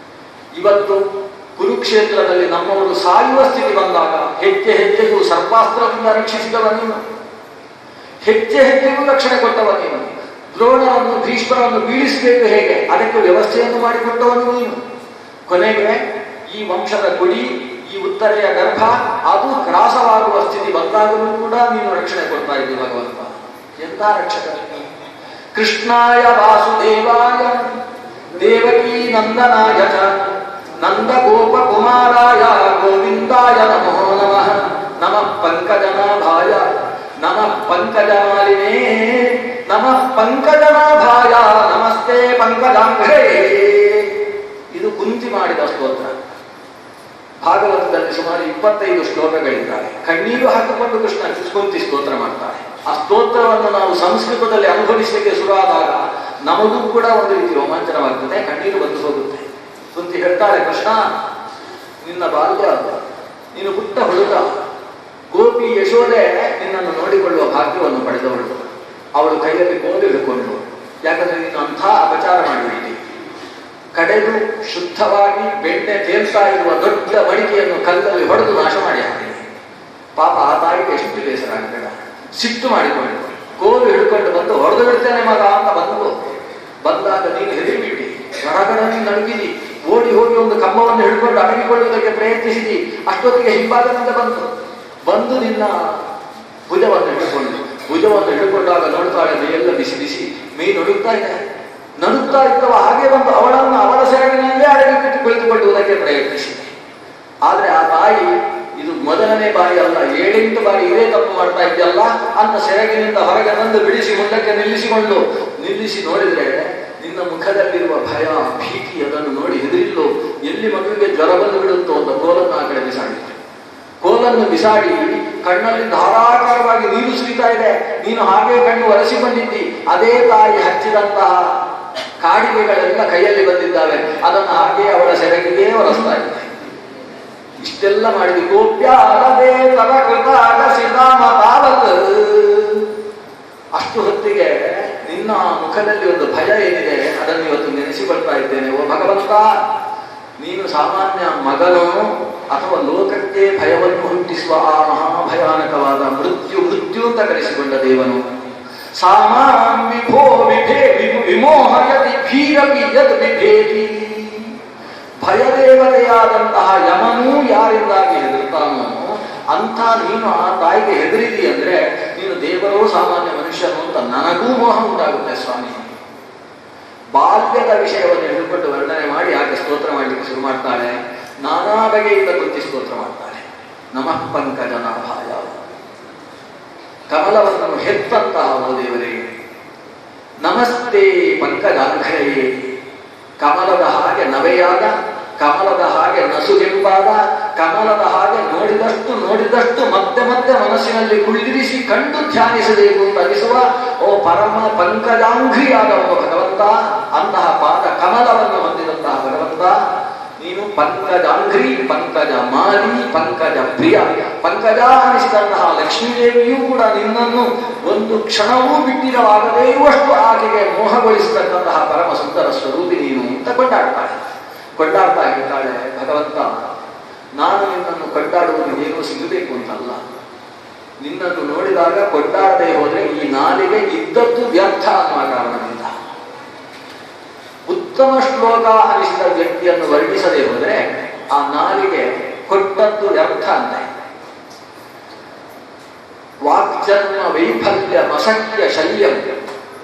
ಇವತ್ತು ಕುರುಕ್ಷೇತ್ರದಲ್ಲಿ ನಮ್ಮವರು ಸಾಯುವ ಸ್ಥಿತಿ ಬಂದಾಗ ಹೆಜ್ಜೆ ಹೆಜ್ಜೆಗೂ ಸರ್ಪಾಸ್ತ್ರದಿಂದ ರಕ್ಷಿಸಿದವ ನೀನು, ಹೆಜ್ಜೆ ಹೆಜ್ಜೆಗೂ ರಕ್ಷಣೆ ಕೊಟ್ಟವ ನೀನು. ದ್ರೋಣರನ್ನು ಭೀಷ್ಮರನ್ನು ಬೀಳಿಸಬೇಕು ಹೇಗೆ, ಅದಕ್ಕೆ ವ್ಯವಸ್ಥೆಯನ್ನು ಮಾಡಿಕೊಟ್ಟವನು ನೀನು. ಕೊನೆಗೆ ಈ ವಂಶದ ಕುಡಿ, ಈ ಉತ್ತರೆಯ ಗರ್ಭ ಅದು ಕ್ರಾಸವಾಗುವ ಸ್ಥಿತಿ ಬಂದಾಗಲೂ ಕೂಡ ನೀನು ರಕ್ಷಣೆ ಕೊಡ್ತಾ ಇದ್ದೀವಿ ಭಗವಂತ. ಎಂಥ ರಕ್ಷಕ! ಕೃಷ್ಣಾಯ ವಾಸುದೇವಾಯ ದೇವಕೀ ನಂದನಾಯ ಚ ನಂದ ಗೋಪ ಕುಮಾರಾಯ ಗೋವಿಂದಾಯ ನಮೋ ನಮಃ. ನಮಃ ಪಂಕಜನಾಭಾಯ ನಮಃ ಪಂಕಜಮಾಲಿನೇ ನಮಃ ಪಂಕಜನಾಭಾಯ ನಮಸ್ತೆ ಪಂಕಜಾಂಘ್ರೇ. ಇದು ಕುಂತಿ ಮಾಡಿದ ಸ್ತೋತ್ರ. ಭಾಗವತದಲ್ಲಿ ಸುಮಾರು 25 ಶ್ಲೋಕಗಳಿದ್ದಾರೆ. ಕಣ್ಣೀರು ಹಾಕಿಕೊಂಡು ಕೃಷ್ಣ ಕುಂತಿ ಸ್ತೋತ್ರ ಮಾಡ್ತಾರೆ. ಆ ಸ್ತೋತ್ರವನ್ನು ನಾವು ಸಂಸ್ಕೃತದಲ್ಲಿ ಅನುಭವಿಸಲಿಕ್ಕೆ ಶುರುವಾದಾಗ ನಮಗೂ ಕೂಡ ಒಂದು ರೀತಿ ರೋಮಾಂಚನವಾಗ್ತದೆ, ಕಣ್ಣೀರು ಬಂದು ಹೋಗುತ್ತೆ. ಕುಂತಿ ಹೇಳ್ತಾಳೆ, ಕೃಷ್ಣ ನಿನ್ನ ಬಾಲ್ಯ, ನೀನು ಪುಟ್ಟ ಹುಡುಗ, ಗೋಪಿ ಯಶೋದೆ ನಿನ್ನನ್ನು ನೋಡಿಕೊಳ್ಳುವ ಭಾಗ್ಯವನ್ನು ಪಡೆದವಳು. ಅವಳು ಕೈಯಲ್ಲಿ ಕೋಲು ಹಿಡ್ಕೊಂಡು, ಯಾಕಂದ್ರೆ ನೀನು ಅಂಥ ಅಪಚಾರ ಮಾಡಿಬಿಟ್ಟಿ. ಕಡೆದು ಶುದ್ಧವಾಗಿ ಬೆಣ್ಣೆ ತೇಲ್ತಾ ಇರುವ ದೊಡ್ಡ ಮಡಿಕೆಯನ್ನು ಕಲ್ಲಲ್ಲಿ ಹೊಡೆದು ನಾಶ ಮಾಡಿ ಹಾಕಿದೆ. ಪಾಪ ಆ ತಾಯಿಗೆ ಎಷ್ಟು ಬೇಸರ ಆಗಬೇಡ, ಸಿಟ್ಟು ಮಾಡಿಕೊಂಡು ಕೋಲು ಹಿಡ್ಕೊಂಡು ಬಂದು ಹೊಡೆದು ಬಿಡ್ತೇನೆ ಮಗ ಅಂತ ಬಂದಾಗ ನೀನು ಹೆದರಿಬಿಟ್ಟಿ, ಗಡಗಡನೆ ನಡುಗಿದಿ, ಓಡಿ ಹೋಗಿ ಒಂದು ಕಂಬವನ್ನು ಹಿಡ್ಕೊಂಡು ಅಡಗಿಕೊಳ್ಳುವುದಕ್ಕೆ ಪ್ರಯತ್ನಿಸಿದಿ. ಅಷ್ಟೊತ್ತಿಗೆ ಹಿಂಭಾಗದಿಂದ ಬಂದು ನಿನ್ನ ಭುಜವನ್ನು ಹಿಡ್ಕೊಂಡಾಗ ನೋಡ್ತಾಳೆ ಮೈಯೆಲ್ಲ ಬಿಸಿ ಬಿಸಿ, ಮೈ ನಡುಗ್ತಾ ಇದ್ದವ ಹಾಗೆ ಬಂದು ಅವಳನ್ನು ಅವಳ ಸೆರಗಿನಲ್ಲೇ ಅಡಗಿಬಿಟ್ಟು ಕುಳಿತುಕೊಳ್ಳುವುದಕ್ಕೆ ಪ್ರಯತ್ನಿಸಿದೆ. ಆದ್ರೆ ಆ ತಾಯಿ ಇದು ಮೊದಲನೇ ಬಾರಿ ಅಲ್ಲ, 7-8 ಬಾರಿ ಇದೇ ತಪ್ಪು ಮಾಡ್ತಾ ಇದೆಯಲ್ಲ ಅಂತ ಸೆರಗಿನಿಂದ ಹೊರಗೆ ತಂದು ಬಿಡಿಸಿ ಮುಂದಕ್ಕೆ ನಿಲ್ಲಿಸಿ ನೋಡಿದ್ರೆ ನಿನ್ನ ಮುಖದಲ್ಲಿರುವ ಭಯ ಭೀತಿ ಅದನ್ನು ನೋಡಿ ಹೆದರಿಲ್ಲೋ, ಎಲ್ಲಿ ಮಗುವಿಗೆ ಜ್ವರ ಬಂದು ಬಿಡುತ್ತೋ ಅಂತ ಕೋಲನ್ನು ಆ ಕಡೆ ಬಿಸಾಡಿದ್ರು. ಕೋಲನ್ನು ಬಿಸಾಡಿ ಕಣ್ಣಲ್ಲಿ ಧಾರಾಕಾರವಾಗಿ ನೀರು ಸುರಿತಾ ಇದೆ. ನೀನು ಹಾಗೆ ಕಣ್ಣು ಒರೆಸಿಕೊಂಡಿದ್ದಿ. ಅದೇ ತಾಯಿ ಹಚ್ಚಿದಂತಹ ಕಾಡಿಗೆಗಳೆಲ್ಲ ಕೈಯಲ್ಲಿ ಬಂದಿದ್ದಾವೆ. ಅದನ್ನು ಹಾಗೆ ಅವಳ ಸೆರಗಿಗೆ ಒರೆಸ್ತಾ ಇದೆ. ಇಷ್ಟೆಲ್ಲ ಮಾಡಿದ್ವಿ. ಗೋಪ್ಯಾರದೇ ತವ ಕೃತಾಟ ಸಿದ್ಧಾಮ ತಾವತ್. ಅಷ್ಟು ಹೊತ್ತಿಗೆ ನಿನ್ನ ಮುಖದಲ್ಲಿ ಒಂದು ಭಯ ಏನಿದೆ ಅದನ್ನು ಇವತ್ತು ನೆನೆಸಿಕೊಳ್ತಾ ಇದ್ದೇನೆ. ಓ ಭಗವಂತ, ನೀನು ಸಾಮಾನ್ಯ ಮಗನೋ ಅಥವಾ ಲೋಕಕ್ಕೆ ಭಯವನ್ನು ಹುಟ್ಟಿಸುವ ಆ ಮಹಾಭಯಾನಕವಾದ ಮೃತ್ಯು ಅಂತ ಕರೆಸಿಕೊಂಡ ದೇವನು. ಸಾಮಾನ್ ವಿಭೋ ವಿಮೋಹಯತಿ ಭೀರವಿ ಯದ್ ವಿಭೇದಿ. ಭಯದೇವತೆಯಾದಂತಹ ಯಮನೂ ಯಾರಿಂದಾಗಿ ಹೆದರ್ತಾನೋ ಅಂತ ನೀನು ಆ ತಾಯಿಗೆ ಹೆದರಿದಿ ಅಂದ್ರೆ ನೀನು ದೇವರೋ ಸಾಮಾನ್ಯ ಮನುಷ್ಯನು ಅಂತ ನನಗೂ ಮೋಹ ಉಂಟಾಗುತ್ತೆ ಸ್ವಾಮಿ. ಬಾಲ್ಯದ ವಿಷಯವನ್ನು ಹಿಡಿದುಕೊಂಡು ವರ್ಣನೆ ಮಾಡಿ ಆಕೆ ಸ್ತೋತ್ರ ಮಾಡಲಿಕ್ಕೆ ಶುರು ಮಾಡ್ತಾಳೆ. ನಾನಾ ಬಗೆಯಿಂದ ಕುಂತಿ ಸ್ತೋತ್ರ ಮಾಡ್ತಾಳೆ. ನಮಃ ಪಂಕಜನಾಭಾಯ, ಕಮಲವನ್ನು ಹೆತ್ತಂತಹ ಓ ದೇವರೇ. ನಮಸ್ತೆ ಪಂಕಜಾಂಘ್ರಯೇ, ಕಮಲದ ಹಾಗೆ ನವೆಯಾದ, ಕಮಲದ ಹಾಗೆ ನಸುಗೆಂಪಾದ, ಕಮಲದ ಹಾಗೆ ನೋಡಿದಷ್ಟು ಮತ್ತೆ ಮನಸ್ಸಿನಲ್ಲಿ ಕುಳಿದಿರಿಸಿ ಕಂಡು ಧ್ಯಾನಿಸಬೇಕು ಅಂತ ಅನಿಸುವ ಓ ಪರಮ ಪಂಕಜಾಂಘ್ರಿಯಾದ ಒಬ್ಬ ಭಗವಂತ. ಅಂತಹ ಪಾದ ಕಮಲವನ್ನು ಹೊಂದಿದಂತಹ ಭಗವಂತ ನೀನು ಪಂಕಜಾಂಘ್ರಿ, ಪಂಕಜ ಮಾಲಿ, ಪಂಕಜ ಪ್ರಿಯ. ಪಂಕಜ ಅನಿಸಿದಂತಹ ಲಕ್ಷ್ಮೀದೇವಿಯೂ ಕೂಡ ನಿನ್ನನ್ನು ಒಂದು ಕ್ಷಣವೂ ಬಿಟ್ಟಿರವಾಗದೇ ಇರುವಷ್ಟು ಆಕೆಗೆ ಮೋಹಗೊಳಿಸತಕ್ಕಂತಹ ಪರಮ ಸುಂದರ ಸ್ವರೂಪಿ ನೀನು ಅಂತ ಕೊಂಡಾಡ್ತಾ ಇರ್ತಾಳೆ. ಭಗವಂತ, ನಾನು ನಿನ್ನನ್ನು ಕೊಂಡಾಡುವುದು ಏನೋ ಸಿಗಬೇಕು ಅಂತಲ್ಲ. ನಿನ್ನನ್ನು ನೋಡಿದಾಗ ಕೊಂಡಾಡದೆ ಹೋದ್ರೆ ಈ ನಾಲಿಗೆ ಇದ್ದದ್ದು ವ್ಯರ್ಥ ಅನ್ನುವ ಕಾರಣದಿಂದ. ಉತ್ತಮ ಶ್ಲೋಕ ಅನಿಸಿದ ವ್ಯಕ್ತಿಯನ್ನು ವರ್ಣಿಸದೆ ಹೋದ್ರೆ ಆ ನಾಲಿಗೆ ಕೊಟ್ಟದ್ದು ವ್ಯರ್ಥ ಅಂತ. ವಾಕ್ಜನ್ಮ ವೈಫಲ್ಯ ಮಸಕ್ಯ ಶಲ್ಯಂ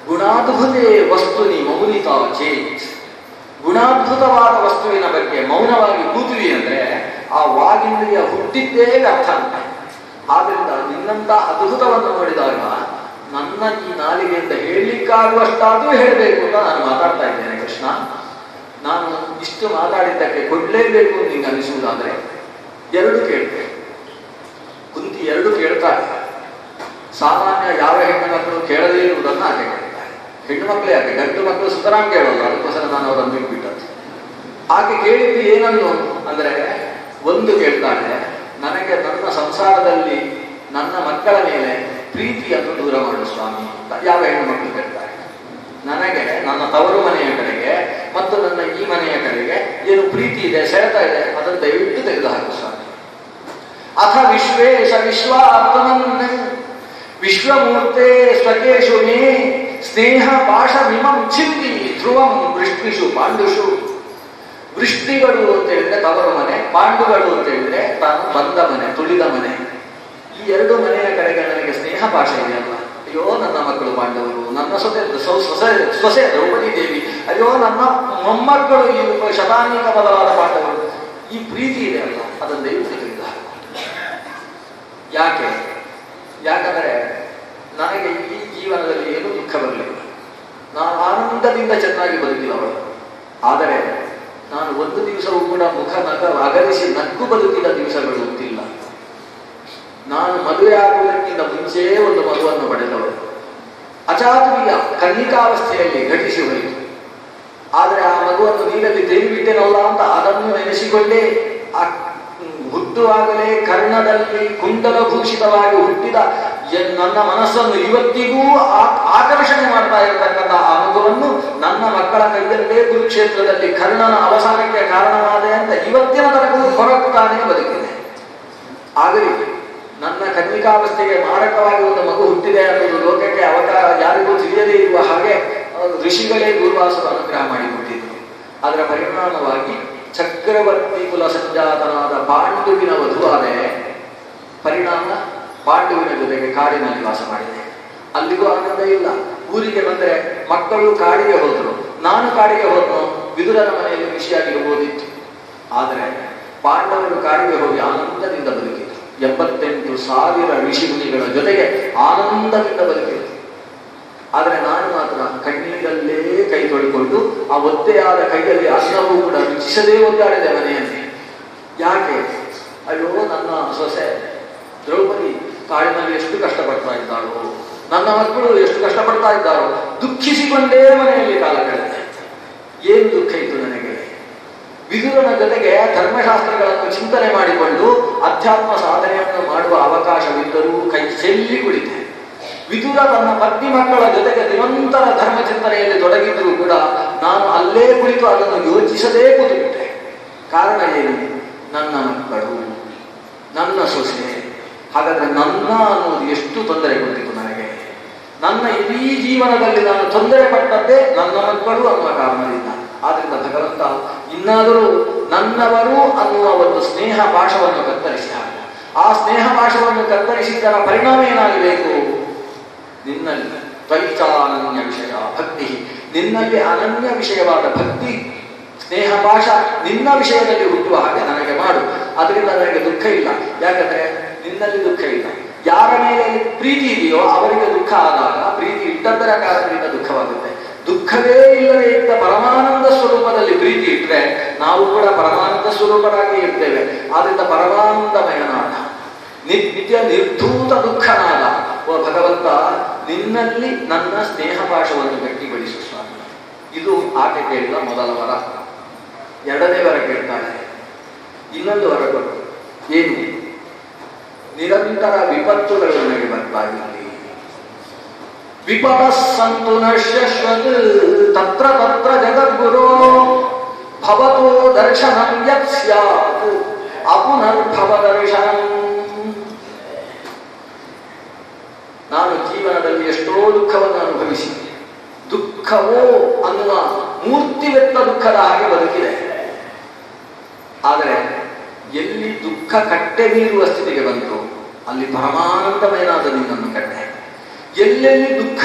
ಗುಣಾದ್ಭುತೇ ವಸ್ತುನಿ ಮೌನಿತಾ ಚೇತ್. ಗುಣಾದ್ಭುತವಾದ ವಸ್ತುವಿನ ಬಗ್ಗೆ ಮೌನವಾಗಿ ಕೂತೀವಿ ಅಂದ್ರೆ ಆ ವಾಗಿಂದ್ರಿಯ ಹುಟ್ಟಿದ್ದೇ ವ್ಯರ್ಥ ಅಂತ. ಆದ್ರಿಂದ ನಿನ್ನಂತ ಅದ್ಭುತವನ್ನು ನೋಡಿದಾಗ ನನ್ನ ಈ ನಾಲಿಗೆಯಿಂದ ಹೇಳಲಿಕ್ಕಾಗುವಷ್ಟಾದ್ರೂ ಹೇಳಬೇಕು ಅಂತ ನಾನು ಮಾತಾಡ್ತಾ ಇದ್ದೇನೆ. ಕೃಷ್ಣ, ನಾನು ಇಷ್ಟು ಮಾತಾಡಿದ್ದಕ್ಕೆ ಕೊಡ್ಲೇಬೇಕು ನಿಂಗೆ ಅನಿಸುವುದಾದ್ರೆ 2 ಕೇಳ್ತೇನೆ. ಕುಂತಿ 2 ಕೇಳ್ತಾರೆ. ಸಾಮಾನ್ಯ ಯಾವ ಹೆಣ್ಣು ಮಕ್ಕಳು ಕೇಳದೇ ಇರುವುದನ್ನು ಆಕೆ ಕೇಳ್ತಾರೆ. ಹೆಣ್ಣು ಮಕ್ಕಳೇ ಆಕೆ, ಗಂಡು ಮಕ್ಕಳು ಸುತರಾಂ ಕೇಳೋಲ್ಲ. ಅದಕ್ಕೋಸ್ಕರ ನಾನು ಅವರನ್ನು ಬಿಟ್ಬಿಟ್ಟದ್ದು. ಆಕೆ ಕೇಳಿದ್ದು ಏನನ್ನು ಅಂದ್ರೆ 1 ಕೇಳ್ತಾಳೆ, ನನಗೆ ನನ್ನ ಸಂಸಾರದಲ್ಲಿ ನನ್ನ ಮಕ್ಕಳ ಮೇಲೆ ಪ್ರೀತಿಯನ್ನು ದೂರ ಮಾಡು ಸ್ವಾಮಿ ಅಂತ ಯಾವ ಹೆಣ್ಣು ಮಕ್ಕಳು ಕೇಳ್ತಾರೆ. ನನಗೆ ನನ್ನ ತವರು ಮನೆಯ ಕಡೆಗೆ ಮತ್ತು ನನ್ನ ಈ ಮನೆಯ ಕಡೆಗೆ ಏನು ಪ್ರೀತಿ ಇದೆ, ಸೆಳೆತ ಇದೆ, ಅದನ್ನು ದಯವಿಟ್ಟು ತೆಗೆದುಹಾಕು ಸ್ವಾಮಿ. ಅಥ ವಿಶ್ವೇಶ ವಿಶ್ವಾತ್ಮನ್ ವಿಶ್ವಮೂರ್ತೆ ಸ್ವಕೇಶು ಮೇ ಸ್ನೇಹ ಪಾಶಮಿಮಂ ಚಿಂತಿ ಧ್ರುವಂ ವೃಷ್ಟಿಷು ಪಾಂಡುಷು. ವೃಷ್ಟಿಗಳು ಅಂತ ಹೇಳಿದ್ರೆ ತವರು ಮನೆ, ಪಾಂಡುಗಳು ಅಂತ ಹೇಳಿದ್ರೆ ತಾನು ಬಂದ ಮನೆ, ತುಳಿದ ಮನೆ. ಈ 2 ಮನೆಯ ಕಡೆಗೆ ನನಗೆ ಸ್ನೇಹ ಪಾಶ ಇದೆಯಲ್ಲ. ಅಯ್ಯೋ ನನ್ನ ಮಕ್ಕಳು ಪಾಂಡವರು, ನನ್ನ ಸೊಸೆ ದ್ರೌಪದಿ ದೇವಿ, ಅಯ್ಯೋ ನನ್ನ ಮೊಮ್ಮಕ್ಕಳು ಈ ಶತಾನೀಕ ಬದಲಾದ ಪಾಂಡವರು. ಈ ಪ್ರೀತಿ ಇದೆ ಅಲ್ಲ, ಅದನ್ನು ದಯವಿಟ್ಟು ತಿಳಿದ. ಯಾಕಂದರೆ ನನಗೆ ಈ ಜೀವನದಲ್ಲಿ ಏನೂ ದುಃಖ ಬರಲಿಲ್ಲ. ನಾನು ಆನಂದದಿಂದ ಚೆನ್ನಾಗಿ ಬದುಕಿದವಳು. ಆದರೆ ನಾನು ಒಂದು ದಿವಸವೂ ಕೂಡ ಮುಖ ಅಗಲಿಸಿ ನಕ್ಕು ಬದುಕಿದ ದಿವಸಗಳು ಗೊತ್ತಿಲ್ಲ. ನಾನು ಮದುವೆ ಆಗುವುದಕ್ಕಿಂತ ಮುಂಚೆ ಒಂದು ಮಗುವನ್ನು ಪಡೆದವಳು. ಅಚಾತುರ್ಯ ಕನ್ನಿಕಾವಸ್ಥೆಯಲ್ಲಿ ಘಟಿಸಿ ಹೋಯಿತು. ಆದರೆ ಆ ಮಗುವನ್ನು ನೀರಲ್ಲಿ ತೆಗೆದುಬಿಟ್ಟೆನಲ್ಲ ಅಂತ ಅದನ್ನು ನೆನೆಸಿಕೊಂಡೇ ಆ ಹುಟ್ಟುವಾಗಲೇ ಕರ್ಣದಲ್ಲಿ ಕುಂಡಲಭೂಷಿತವಾಗಿ ಹುಟ್ಟಿದ ನನ್ನ ಮನಸ್ಸನ್ನು ಇವತ್ತಿಗೂ ಆಕರ್ಷಣೆ ಮಾಡ್ತಾ ಇರತಕ್ಕಂಥ ಆ ಮಗುವನ್ನು ನನ್ನ ಮಕ್ಕಳ ಕೈಯಲ್ಲೇ ಕುರುಕ್ಷೇತ್ರದಲ್ಲಿ ಕರ್ಣನ ಅವಸಾನಕ್ಕೆ ಕಾರಣವಾದೆ ಅಂತ ಇವತ್ತಿನ ತನಕ ಹೊರಗುತ್ತಾನೆ ಬದುಕಿದೆ. ಆಗಲಿ ನನ್ನ ಕನ್ನಿಕಾವಸ್ಥೆಗೆ ಮಾರಕವಾಗಿ ಒಂದು ಮಗು ಹುಟ್ಟಿದೆ ಅನ್ನೋದು ಲೋಕಕ್ಕೆ ಅವತಾರ ಯಾರಿಗೂ ತಿಳಿಯದೇ ಇರುವ ಹಾಗೆ ಋಷಿಗಳೇ ದೂರ್ವಾಸರು ಅನುಗ್ರಹ ಮಾಡಿಕೊಟ್ಟಿದ್ರು. ಅದರ ಪರಿಣಾಮವಾಗಿ ಚಕ್ರವರ್ತಿ ಕುಲ ಸಂಜಾತನಾದ ಪಾಂಡುವಿನ ವಧುವಾದೆ ಪರಿಣಾಮ ಪಾಂಡುವಿನ ಜೊತೆಗೆ ಕಾಡಿನಲ್ಲಿ ವಾಸ ಮಾಡಿದೆ. ಅಲ್ಲಿಗೂ ಆನಂದ ಇಲ್ಲ. ಊರಿಗೆ ಬಂದರೆ ಮಕ್ಕಳು ಕಾಡಿಗೆ ಹೋದ್ರು, ನಾನು ಕಾಡಿಗೆ ಹೋದ್ನು, ವಿದುರನ ಮನೆಯಲ್ಲಿ ಖುಷಿಯಾಗಿರಬಹುದಿತ್ತು. ಆದರೆ ಪಾಂಡವರು ಕಾಡಿಗೆ ಹೋಗಿ ಆನಂದದಿಂದ ಬದುಕಿದ್ರು. 78,000 ಋಷಿ ಮುನಿಗಳ ಜೊತೆಗೆ ಆನಂದದಿಂದ ಬದುಕಿದ್ರು. ಆದರೆ ನಾನು ಮಾತ್ರ ಕಣ್ಣೀರಲ್ಲೇ ಕೈ ತೊಳಿಕೊಂಡು ಆ ಒದ್ದೆಯಾದ ಕೈಯಲ್ಲಿ ಅನ್ನವೂ ಕೂಡ ರುಚಿಸದೇ ಒದ್ದಾಡಿದೆ ಮನೆಯಲ್ಲಿ. ಯಾಕೆ? ಅಯ್ಯೋ, ನನ್ನ ಸೊಸೆ ದ್ರೌಪದಿ ಕಾಡಿನಲ್ಲಿ ಎಷ್ಟು ಕಷ್ಟಪಡ್ತಾ ಇದ್ದಾಳೋ, ನನ್ನ ಮಕ್ಕಳು ಎಷ್ಟು ಕಷ್ಟಪಡ್ತಾ ಇದ್ದಾರೋ, ದುಃಖಿಸಿಕೊಂಡೇ ಮನೆಯಲ್ಲಿ ಕಾಲ ಕಳೆದೆ. ಏನು ದುಃಖ ಇತ್ತು ನನಗೆ. ವಿದುರನ ಜೊತೆಗೆ ಧರ್ಮಶಾಸ್ತ್ರಗಳನ್ನು ಚಿಂತನೆ ಮಾಡಿಕೊಂಡು ಅಧ್ಯಾತ್ಮ ಸಾಧನೆಯನ್ನು ಮಾಡುವ ಅವಕಾಶವಿದ್ದರೂ ಕೈ ಚೆಲ್ಲಿ ಕುಳಿತೆ. ವಿದುರ ತನ್ನ ಪತ್ನಿ ಮಕ್ಕಳ ಜೊತೆಗೆ ನಿರಂತರ ಧರ್ಮ ಚಿಂತನೆಯಲ್ಲಿ ತೊಡಗಿದ್ರೂ ಕೂಡ ನಾನು ಅಲ್ಲೇ ಕುಳಿತು ಅದನ್ನು ಯೋಚಿಸದೇ ಕೂತುಬಿಟ್ಟೆ. ಕಾರಣ ಏನು? ನನ್ನ ಮಕ್ಕಳು, ನನ್ನ ಸೊಸೆ. ಹಾಗಾದ್ರೆ ನನ್ನ ಅನ್ನೋದು ಎಷ್ಟು ತೊಂದರೆ ಕೊಟ್ಟಿತು ನನಗೆ. ನನ್ನ ಇಡೀ ಜೀವನದಲ್ಲಿ ನಾನು ತೊಂದರೆ ಪಟ್ಟದ್ದೇ ನನ್ನ ಮಕ್ಕಳು ಅನ್ನುವ ಕಾರಣದಿಂದ. ಆದ್ರಿಂದ ಭಗವಂತ ಇನ್ನಾದರೂ ನನ್ನವರು ಅನ್ನುವ ಒಂದು ಸ್ನೇಹ ಪಾಶವನ್ನು ಕತ್ತರಿಸಿದ. ಆ ಸ್ನೇಹ ಪಾಶವನ್ನು ಕತ್ತರಿಸಿದ್ದರ ಪರಿಣಾಮ ಏನಾಗಬೇಕು? ನಿನ್ನಲ್ಲಿ ತ್ವಯಿಚಾನನ್ಯ ವಿಷಯ ಭಕ್ತಿ, ನಿನ್ನಲ್ಲಿ ಅನನ್ಯ ವಿಷಯವಾದ ಭಕ್ತಿ ಸ್ನೇಹ ಪಾಶ ನಿನ್ನ ವಿಷಯದಲ್ಲಿ ಹುಟ್ಟುವ ಹಾಗೆ ನನಗೆ ಮಾಡು. ಅದರಿಂದ ನನಗೆ ದುಃಖ ಇಲ್ಲ. ಯಾಕಂದ್ರೆ ನಿನ್ನಲ್ಲಿ ದುಃಖ ಇಲ್ಲ. ಯಾರ ಮೇಲೆ ಪ್ರೀತಿ ಇದೆಯೋ ಅವರಿಗೆ ದುಃಖ ಆದಾಗ ಪ್ರೀತಿ ಇಟ್ಟದ್ದರ ಕಾರಣದಿಂದ ದುಃಖವಾಗುತ್ತೆ. ದುಃಖವೇ ಇಲ್ಲದೆ ಇದ್ದ ಪರಮಾನಂದ ಸ್ವರೂಪದಲ್ಲಿ ಪ್ರೀತಿ ಇಟ್ಟರೆ ನಾವು ಕೂಡ ಪರಮಾನಂದ ಸ್ವರೂಪರಾಗಿ ಇರ್ತೇವೆ. ಆದ್ರಿಂದ ಪರಮಾನಂದಮಯನಾದ ನಿತ್ಯ ನಿರ್ಧೂತ ದುಃಖನಾದ ಓ ಭಗವಂತ, ನಿನ್ನಲ್ಲಿ ನನ್ನ ಸ್ನೇಹ ಪಾಶವನ್ನು ಗಟ್ಟಿಗೊಳಿಸು ಸ್ವಾಮಿ. ಇದು ಆಕೆ ಕೇಳಿದ ಮೊದಲ ವರ. ಎರಡನೇ ವರ ಕೇಳ್ತಾಳೆ. ಇನ್ನೊಂದು ವರ ಕೊಟ್ಟು, ಏನು? ನಿರಂತರ ವಿಪತ್ತುಗಳು ನನಗೆ ಬರ್ತಾ ಇರಲಿ. ವಿಪದ ಸಂತು ನಶ್ಯಶ್ವತ್ ತತ್ರ ತತ್ರ ಜಗದ್ಗುರೋ ಭವತೋ ದರ್ಶನಂ ಯತ್ ಸ್ಯಾತ್ ಅಪುನರ್ಭವ ದರ್ಶನಂ. ನಾನು ಜೀವನದಲ್ಲಿ ಎಷ್ಟೋ ದುಃಖವನ್ನು ಅನುಭವಿಸಿ ದುಃಖವೋ ಅನ್ನುವ ಮೂರ್ತಿವೆತ್ತ ದುಃಖದ ಹಾಗೆ ಬದುಕಿದೆ. ಆದರೆ ಎಲ್ಲಿ ದುಃಖ ಕಟ್ಟೆ ಮೀರುವ ಸ್ಥಿತಿಗೆ ಬಂತು ಅಲ್ಲಿ ಪರಮಾನಂದಮಯನಾದ ನಿನ್ನನ್ನು ಕಂಡೆ. ಎಲ್ಲೆಲ್ಲಿ ದುಃಖ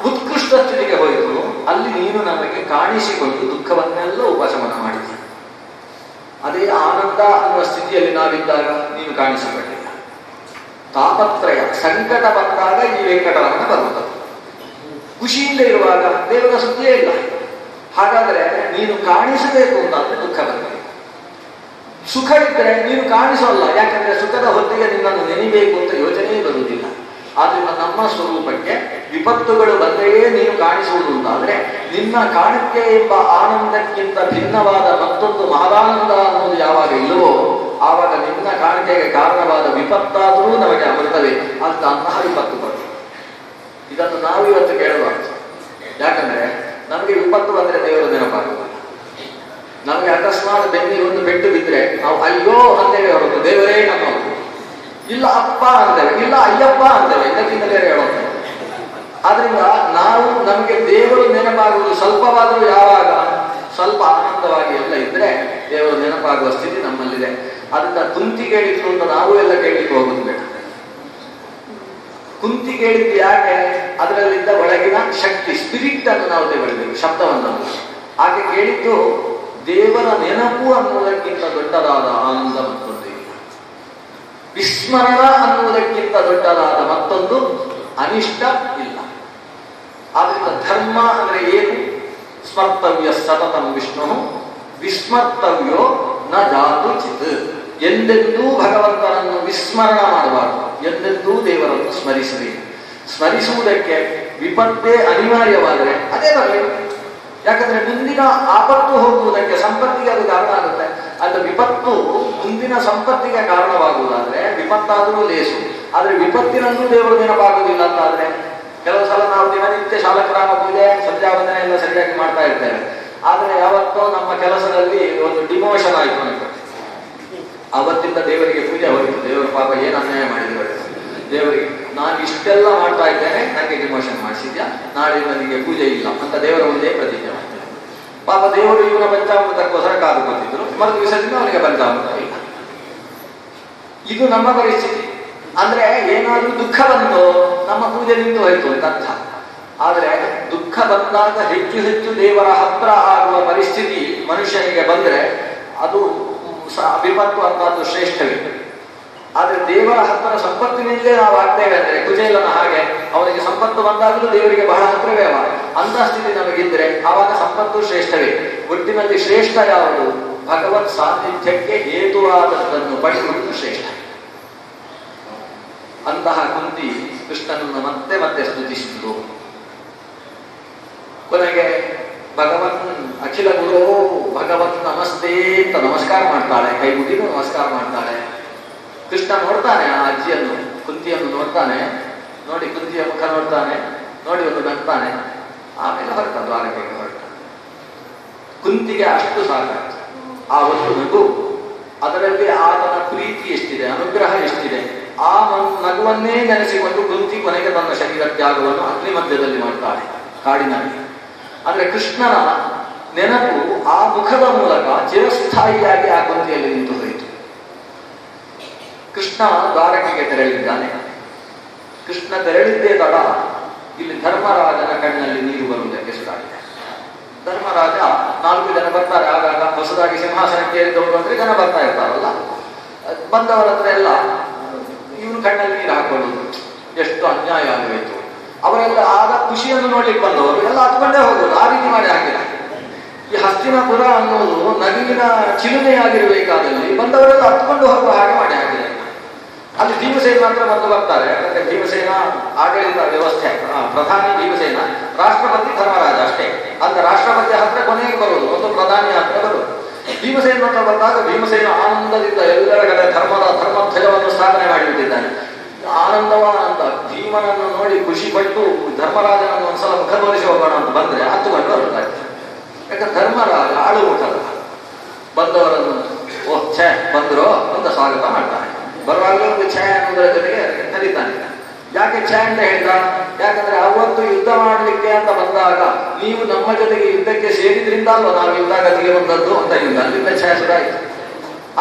ಉತ್ಕೃಷ್ಟ ಸ್ಥಿತಿಗೆ ಹೋಯಿತು ಅಲ್ಲಿ ನೀನು ನಮಗೆ ಕಾಣಿಸಿಕೊಂಡು ದುಃಖವನ್ನೆಲ್ಲ ಉಪಶಮನ ಮಾಡಿದೆ. ಅದೇ ಆನಂದ ಅನ್ನುವ ಸ್ಥಿತಿಯಲ್ಲಿ ನಾವಿದ್ದಾಗ ನೀನು ಕಾಣಿಸಿಕೊಂಡಿಲ್ಲ. ತಾಪತ್ರಯ ಸಂಕಟ ಬಂದಾಗ ಈ ವೆಂಕಟರಮಣ ಬರುತ್ತದೆ. ಖುಷಿಯಿಂದ ಇರುವಾಗ ದೇವರ ಸುದ್ದಿಯೇ ಇಲ್ಲ. ಹಾಗಾದರೆ ನೀನು ಕಾಣಿಸಬೇಕು ಅಂತಾದ್ರೆ ದುಃಖ ಬರಬೇಕು. ಸುಖ ಇದ್ದರೆ ನೀನು ಕಾಣಿಸೋಲ್ಲ. ಯಾಕಂದ್ರೆ ಸುಖದ ಹೊತ್ತಿಗೆ ನಿನ್ನನ್ನು ನೆನಿಬೇಕು ಅಂತ ಯೋಚನೆ ಬರುವುದಿಲ್ಲ. ಆದ್ರಿಂದ ನಮ್ಮ ಸ್ವರೂಪಕ್ಕೆ ವಿಪತ್ತುಗಳು ಬಂದೆಯೇ ನೀನು ಕಾಣಿಸುವುದು ಅಂತಾದ್ರೆ ನಿನ್ನ ಕಾಣಿಕೆ ಎಂಬ ಆನಂದಕ್ಕಿಂತ ಭಿನ್ನವಾದ ಮತ್ತೊಂದು ಮಹದಾನಂದ ಅನ್ನೋದು ಯಾವಾಗ ಇಲ್ಲವೋ ಆವಾಗ ನಿನ್ನ ಕಾಣಿಕೆಗೆ ಕಾರಣವಾದ ವಿಪತ್ತಾದರೂ ನಮಗೆ ಅಮೃತವೇ ಅಂತ ಅಂತಹ ವಿಪತ್ತುಗಳು. ಇದನ್ನು ನಾವು ಇವತ್ತು ಕೇಳಬಾರ್ದು. ಯಾಕಂದ್ರೆ ನಮಗೆ ವಿಪತ್ತು ಬಂದರೆ ದೇವರು ನೆನಪಾಗುವುದಿಲ್ಲ. ನಮಗೆ ಅಕಸ್ಮಾತ್ ಬೆನ್ನಿಗೆ ಒಂದು ಪೆಟ್ಟು ಬಿದ್ದರೆ ನಾವು ಅಯ್ಯೋ ಅಂತೇವೆ ಹೊರತು ದೇವರೇ ನಮ್ಮವರು. ಇಲ್ಲ ಅಪ್ಪ ಅಂತೇವೆ, ಇಲ್ಲ ಅಯ್ಯಪ್ಪ ಅಂತೇವೆ, ಇದಕ್ಕಿಂತಲೇ ಹೇಳೋದು. ಆದ್ರಿಂದ ನಾವು ನಮಗೆ ದೇವರು ನೆನಪಾಗುವುದು ಸ್ವಲ್ಪವಾದರೂ ಯಾವಾಗ ಸ್ವಲ್ಪ ಆನಂದವಾಗಿ ಎಲ್ಲ ಇದ್ರೆ ದೇವರು ನೆನಪಾಗುವ ಸ್ಥಿತಿ ನಮ್ಮಲ್ಲಿದೆ. ಅದರಿಂದ ಕುಂತಿ ಕೇಳಿದ್ರು ಅಂತ ನಾವು ಎಲ್ಲ ಕೇಳಲಿಕ್ಕೆ ಹೋಗುದು ಬೇಡ. ಕುಂತಿ ಕೇಳಿದ್ದು ಯಾಕೆ? ಅದರಲ್ಲಿದ್ದ ಒಳಗಿನ ಶಕ್ತಿ ಸ್ಪಿರಿಟ್ ಅನ್ನು ನಾವು ತಗೊಳ್ಬೇಕು, ಶಬ್ದವನ್ನು. ಆಕೆ ಕೇಳಿದ್ದು ದೇವರ ನೆನಪು ಅನ್ನುವುದಕ್ಕಿಂತ ದೊಡ್ಡದಾದ ಆನಂದ ಮತ್ತೊಂದು ಇಲ್ಲ. ವಿಸ್ಮರಣ ಅನ್ನುವುದಕ್ಕಿಂತ ದೊಡ್ಡದಾದ ಮತ್ತೊಂದು ಅನಿಷ್ಟ ಇಲ್ಲ. ಆದ್ರಿಂದ ಧರ್ಮ ಅಂದ್ರೆ ಏನು? ಸ್ಮರ್ತವ್ಯ ಸತತಂ ವಿಷ್ಣು ವಿಸ್ಮರ್ತವ್ಯೋ ನ ಜಾತು ಚಿತ್. ಎಂದೆಂದೂ ಭಗವಂತನನ್ನು ವಿಸ್ಮರಣ ಮಾಡಬಾರದು, ಎಂದೆಂದೂ ದೇವರನ್ನು ಸ್ಮರಿಸಬೇಕು. ಸ್ಮರಿಸುವುದಕ್ಕೆ ವಿಪತ್ತೇ ಅನಿವಾರ್ಯವಾದರೆ ಅದೇ ಬರಲಿ. ಯಾಕಂದ್ರೆ ಮುಂದಿನ ಆಪತ್ತು ಹೋಗುವುದಕ್ಕೆ ಸಂಪತ್ತಿಗೆ ಅದು ಕಾರಣ ಆಗುತ್ತೆ. ಅದು ವಿಪತ್ತು ಮುಂದಿನ ಸಂಪತ್ತಿಗೆ ಕಾರಣವಾಗುವುದಾದ್ರೆ ವಿಪತ್ತಾದರೂ ಲೇಸು. ಆದ್ರೆ ವಿಪತ್ತಿನಲ್ಲೂ ದೇವರು ನೆನಪಾಗುವುದಿಲ್ಲ ಅಂತಾದ್ರೆ ಕೆಲವು ಸಲ ನಾವು ದಿನನಿತ್ಯ ಶಾಲಗ್ರಾಮ ಪೂಜೆ ಸಂಧ್ಯಾವಂದನೆ ಎಲ್ಲ ಸರಿಯಾಗಿ ಮಾಡ್ತಾ ಇರ್ತೇವೆ. ಆದ್ರೆ ಯಾವತ್ತೋ ನಮ್ಮ ಕೆಲಸದಲ್ಲಿ ಒಂದು ಡಿಮೋಷನ್ ಆಯಿತು ಅನ್ಕೊಂಡು ಅವತ್ತಿಂದ ದೇವರಿಗೆ ಪೂಜೆ ಹೋಯಿತು. ದೇವರು ಪಾಪ ಏನು ಅನ್ಯಾಯ ಮಾಡಿದ್ರು ದೇವರಿಗೆ, ನಾನು ಇಷ್ಟೆಲ್ಲ ಮಾಡ್ತಾ ಇದ್ದೇನೆ, ನನಗೆ ಡಿಮೋಷನ್ ಮಾಡಿಸಿದ್ಯಾ, ನಾಳೆ ನನಗೆ ಪೂಜೆ ಇಲ್ಲ ಅಂತ ದೇವರ ಮುಂದೆ ಪ್ರತಿಜ್ಞೆ ಮಾಡ್ತಾರೆ. ಪಾಪ ದೇವರು ಇವನ ಪಂಚಾಮೃತಕ್ಕೋಸ್ಕರ ಕಾದು ಬಂದಿದ್ರು, ಮರು ದಿವಸದಿಂದ ಅವನಿಗೆ ಪಂಚಾಮೃತ ಇಲ್ಲ. ಇದು ನಮ್ಮ ಪರಿಸ್ಥಿತಿ. ಅಂದ್ರೆ ಏನಾದ್ರೂ ದುಃಖ ಬಂತು, ನಮ್ಮ ಪೂಜೆ ನಿಂತು ಹೋಯ್ತು ಅಂತ ಅರ್ಥ. ಆದರೆ ದುಃಖ ಬಂದಾಗ ಹೆಚ್ಚು ಹೆಚ್ಚು ದೇವರ ಹತ್ರ ಆಗುವ ಪರಿಸ್ಥಿತಿ ಮನುಷ್ಯನಿಗೆ ಬಂದ್ರೆ ಅದು ವಿಪತ್ತು ಅನ್ನೋದು ಶ್ರೇಷ್ಠವೇ. ಆದ್ರೆ ದೇವರ ಹತ್ತಿರ ಸಂಪತ್ತಿನಿಂದಲೇ ನಾವು ಆಗ್ತೇವೆ ಅಂದ್ರೆ ಕುಚೇಲನ ಹಾಗೆ ಅವನಿಗೆ ಸಂಪತ್ತು ಬಂದಾಗಲೂ ದೇವರಿಗೆ ಬಹಳ ಹತ್ರವೇ ಅವ. ಅಂತ ಸ್ಥಿತಿ ನಮಗಿದ್ರೆ ಆವಾಗ ಸಂಪತ್ತು ಶ್ರೇಷ್ಠವೇ. ಒಟ್ಟಿನಲ್ಲಿ ಶ್ರೇಷ್ಠ ಯಾವುದು? ಭಗವತ್ ಸಾನ್ನಿಧ್ಯಕ್ಕೆ ಹೇತುವಾದದ್ದನ್ನು ಪಡೆಯುವುದು ಶ್ರೇಷ್ಠ. ಅಂತಹ ಕುಂತಿ ಕೃಷ್ಣನನ್ನು ಮತ್ತೆ ಮತ್ತೆ ಸ್ತುತಿಸಿದ್ರು. ಕೊನೆಗೆ ಭಗವನ್ ಅಖಿಲ ಗುರು ಭಗವನ್ ನಮಸ್ತೆ ಅಂತ ನಮಸ್ಕಾರ ಮಾಡ್ತಾಳೆ, ಕೈ ಮುಗಿದು ನಮಸ್ಕಾರ ಮಾಡ್ತಾಳೆ. ಕೃಷ್ಣ ನೋಡ್ತಾನೆ ಆ ಅಜ್ಜಿಯನ್ನು, ಕುಂತಿಯನ್ನು ನೋಡ್ತಾನೆ, ನೋಡಿ ಕುಂತಿಯ ಮುಖ ನೋಡ್ತಾನೆ, ನೋಡಿ ಒಂದು ನಗ್ತಾನೆ, ಆಮೇಲೆ ಹೊರಟ ದ್ವಾರಕೆಗೆ ಹೊರಟ. ಕುಂತಿಗೆ ಅಷ್ಟು ಸಾಕಾಯ್ತು ಆ ಒಂದು ನಗು, ಅದರಲ್ಲಿ ಆತನ ಪ್ರೀತಿ ಎಷ್ಟಿದೆ, ಅನುಗ್ರಹ ಎಷ್ಟಿದೆ. ಆ ನಗುವನ್ನೇ ನೆನೆಸಿಕೊಂಡು ಕುಂತಿ ಕೊನೆಗೆ ತನ್ನ ಶರೀರ ತ್ಯಾಗವನ್ನು ಅಗ್ನಿ ಮಧ್ಯದಲ್ಲಿ ಮಾಡ್ತಾಳೆ ಕಾಡಿನಲ್ಲಿ. ಅಂದ್ರೆ ಕೃಷ್ಣನ ನೆನಪು ಆ ಮುಖದ ಮೂಲಕ ಚಿರಸ್ಥಾಯಿಯಾಗಿ ಆ ಕುಂತಿಯಲ್ಲಿ ನಿಂತು ಹೋಯಿತು. ಕೃಷ್ಣ ದ್ವಾರಕೆಗೆ ತೆರಳಿದ್ದಾನೆ. ಕೃಷ್ಣ ತೆರಳಿದ್ದೇ ತಡ ಇಲ್ಲಿ ಧರ್ಮರಾಜನ ಕಣ್ಣಿನಲ್ಲಿ ನೀರು ಬರುವುದಕ್ಕೆ ಶುರುವಾಗಿದೆ. ಧರ್ಮರಾಜ 4 ಜನ ಬರ್ತಾರೆ ಆಗಾಗ, ಹೊಸದಾಗಿ ಸಿಂಹಾಸನಕ್ಕೆ ಏರಿದವರು ಅಂದ್ರೆ ಜನ ಬರ್ತಾ ಇರ್ತಾರಲ್ಲ, ಬಂದವರ ಹತ್ರ ಎಲ್ಲ ಇವನು ಕಣ್ಣಲ್ಲಿ ನೀರು ಹಾಕೊಳ್ಳುವುದು. ಎಷ್ಟು ಅನ್ಯಾಯ ಆಗಬೇಕು. ಅವರೆಲ್ಲ ಆಗ ಖುಷಿಯನ್ನು ನೋಡ್ಲಿಕ್ಕೆ ಬಂದವರು ಎಲ್ಲ ಹತ್ಕೊಂಡೇ ಹೋಗೋದು. ಆ ರೀತಿ ಮಾಡಿ ಹಾಕಿಲ್ಲ. ಈ ಹಸ್ತಿನಾಪುರ ಅನ್ನೋದು ನಗುವಿನ ಚಿಲುಮೆಯಾಗಿರಬೇಕಾದಲ್ಲಿ ಬಂದವರೆಲ್ಲ ಹತ್ಕೊಂಡು ಹೋಗುವ ಹಾಗೆ ಮಾಡಿ ಹಾಕಿದೆ. ಅಲ್ಲಿ ಭೀಮಸೇನ ಮಾತ್ರ ಬಂದು ಬರ್ತಾರೆ. ಯಾಕಂದ್ರೆ ಭೀಮಸೇನ ಆಡಳಿತ ವ್ಯವಸ್ಥೆ, ಪ್ರಧಾನಿ ಭೀಮಸೇನ, ರಾಷ್ಟ್ರಪತಿ ಧರ್ಮರಾಜ ಅಷ್ಟೇ. ಅಂತ ರಾಷ್ಟ್ರಪತಿ ಹತ್ರ ಕೊನೆಗೆ ಬರುವುದು, ಒಂದು ಪ್ರಧಾನಿ ಹತ್ರ ಬರುವುದು. ಭೀಮಸೇನ ಹತ್ರ ಬಂದಾಗ ಭೀಮಸೇನ ಆನಂದದಿಂದ ಎಲ್ಲರ ಕಡೆ ಧರ್ಮಧ್ವಜವನ್ನು ಸ್ಥಾಪನೆ ಮಾಡಿಬಿಟ್ಟಿದ್ದಾನೆ. ಆನಂದವಾನಂದ ಭೀಮನನ್ನು ನೋಡಿ ಖುಷಿ ಪಟ್ಟು ಧರ್ಮರಾಜನನ್ನು ಒಂದ್ಸಲ ಮುಖ ತೋರಿಸಿ ಹೋಗೋಣ ಅಂತ ಬಂದ್ರೆ ಹತ್ತುಕೊಂಡು ಬರ್ತಾ ಇದ್ದಾರೆ. ಯಾಕಂದ್ರೆ ಧರ್ಮರಾಜ ಆಳು ಊಟದ ಬಂದವರನ್ನು ಓಹ್ ಛೇ ಬಂದ್ರು ಅಂತ ಸ್ವಾಗತ ಮಾಡ್ತಾನೆ. ಬರುವಾಗಲೂ ಒಂದು ಛೇ ಅನ್ನೋದರ ಜೊತೆಗೆ ಕರೀತಾನೆ. ಯಾಕೆ ಛೇ ಅಂತ ಹೇಳಿದ? ಯಾಕಂದ್ರೆ ಅವತ್ತು ಯುದ್ಧ ಮಾಡಲಿಕ್ಕೆ ಅಂತ ಬಂದಾಗ ನೀವು ನಮ್ಮ ಜೊತೆಗೆ ಯುದ್ಧಕ್ಕೆ ಸೇರಿದ್ರಿಂದ ಅಲ್ವಾ ನಾವು ಯುದ್ಧಗತಿಗೆ ಬಂದದ್ದು ಅಂತ ಇಲ್ಲ, ಅಲ್ಲಿಂದ ಛೇ ಶುರುವಾಯಿತು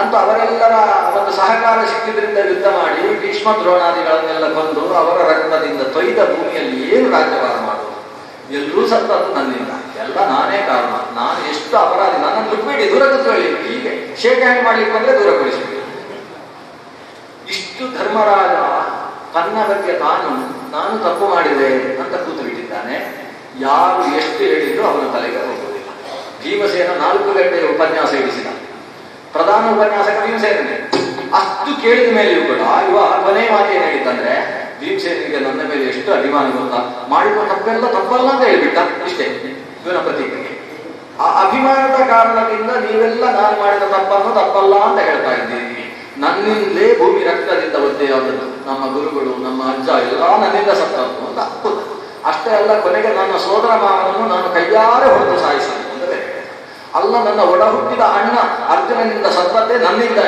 ಅಂತ ಅವರೆಲ್ಲರ ಒಂದು ಸಹಕಾರ ಸಿಕ್ಕಿದ್ರಿಂದ ಯುದ್ಧ ಮಾಡಿ ಭೀಷ್ಮ ದ್ರೋಣಾದಿಗಳನ್ನೆಲ್ಲ ಕೊಂದು ಅವರ ರಕ್ತದಿಂದ ತೊಯ್ದ ಭೂಮಿಯಲ್ಲಿ ಏನು ರಾಜ್ಯಭಾರ ಮಾಡುವುದು? ಎಲ್ಲರೂ ಸತ್ತದ್ದು ನನ್ನಿಂದ, ಎಲ್ಲ ನಾನೇ ಕಾರಣ, ನಾನು ಎಷ್ಟು ಅಪರಾಧಿ, ನನ್ನನ್ನು ಬಿಟ್ಬೇಡಿ, ದೂರ ಕೂತ್ಕೊಳ್ಳಿ, ಹೀಗೆ ಶೇಖರಣೆ ಮಾಡ್ಲಿಕ್ಕೆ ಬಂದ್ರೆ ದೂರಗೊಳಿಸಬೇಕು. ಇಷ್ಟು ಧರ್ಮರಾಜ ತನ್ನ ಬಗ್ಗೆ ನಾನು ತಪ್ಪು ಮಾಡಿದೆ ಅಂತ ಕೂತು ಬಿಟ್ಟಿದ್ದಾನೆ. ಯಾರು ಎಷ್ಟು ಹೇಳಿದ್ರು ಅವನ ತಲೆಗೆ ಹೋಗುವುದಿಲ್ಲ. ಭೀಮಸೇನ 4 ಗಂಟೆಯ ಉಪನ್ಯಾಸ ಇಡಿಸಿದ. ಪ್ರಧಾನ ಉಪನ್ಯಾಸಕ ಭೀಮಸೇನೇ. ಅಷ್ಟು ಕೇಳಿದ ಮೇಲೆಯೂ ಕೂಡ ಇವ ಕೊನೆ ಮಾತು ಏನ್ ಹೇಳಿತ್ತಂದ್ರೆ, ಭೀಮಸೇನಿಗೆ ನನ್ನ ಮೇಲೆ ಎಷ್ಟು ಅಭಿಮಾನ ಗೊತ್ತಾ, ಮಾಡಿದ ತಪ್ಪೆಲ್ಲ ತಪ್ಪಲ್ಲ ಅಂತ ಹೇಳ್ಬಿಟ್ಟ. ಇಷ್ಟೇ ಇವನ ಪ್ರತಿಕ್ರಿಯೆ. ಆ ಅಭಿಮಾನದ ಕಾರಣದಿಂದ ನೀವೆಲ್ಲ ನಾನು ಮಾಡಿದ ತಪ್ಪನ್ನು ತಪ್ಪಲ್ಲ ಅಂತ ಹೇಳ್ತಾ ಇದ್ದೀರಿ. ನನ್ನಿಂದಲೇ ಭೂಮಿ ರಕ್ತದಿಂದ ಒದ್ದೆಯಾದದ್ದು, ನಮ್ಮ ಗುರುಗಳು ನಮ್ಮ ಅಜ್ಜ ಎಲ್ಲ ನನ್ನಿಂದ ಸತ್ತದ್ದು ಅಂತ ಅಪ್ಪುದು. ಅಷ್ಟೇ ಅಲ್ಲ, ಕೊನೆಗೆ ನನ್ನ ಸೋದರ ಮಾವನನ್ನು ನಾನು ಕೈಯಾರೆ ಹೊಡೆದು ಸಾಯಿಸಿದ್ದು ಅಂತ ಬೇರೆ ಅಲ್ಲ. ನನ್ನ ಒಡ ಹುಟ್ಟಿದ ಅಣ್ಣ ಅರ್ಜುನನಿಂದ ಸತ್ತದ್ದೇ ನನ್ನಿಂದ.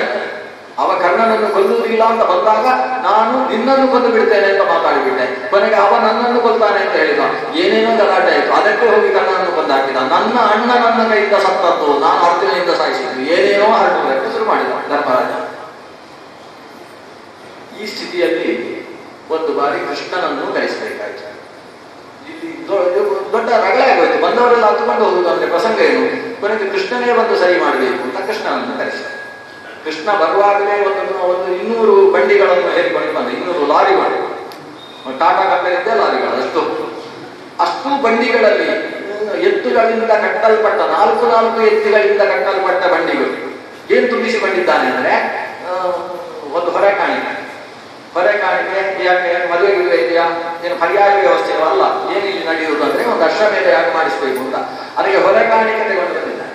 ಅವ ಕರ್ಣನನ್ನು ಕೊಲ್ಲುವುದಿಲ್ಲ ಅಂತ ಬಂದಾಗ ನಾನು ನಿನ್ನನ್ನು ಕೊಂದು ಬಿಡ್ತೇನೆ ಅಂತ ಮಾತಾಡಿಬಿಟ್ಟೆ. ಕೊನೆಗೆ ಅವ ನನ್ನನ್ನು ಕೊಲ್ತಾನೆ ಅಂತ ಹೇಳಿದ. ಏನೇನೋ ಗಲಾಟೆ ಆಯಿತು. ಅದಕ್ಕೆ ಹೋಗಿ ಕರ್ಣನನ್ನು ಕೊಂದು ಹಾಕಿದ. ನನ್ನ ಅಣ್ಣ ನನ್ನ ಕೈಯಿಂದ ಸತ್ತದ್ದು, ನಾನು ಅರ್ಜುನನಿಂದ ಸಾಯಿಸಿದ್ದು, ಏನೇನೋ ಹರಡುವುದಕ್ಕೆ ಶುರು ಮಾಡಿದ ಧರ್ಮರಾಜ. ಈ ಸ್ಥಿತಿಯಲ್ಲಿ ಒಂದು ಬಾರಿ ಕೃಷ್ಣನನ್ನು ಕರೆಸಬೇಕಾಯಿತು. ಇಲ್ಲಿ ದೊಡ್ಡ ರಗಳೆ ಆಗೋಯ್ತು. ಬಂದವರೆಲ್ಲ ಹತ್ತುಕೊಂಡು ಹೋಗುದು ಅಂದ್ರೆ ಪ್ರಸಂಗ ಏನು? ಕೊನೆಗೆ ಕೃಷ್ಣನೇ ಬಂದು ಸರಿ ಮಾಡಬೇಕು ಅಂತ ಕೃಷ್ಣನನ್ನು ಕರೆಸಿದ. ಕೃಷ್ಣ ಬರುವಾಗಲೇ ಒಂದು 200 ಬಂಡಿಗಳನ್ನು ಹೇರಿಕೊಂಡು ಬಂದ. 200 ಲಾರಿಗಳು, ಟಾಟಾ ಕಂಪನಿದ್ದೇ ಲಾರಿಗಳು. ಅಷ್ಟು ಬಂಡಿಗಳಲ್ಲಿ ಎತ್ತುಗಳಿಂದ ಕಟ್ಟಲ್ಪಟ್ಟ 4 ಎತ್ತುಗಳಿಂದ ಕಟ್ಟಲ್ಪಟ್ಟ ಬಂಡಿಗಳು. ಏನ್ ತುಂಬಿಸಿಕೊಂಡಿದ್ದಾನೆ ಅಂದ್ರೆ ಒಂದು ಹೊರೆಕಾಣಿಕೆ ಯಾಕೆ ಮದುವೆ ಇದೆಯಾ, ಏನು ಪರ್ಯಾಯ ವ್ಯವಸ್ಥೆ ಅಲ್ಲ, ಏನಿಲ್ಲಿ ನಡೆಯುವುದು ಅಂದ್ರೆ ಒಂದು ಅಶ್ವಮೇಧ ಯಾಕೆ ಮಾಡಿಸ್ಬೇಕು ಅಂತ ಅದಕ್ಕೆ ಹೊರೆಕಾಣಿಕೆ ತಗೊಂಡು ಬಂದಿದ್ದಾನೆ.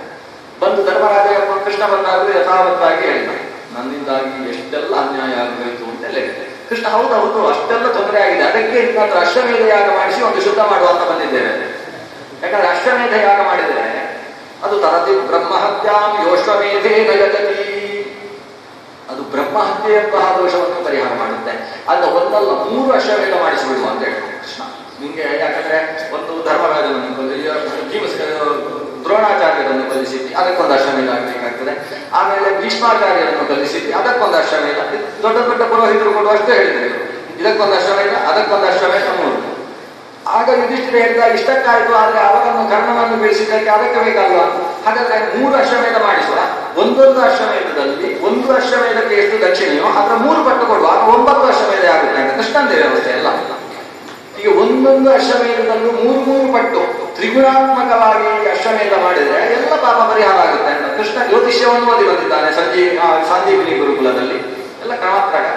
ಬಂದು ಧರ್ಮರಾಜ ಕೃಷ್ಣ ಬಂದಾಗಲೂ ಯಥಾವತ್ತಾಗಿ ಹೇಳಿದ, ನನ್ನಿಂದಾಗಿ ಎಷ್ಟೆಲ್ಲ ಅನ್ಯಾಯ ಆಗಬೇಕು ಅಂತೆಲ್ಲ ಹೇಳಿದೆ. ಕೃಷ್ಣ ಹೌದು ಅಷ್ಟೆಲ್ಲ ತೊಂದರೆ ಆಗಿದೆ, ಅದಕ್ಕೆ ಇನ್ನೊಂದು ಅಶ್ವಮೇಧ ಯಾಗ ಮಾಡಿಸಿ ಒಂದು ಶುದ್ಧ ಮಾಡುವ ಅಂತ ಬಂದಿದ್ದೇವೆ. ಯಾಕಂದ್ರೆ ಅಶ್ವಮೇಧ ಯಾಗ ಮಾಡಿದರೆ ಅದು ತರದಿ ಬ್ರಹ್ಮಹತ್ಯಾಂ ಯೋಶ್ವಮೇಧೇ ನಯಗತಿ. ಅದು ಬ್ರಹ್ಮಹತ್ಯೆಯಂತಹ ದೋಷವನ್ನು ಪರಿಹಾರ ಮಾಡುತ್ತೆ. ಅದನ್ನ ಒಂದಲ್ಲ 3 ಅಶ್ವಮೇಧ ಮಾಡಿಸಿಬಿಡುವ ಅಂತ ಹೇಳ್ತಾರೆ ಕೃಷ್ಣ. ನಿಮಗೆ ಯಾಕಂದ್ರೆ ಒಂದು ಧರ್ಮರಾಜನನ್ನು ದ್ರೋಣಾಚಾರ್ಯರನ್ನು ಕಲಿಸಿದ್ದಿ, ಅದಕ್ಕೊಂದು ಅಶ್ವಮೇಧ ಆಗಬೇಕಾಗ್ತದೆ. ಆಮೇಲೆ ಭೀಷ್ಮಾಚಾರ್ಯರನ್ನು ಕಲಿಸಿದ್ದಿ, ಅದಕ್ಕೊಂದು ಅಶ್ವಮೇಧ. ದೊಡ್ಡ ದೊಡ್ಡ ಪುರೋಹಿತರು ಕೊಡುವಷ್ಟು ಹೇಳಿದ್ರು, ಇದಕ್ಕೊಂದು ಅಶ್ವಮೇಧ, ಅದಕ್ಕೊಂದು ಅಶ್ವಮೇಧ 3. ಆಗ ಯುಧಿಷ್ಠಿರ ಹೇಳಿದ ಇಷ್ಟಕ್ಕಾಯ್ತು, ಆದ್ರೆ ಅವರನ್ನು ಕರ್ಣವನ್ನು ಬೆಳೆಸಿದ್ದಕ್ಕೆ ಅದಕ್ಕೆ ಬೇಕಲ್ವಾ? ಹಾಗಾದ್ರೆ 3 ಅಶ್ವಮೇಧ ಮಾಡಿಸುವ. ಒಂದೊಂದು ಅಶ್ವಮೇಧದಲ್ಲಿ 1 ಅಶ್ವಮೇಧಕ್ಕೆ ಎಷ್ಟು ದಕ್ಷಿಣೆಯೋ ಅದರ 3 ಪಟ್ಟು ಕೊಡುವ, 9 ಅಶ್ವಮೇಧ ಆಗುತ್ತೆ ಅಂತ ಕೃಷ್ಣಂದೇ ವ್ಯವಸ್ಥೆ ಎಲ್ಲ. ಈಗ ಒಂದೊಂದು ಅಶ್ವಮೇಧದಲ್ಲೂ 3 ಪಟ್ಟು ತ್ರಿಗುಣಾತ್ಮಕವಾಗಿ ಅಶ್ವಮೇಧ ಮಾಡಿದ್ರೆ ಎಲ್ಲ ಪಾಪ ಪರಿಹಾರ ಆಗುತ್ತೆ ಅಂತ ಕೃಷ್ಣ ಜ್ಯೋತಿಷ್ಯವನ್ನು ಓದಿ ಬಂದಿದ್ದಾನೆ ಸಂಜೀವಿನಿ ಗುರುಕುಲದಲ್ಲಿ. ಎಲ್ಲ ಕ್ರಮ ಪ್ರಕಾರ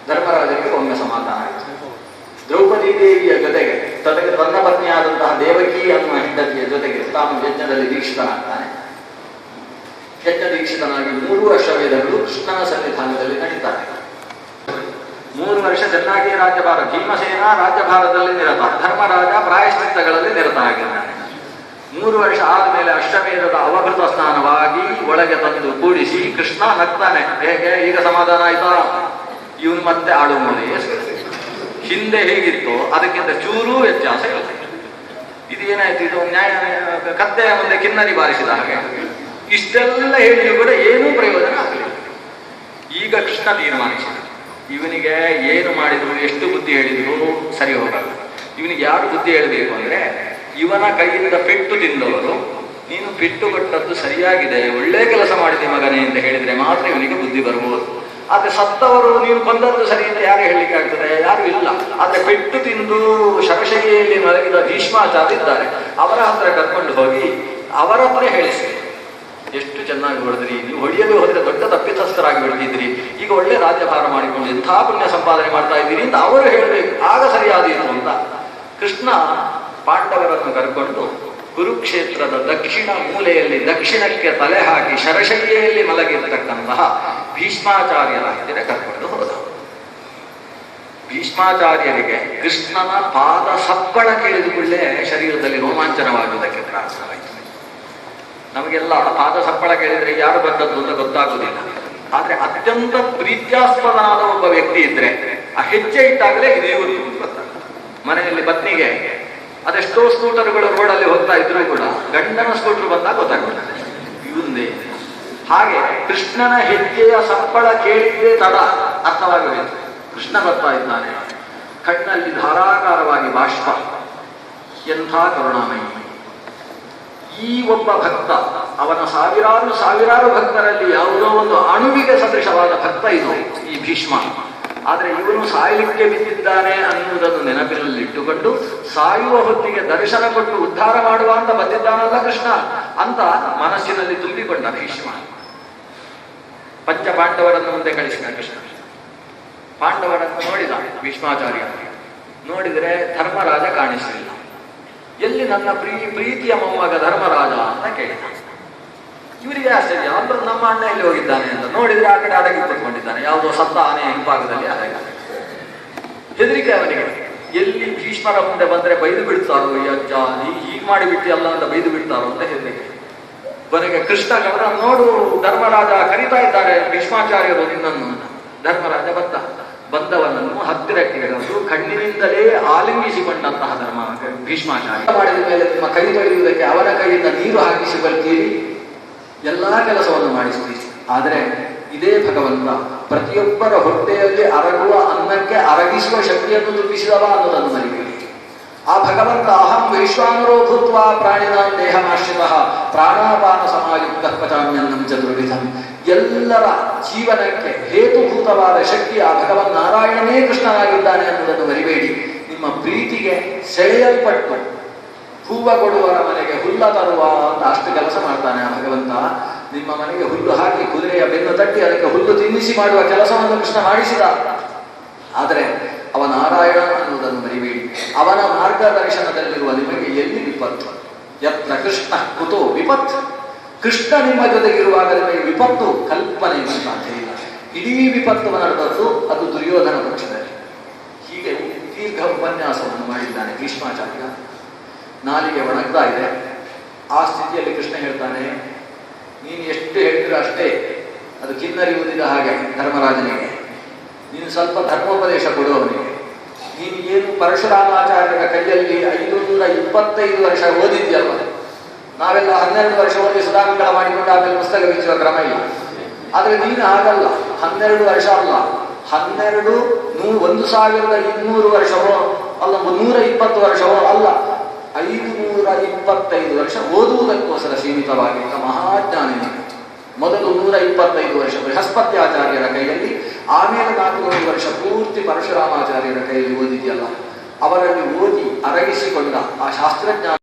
ಧರ್ಮರಾಜನಿಗೆ ಒಮ್ಮೆ ಸಮಾಧಾನ ಆಯಿತು. ದ್ರೌಪದಿ ದೇವಿಯ ಜೊತೆಗೆ ತನ್ನ ಪತ್ನಿಯಾದಂತಹ ದೇವಕಿ ಅನ್ನುವ ಹೆಂಡತಿಯ ಜೊತೆಗೆ ತಾನು ಯಜ್ಞದಲ್ಲಿ ದೀಕ್ಷಿತನಾಗ್ತಾನೆ. ಯಜ್ಞ ದೀಕ್ಷಿತನಾಗಿ 3 ಅಶ್ವಮೇಧಗಳು ಕೃಷ್ಣನ ಸನ್ನಿಧಾನದಲ್ಲಿ ನಡೀತಾರೆ. 3 ವರ್ಷ ಚೆನ್ನಾಗಿ ರಾಜ್ಯಭಾರ, ಭೀಮಸೇನ ರಾಜ್ಯಭಾರದಲ್ಲಿ ನಿರತ, ಧರ್ಮರಾಜ ಪ್ರಾಯಶ್ಚಿತ್ತಗಳಲ್ಲಿ ನಿರತ ಆಗಿದ್ದಾನೆ. 3 ವರ್ಷ ಆದಮೇಲೆ ಅಶ್ವಮೇಧದ ಅವಭೃತ ಸ್ನಾನವಾಗಿ ಒಳಗೆ ತಂದು ಕೂಡಿಸಿ ಕೃಷ್ಣ ನಗ್ತಾನೆ. ಹೇಗೆ ಈಗ ಸಮಾಧಾನ ಆಯ್ತಾ? ಇವನು ಮತ್ತೆ ಆಡು ನೋಡಿ, ಹಿಂದೆ ಹೇಗಿತ್ತು ಅದಕ್ಕಿಂತ ಚೂರೂ ವ್ಯತ್ಯಾಸ ಇಲ್ಲ. ಇದು ಏನಾಯ್ತು? ಇದು ನ್ಯಾಯ ಕತ್ತೆಯ ಮುಂದೆ ಕಿನ್ನರಿ ಬಾರಿಸಿದ ಹಾಗೆ. ಇಷ್ಟೆಲ್ಲ ಹೇಳಿದ್ರು ಕೂಡ ಏನೂ ಪ್ರಯೋಜನ ಆಗಲಿಲ್ಲ. ಈಗ ಕೃಷ್ಣ ತೀರ್ಮಾನಿಸಿದ, ಇವನಿಗೆ ಏನು ಮಾಡಿದ್ರು, ಎಷ್ಟು ಬುದ್ಧಿ ಹೇಳಿದ್ರು ಸರಿ ಹೋಗಲ್ಲ. ಇವನಿಗೆ ಯಾರು ಬುದ್ಧಿ ಹೇಳಬೇಕು ಅಂದ್ರೆ, ಇವನ ಕೈಯಿಂದ ಪೆಟ್ಟು ತಿಂದವರು ನೀನು ಪೆಟ್ಟು ಕೊಟ್ಟದ್ದು ಸರಿಯಾಗಿದೆ, ಒಳ್ಳೆ ಕೆಲಸ ಮಾಡಿದೆ ಮಗನೇ ಅಂತ ಹೇಳಿದ್ರೆ ಮಾತ್ರ ಇವನಿಗೆ ಬುದ್ಧಿ ಬರ್ಬೋದು. ಆದ್ರೆ ಸತ್ತವರು ನೀನು ಕೊಂದದ್ದು ಸರಿ ಅಂತ ಯಾರು ಹೇಳಲಿಕ್ಕೆ ಆಗ್ತದೆ? ಯಾರು ಇಲ್ಲ. ಆದ್ರೆ ಪೆಟ್ಟು ತಿಂದು ಶರಶೈಲಿಯಲ್ಲಿ ಮಲಗಿದ ಭೀಷ್ಮಾಚಾರ್ಯ ಇದ್ದಾರೆ, ಅವರ ಹತ್ರ ಕರ್ಕೊಂಡು ಹೋಗಿ ಅವರ ಹತ್ರ ಹೇಳಿಸಿ, ಎಷ್ಟು ಚೆನ್ನಾಗಿ ಹೊಡೆದ್ರಿ, ನೀವು ಹೊಡೆಯಲು ಹೋದ್ರೆ ದೊಡ್ಡ ತಪ್ಪಿತಸ್ಥರಾಗಿ ಹೊಡೆದಿದ್ರಿ, ಈಗ ಒಳ್ಳೆ ರಾಜ್ಯಭಾರ ಮಾಡಿಕೊಂಡು ಎಂಥ ಪುಣ್ಯ ಸಂಪಾದನೆ ಮಾಡ್ತಾ ಇದ್ದೀರಿ ಅಂತ ಅವರು ಹೇಳಬೇಕು, ಆಗ ಸರಿಯಾದೀತು ಅಂತ. ಕೃಷ್ಣ ಪಾಂಡವರನ್ನು ಕರ್ಕೊಂಡು ಕುರುಕ್ಷೇತ್ರದ ದಕ್ಷಿಣ ಮೂಲೆಯಲ್ಲಿ ದಕ್ಷಿಣಕ್ಕೆ ತಲೆ ಹಾಕಿ ಶರಶೈಲಿಯಲ್ಲಿ ಮಲಗಿರತಕ್ಕಂತಹ ಭೀಷ್ಮಾಚಾರ್ಯರ ಹತ್ತಿರ ಕರ್ಕೊಂಡು ಹೋದ. ಭೀಷ್ಮಾಚಾರ್ಯರಿಗೆ ಕೃಷ್ಣನ ಪಾದ ಸಪ್ಪಳ ಕೇಳಿದುಕೊಳ್ಳೆ ಶರೀರದಲ್ಲಿ ರೋಮಾಂಚನವಾಗುವುದಕ್ಕೆ ಪ್ರಾರಂಭವಾಯಿತು. ನಮಗೆಲ್ಲ ಪಾದ ಸಪ್ಪಳ ಕೇಳಿದ್ರೆ ಯಾರು ಬಂದದ್ದು ಅಂತ ಗೊತ್ತಾಗುವುದಿಲ್ಲ. ಆದ್ರೆ ಅತ್ಯಂತ ಪ್ರೀತ್ಯಾಸ್ಪದನಾದ ಒಬ್ಬ ವ್ಯಕ್ತಿ ಇದ್ರೆ ಆ ಹೆಜ್ಜೆ ಇಟ್ಟಾಗಲೇ ಇದು ಇವರು ಗೊತ್ತಾಗ್ತದೆ. ಮನೆಯಲ್ಲಿ ಪತ್ನಿಗೆ ಅದೆಷ್ಟೋ ಸ್ಕೂಟರ್ಗಳು ರೋಡಲ್ಲಿ ಹೋಗ್ತಾ ಇದ್ರು ಕೂಡ ಗಂಡನ ಸ್ಕೂಟರ್ ಬಂದಾಗ ಗೊತ್ತಾಗ್ತದೆ ಇವಂದೇ. ಹಾಗೆ ಕೃಷ್ಣನ ಹೆಜ್ಜೆಯ ಸಪ್ಪಳ ಕೇಳಿದ್ದೇ ತಡ ಅರ್ಥವಾಗಬೇಕು. ಕೃಷ್ಣ ಬರ್ತಾ ಇದ್ದಾನೆ, ಕಣ್ಣಲ್ಲಿ ಧಾರಾಕಾರವಾಗಿ ಬಾಷ್ಪ, ಎಂಥ ಕರುಣಾಮಯಿ. ಈ ಒಬ್ಬ ಭಕ್ತ, ಅವನ ಸಾವಿರಾರು ಭಕ್ತರಲ್ಲಿ ಯಾವುದೋ ಒಂದು ಅಣುವಿಗೆ ಸದೃಶವಾದ ಭಕ್ತ ಇದು ಈ ಭೀಷ್ಮ. ಆದರೆ ಇವನು ಸಾಯಲಿಕ್ಕೆ ಬಿದ್ದಿದ್ದಾನೆ ಅನ್ನುವುದನ್ನು ನೆನಪಿನಲ್ಲಿಟ್ಟುಕೊಂಡು ಸಾಯುವ ಹೊತ್ತಿಗೆ ದರ್ಶನ ಕೊಟ್ಟು ಉದ್ಧಾರ ಮಾಡುವ ಅಂತ ಬಂದಿದ್ದಾನಲ್ಲ ಕೃಷ್ಣ ಅಂತ ಮನಸ್ಸಿನಲ್ಲಿ ತುಂಬಿಕೊಂಡ ಭೀಷ್ಮ. ಪಾಂಡವರನ್ನು ಮುಂದೆ ಕಳಿಸಿದ ಕೃಷ್ಣ. ಪಾಂಡವರನ್ನು ನೋಡಿದ ಭೀಷ್ಮಾಚಾರ್ಯ. ನೋಡಿದರೆ ಧರ್ಮರಾಜ ಕಾಣಿಸಲಿಲ್ಲ. ಎಲ್ಲಿ ನನ್ನ ಪ್ರೀತಿಯ ಮೊಮ್ಮಗ ಧರ್ಮರಾಜ ಅಂತ ಕೇಳಿದ. ಇವರಿಗೆ ಆಶ್ಚರ್ಯ, ಅಂದ್ರೆ ನಮ್ಮ ಅಣ್ಣ ಎಲ್ಲಿ ಹೋಗಿದ್ದಾನೆ ಅಂತ ನೋಡಿದ್ರೆ ಆ ಕಡೆ ಅಡಗಿ ಕೂತ್ಕೊಂಡಿದ್ದಾನೆ, ಯಾವುದೋ ಸತ್ತ ಆನೆಯ ಹಿಂಭಾಗದಲ್ಲಿ ಅಡಗ. ಹೆದರಿಕೆ ಅವನಿಗೆ. ಎಲ್ಲಿ ಭೀಷ್ಮರ ಮುಂದೆ ಬಂದ್ರೆ ಬೈದು ಬಿಡ್ತಾರೋ, ಅಜ್ಜ ಹೀಗೆ ಮಾಡಿಬಿಟ್ಟು ಅಲ್ಲ ಅಂತ ಬೈದು ಬಿಡ್ತಾರೋ ಅಂತ ಹೆದರಿಕೆ. ಕೊನೆಗೆ ಕೃಷ್ಣ ಕರೆದ, ನೋಡು ಧರ್ಮರಾಜ ಕರೀತಾ ಇದ್ದಾರೆ ಭೀಷ್ಮಾಚಾರ್ಯರು ನಿನ್ನನ್ನು. ಧರ್ಮರಾಜ ಬಂದವನನ್ನು ಹತ್ತಿರಕ್ಕೆ ಹಿಡಿದು ಕಣ್ಣಿನಿಂದಲೇ ಆಲಿಂಗಿಸಿಕೊಂಡಂತಹ ಭೀಷ್ಮಾಚಾರ್ಯ. ಮಾಡಿದ ಮೇಲೆ ನಿಮ್ಮ ಕೈ ತೊಳೆಯುವುದಕ್ಕೆ ಅವನ ಕೈಯಿಂದ ನೀರು ಹಾಕಿಸಿ ಬರ್ತೀರಿ, ಎಲ್ಲಾ ಕೆಲಸವನ್ನು ಮಾಡಿಸ್ತೀರಿ. ಆದರೆ ಇದೇ ಭಗವಂತ ಪ್ರತಿಯೊಬ್ಬರ ಹೊಟ್ಟೆಯಲ್ಲಿ ಅರಗುವ ಅನ್ನಕ್ಕೆ ಅರಗಿಸುವ ಶಕ್ತಿಯನ್ನು ತುಂಬಿಸಿದವ ಅನ್ನೋದನ್ನು ಮರಿಬೇಡಿ. ಆ ಭಗವಂತ ಅಹಂ ವೈಶ್ವಾನರೋ ಭೂತ್ವ ಪ್ರಾಣಿನಾಂ ದೇಹಮಾಶ್ರಿತಃ ಪ್ರಾಣಾಪಾನ ಸಮಾಯುಕ್ತ ಪಚಾಮ್ಯನ್ನಂ ಚತುರ್ವಿಧಂ. ಎಲ್ಲರ ಜೀವನಕ್ಕೆ ಹೇತುಭೂತವಾದ ಶಕ್ತಿ ಆ ಭಗವನ್ ನಾರಾಯಣನೇ ಕೃಷ್ಣನಾಗಿದ್ದಾನೆ ಅನ್ನೋದನ್ನು ಮರಿಬೇಡಿ. ನಿಮ್ಮ ಪ್ರೀತಿಗೆ ಸೆಳೆಯಲ್ಪಟ್ಟು ಹೂವ ಕೊಡುವರ ಮನೆಗೆ ಹುಲ್ಲ ತರುವ ಅಂತ ಅಷ್ಟು ಕೆಲಸ ಮಾಡ್ತಾನೆ ಆ ಭಗವಂತ. ನಿಮ್ಮ ಮನೆಗೆ ಹುಲ್ಲು ಹಾಕಿ ಕುದುರೆಯ ಬೆನ್ನು ತಟ್ಟಿ ಅದಕ್ಕೆ ಹುಲ್ಲು ತಿನ್ನಿಸಿ ಮಾಡುವ ಕೆಲಸವನ್ನು ಕೃಷ್ಣ ಮಾಡಿಸಿದ. ಆದರೆ ಅವ ನಾರಾಯಣ ಅನ್ನುವುದನ್ನು ಮರಿಬೇಡಿ. ಅವನ ಮಾರ್ಗದರ್ಶನದಲ್ಲಿರುವ ನಿಮಗೆ ಎಲ್ಲಿ ವಿಪತ್ತು? ಯತ್ನ ಕೃಷ್ಣ ಕುತೋ ವಿಪತ್. ಕೃಷ್ಣ ನಿಮ್ಮ ಜೊತೆಗಿರುವಾಗ ನಿಮಗೆ ವಿಪತ್ತು ಕಲ್ಪನೆ ಸಾಧ್ಯ ಇಲ್ಲ. ಇಡೀ ವಿಪತ್ತು ನಡೆದದ್ದು ಅದು ದುರ್ಯೋಧನ ಪಕ್ಷದಲ್ಲಿ. ಹೀಗೆ ದೀರ್ಘ ಉಪನ್ಯಾಸವನ್ನು ಮಾಡಿದ್ದಾನೆ ಭೀಷ್ಮಾಚಾರ್ಯ. ನಾಲಿಗೆ ಒಣಗ್ತಾ ಇದೆ. ಆ ಸ್ಥಿತಿಯಲ್ಲಿ ಕೃಷ್ಣ ಹೇಳ್ತಾನೆ, ನೀನು ಎಷ್ಟು ಹೇಳಿದ್ರು ಅಷ್ಟೇ, ಅದು ಕಿನ್ನರಿ ಊದಿದ ಹಾಗೆ ಧರ್ಮರಾಜನಿಗೆ. ನೀನು ಸ್ವಲ್ಪ ಧರ್ಮೋಪದೇಶ ಕೊಡು ಅವನಿಗೆ. ನೀನು ಏನು ಪರಶುರಾಮಾಚಾರ್ಯರ ಕೈಯಲ್ಲಿ 525 ವರ್ಷ ಓದಿದ್ಯಲ್ವ, ನಾವೆಲ್ಲ 12 ವರ್ಷ ಓದಿ ಸುಧಾಮಂಗಳ ಮಾಡಿಕೊಂಡು ಆಮೇಲೆ ಪುಸ್ತಕ ಬಿಚ್ಚುವ ಕ್ರಮ ಇಲ್ಲ. ಆದರೆ ನೀನು ಹಾಗಲ್ಲ, 12 ವರ್ಷ ಅಲ್ಲ, 1200 ವರ್ಷವೋ ಅಲ್ಲ, 120 ವರ್ಷವೋ ಅಲ್ಲ, 525 ವರ್ಷ ಓದುವುದಕ್ಕೋಸ್ಕರ ಸೀಮಿತವಾಗಿದ್ದ ಮಹಾಜ್ಞಾನಿ. ಮೊದಲು 125 ವರ್ಷ ಬೃಹಸ್ಪತ್ಯಾಚಾರ್ಯರ ಕೈಯಲ್ಲಿ, ಆಮೇಲೆ 400 ವರ್ಷ ಪೂರ್ತಿ ಪರಶುರಾಮಾಚಾರ್ಯರ ಕೈಯಲ್ಲಿ ಓದಿದೆಯಲ್ಲ, ಅವರಲ್ಲಿ ಓದಿ ಅರಗಿಸಿಕೊಂಡ ಆ ಶಾಸ್ತ್ರಜ್ಞಾನ